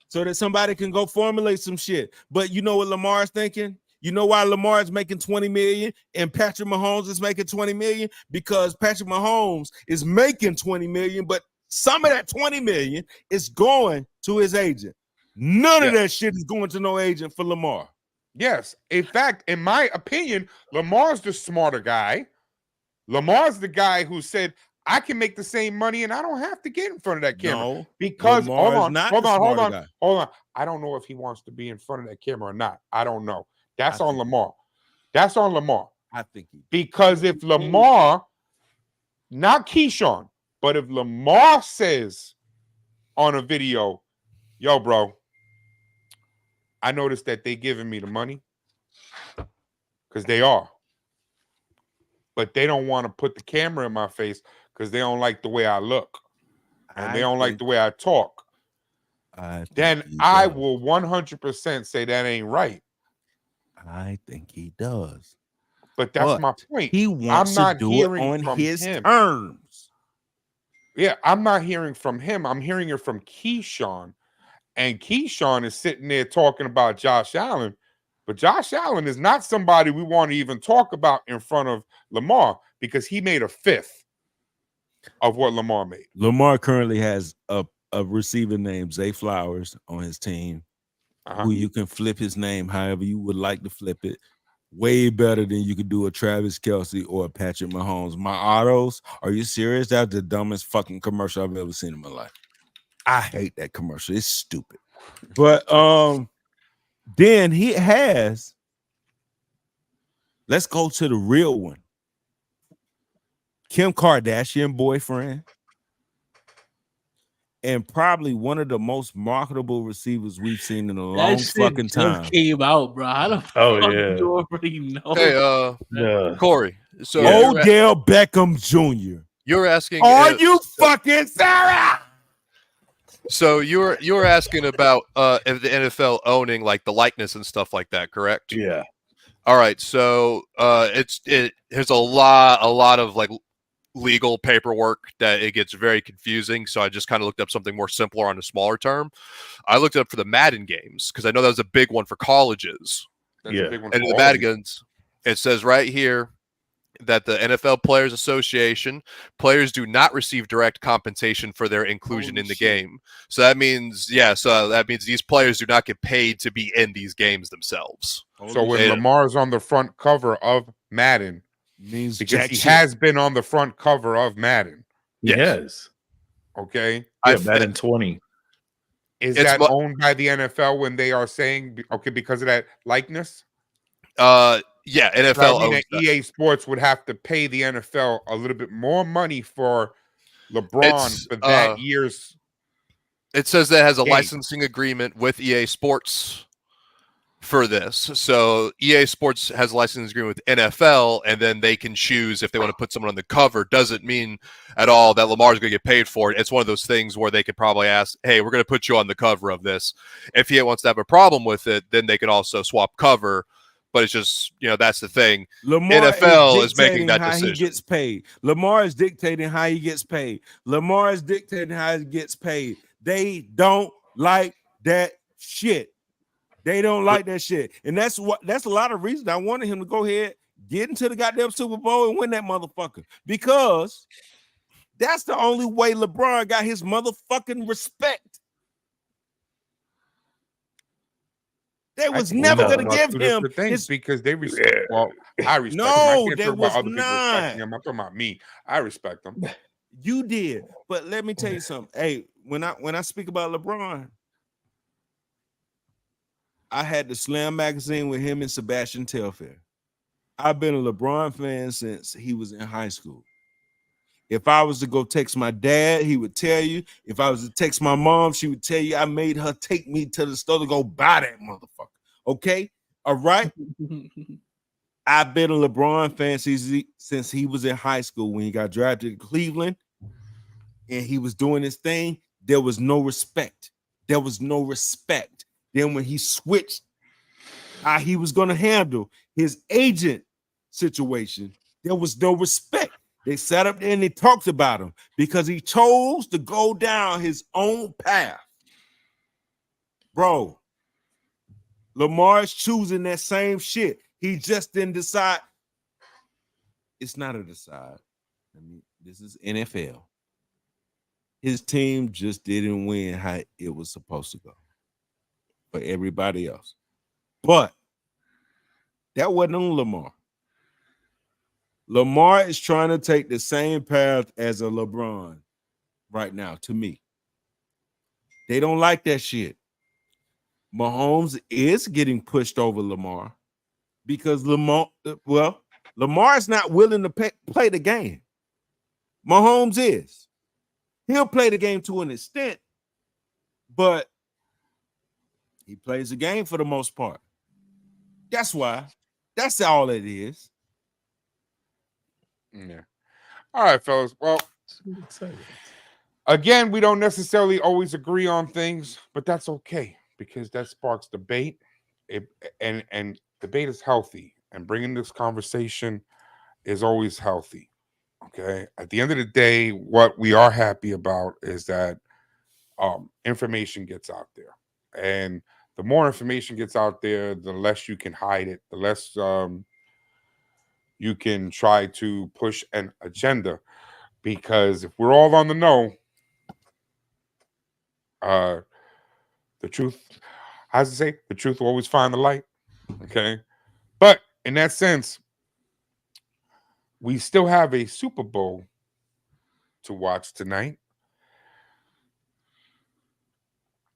So that somebody can go formulate some shit. But you know what Lamar's thinking? You know why Lamar is making 20 million and Patrick Mahomes is making 20 million? Because Patrick Mahomes is making 20 million, but some of that 20 million is going to his agent. None of that shit is going to no agent for Lamar. Yes. In fact, in my opinion, Lamar's the smarter guy. Lamar's the guy who said, I can make the same money and I don't have to get in front of that camera. No, because Lamar is not the smarter guy. hold on. I don't know if he wants to be in front of that camera or not. I don't know. That's on Lamar. That's on Lamar. I think he because if Lamar, not Keyshawn, but if Lamar says on a video, yo, bro, I noticed that they giving me the money because they are. But they don't want to put the camera in my face because they don't like the way I look. And they don't like the way I talk. Then I will 100% say that ain't right. I think he does. But that's my point. He wants to do it on his terms. Yeah, I'm not hearing from him. I'm hearing it from Keyshawn. And Keyshawn is sitting there talking about Josh Allen. But Josh Allen is not somebody we want to even talk about in front of Lamar because he made a fifth of what Lamar made. Lamar currently has a receiver named Zay Flowers on his team, who you can flip his name however you would like to flip it. Way better than you could do a Travis Kelce or a Patrick Mahomes. My autos, are you serious? That's the dumbest fucking commercial I've ever seen in my life. I hate that commercial. It's stupid. But then he has, let's go to the real one. Kim Kardashian boyfriend. And probably one of the most marketable receivers we've seen in a long fucking time. Just came out, bro. How the fuck you already know? Hey, Corey. So Odell Beckham Jr. You're asking, are you fucking Sarah? So you're asking about if the NFL owning like the likeness and stuff like that, correct? Yeah. All right. So there's a lot of like legal paperwork that it gets very confusing. So I just kind of looked up something more simpler on a smaller term. I looked up for the Madden games because I know that was a big one for colleges. That's a big one and for in the Madden games, it says right here that the NFL Players Association players do not receive direct compensation for their inclusion in the game. So that means, these players do not get paid to be in these games themselves. So when Lamar's on the front cover of Madden, means because he has been on the front cover of Madden. Yes. Okay. Madden 20. Is that owned by the NFL when they are saying, okay, because of that likeness? Yeah, NFL owns that. EA Sports would have to pay the NFL a little bit more money for LeBron for that year's. It says that it has a game. licensing agreement with EA Sports for this. So EA Sports has a licensing agreement with NFL, and then they can choose if they want to put someone on the cover. Doesn't mean at all that Lamar's going to get paid for it. It's one of those things where they could probably ask, hey, we're going to put you on the cover of this. If he wants to have a problem with it, then they could also swap cover. But it's just, that's the thing. Lamar NFL is making that how decision. He gets paid. Lamar is dictating how he gets paid. Lamar is dictating how he gets paid. They don't like that shit. They don't like that shit. And that's a lot of reasons I wanted him to go ahead, get into the goddamn Super Bowl and win that motherfucker. Because that's the only way LeBron got his motherfucking respect. They was never going to give him his because they respect. Well, I respect him. I can't talk about other people respecting him. I'm talking about me. I respect him. You did, but let me tell you something. Hey, when I speak about LeBron, I had the Slam magazine with him and Sebastian Telfair. I've been a LeBron fan since he was in high school. If I was to go text my dad, he would tell you. If I was to text my mom, she would tell you I made her take me to the store to go buy that motherfucker. Okay? All right? I've been a LeBron fan since he was in high school when he got drafted to Cleveland and he was doing his thing. There was no respect. There was no respect. Then when he switched how he was going to handle his agent situation, there was no respect. They sat up there and they talked about him because he chose to go down his own path. Bro, Lamar's choosing that same shit. He just didn't decide. It's not a decide. This is NFL. His team just didn't win how it was supposed to go for everybody else. But that wasn't on Lamar. Lamar is trying to take the same path as a LeBron right now, to me. They don't like that shit. Mahomes is getting pushed over Lamar because Lamar is not willing to play the game. Mahomes is. He'll play the game to an extent, but he plays the game for the most part. That's why. That's all it is. Yeah. All right, fellas. Well, again, we don't necessarily always agree on things, but that's okay because that sparks debate. And debate is healthy, and bringing this conversation is always healthy. Okay. At the end of the day, what we are happy about is that information gets out there, and the more information gets out there, the less you can hide it, the less you can try to push an agenda. Because if we're all on the know, the truth, how's it say? The truth will always find the light. Okay. But in that sense, we still have a Super Bowl to watch tonight.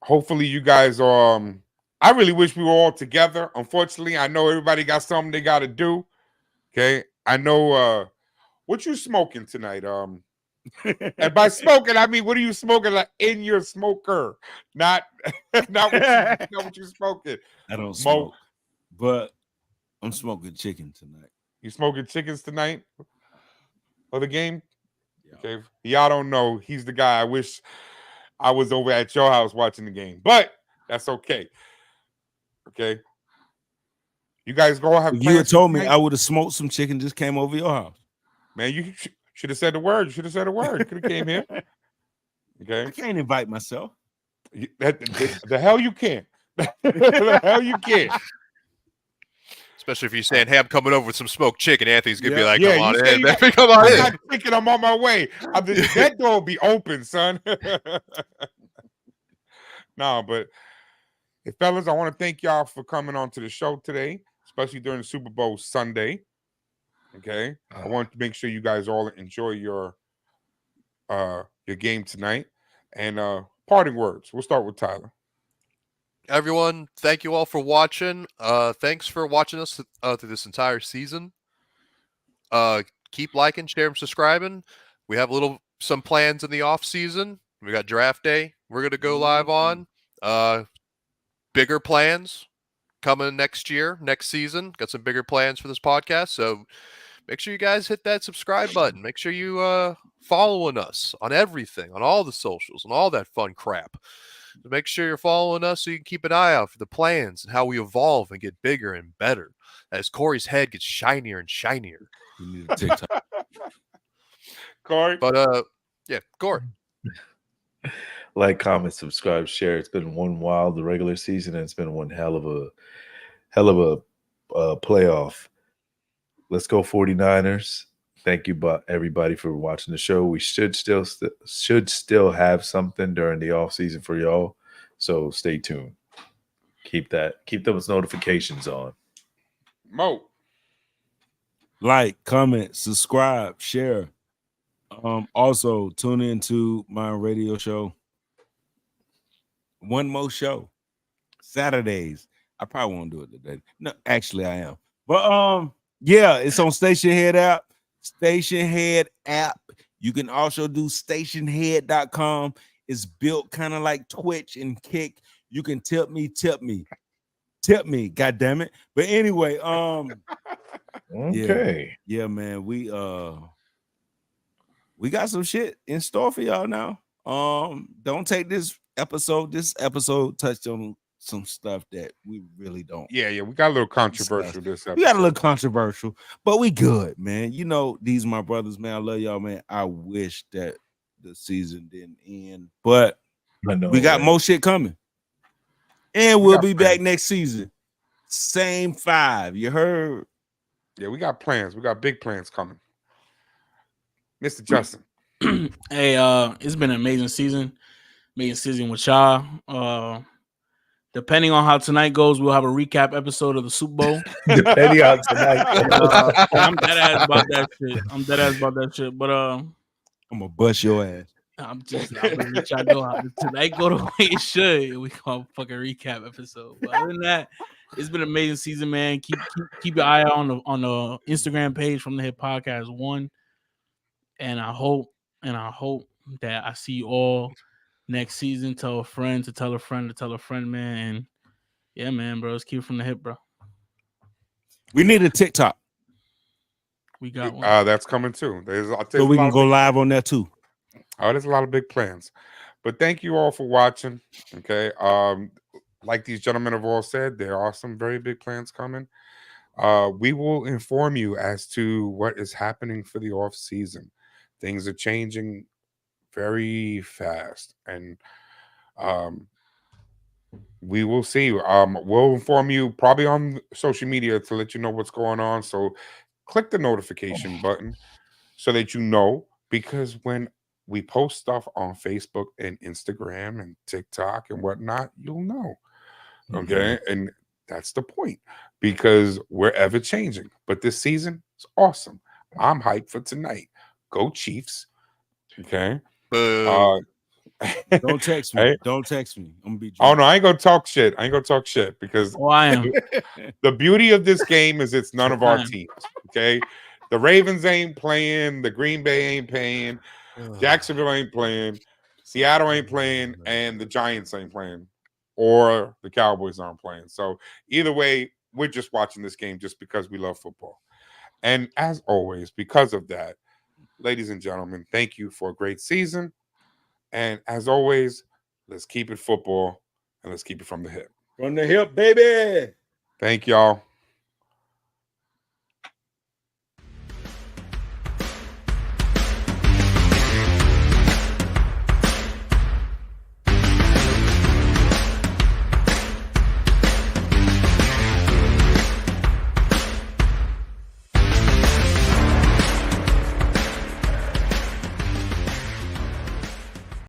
Hopefully you guys I really wish we were all together. Unfortunately, I know everybody got something they got to do. Okay. I know what you smoking tonight. And by smoking, I mean what are you smoking, like in your smoker? Not what you smoking. I don't smoke, but I'm smoking chicken tonight. You smoking chickens tonight for the game? Yeah. Okay. Y'all don't know. He's the guy I wish I was over at your house watching the game, but that's okay. Okay. You guys go have. If you had told me, I would have smoked some chicken. Just came over your house. Man, you should have said the word. You should have said a word. Could have came here. Okay. I can't invite myself. The hell you can. The hell you can. Especially if you're saying, hey, I'm coming over with some smoked chicken. Anthony's going to be like, yeah, come on in. Man. Come on I'm in. not thinking I'm on my way. That door will be open, son. No, but hey, fellas, I want to thank y'all for coming on to the show today, especially during the Super Bowl Sunday. Okay. I want to make sure you guys all enjoy your game tonight. And parting words. We'll start with Tyler. Everyone, thank you all for watching. Thanks for watching us through this entire season. Keep liking, sharing, subscribing. We have some plans in the off season. We got draft day. We're gonna go live on. Bigger plans coming next year, next season. Got some bigger plans for this podcast. So make sure you guys hit that subscribe button. Make sure you following us on everything, on all the socials, and all that fun crap. So make sure you're following us so you can keep an eye out for the plans and how we evolve and get bigger and better as Corey's head gets shinier and shinier. You need a TikTok. Corey. But yeah, Corey. Like, comment, subscribe, share. It's been one wild the regular season, and it's been one hell of a playoff. Let's go 49ers. Thank you, everybody, for watching the show. We should still have something during the off season for y'all, so stay tuned. Keep those notifications on. Mo, like, comment, subscribe, share. Also tune into my radio show. One more show, Saturdays. I probably won't do it today. No, actually, I am. But yeah, it's on Station Head app. Station Head app. You can also do stationhead.com. It's built kind of like Twitch and Kick. You can tip me, god damn it. But anyway, okay. Yeah, man, we got some shit in store for y'all now. Don't take this episode touched on some stuff that we really don't. Yeah, we got a little controversial this episode. We got a little controversial this episode. We got a little controversial, but we good, man. You know, these my brothers, man. I love y'all, man. I wish that the season didn't end, but we got more shit coming. And we'll be back next season. Same 5. You heard? Yeah, we got plans. We got big plans coming. Mr. Justin. Hey, it's been an amazing season. Amazing season with y'all. Depending on how tonight goes, we'll have a recap episode of the Super Bowl. Depending on tonight. I'm dead ass about that shit. But I'm gonna bust your ass. I'm gonna let y'all know how tonight go the way it should. We call fucking recap episode. But other than that, it's been an amazing season, man. Keep your eye on the Instagram page from the Hip Podcast 1. And I hope that I see you all next season. Tell a friend to tell a friend to tell a friend, man. And yeah, man, bro. Let's keep it from the hip, bro. We need a TikTok. We got one. That's coming too. So we can go live on that too. Oh, there's a lot of big plans. But thank you all for watching. Okay. Like these gentlemen have all said, there are some very big plans coming. We will inform you as to what is happening for the off season. Things are changing very fast, and we will see. We'll inform you probably on social media to let you know what's going on. So click the notification button so that you know, because when we post stuff on Facebook and Instagram and TikTok and whatnot, you'll know. Okay. And that's the point, because we're ever changing. But this season is awesome. I'm hyped for tonight. Go Chiefs. Okay. Don't text me. Hey. Don't text me. I'm gonna be Oh no, I ain't gonna talk shit. Because I am. The beauty of this game is it's none of our teams. Okay. The Ravens ain't playing, the Green Bay ain't playing, Jacksonville ain't playing, Seattle ain't playing, and the Giants ain't playing, or the Cowboys aren't playing. So either way, we're just watching this game just because we love football. And as always, because of that, ladies and gentlemen, thank you for a great season. And as always, let's keep it football and let's keep it from the hip. From the hip, baby. Thank y'all.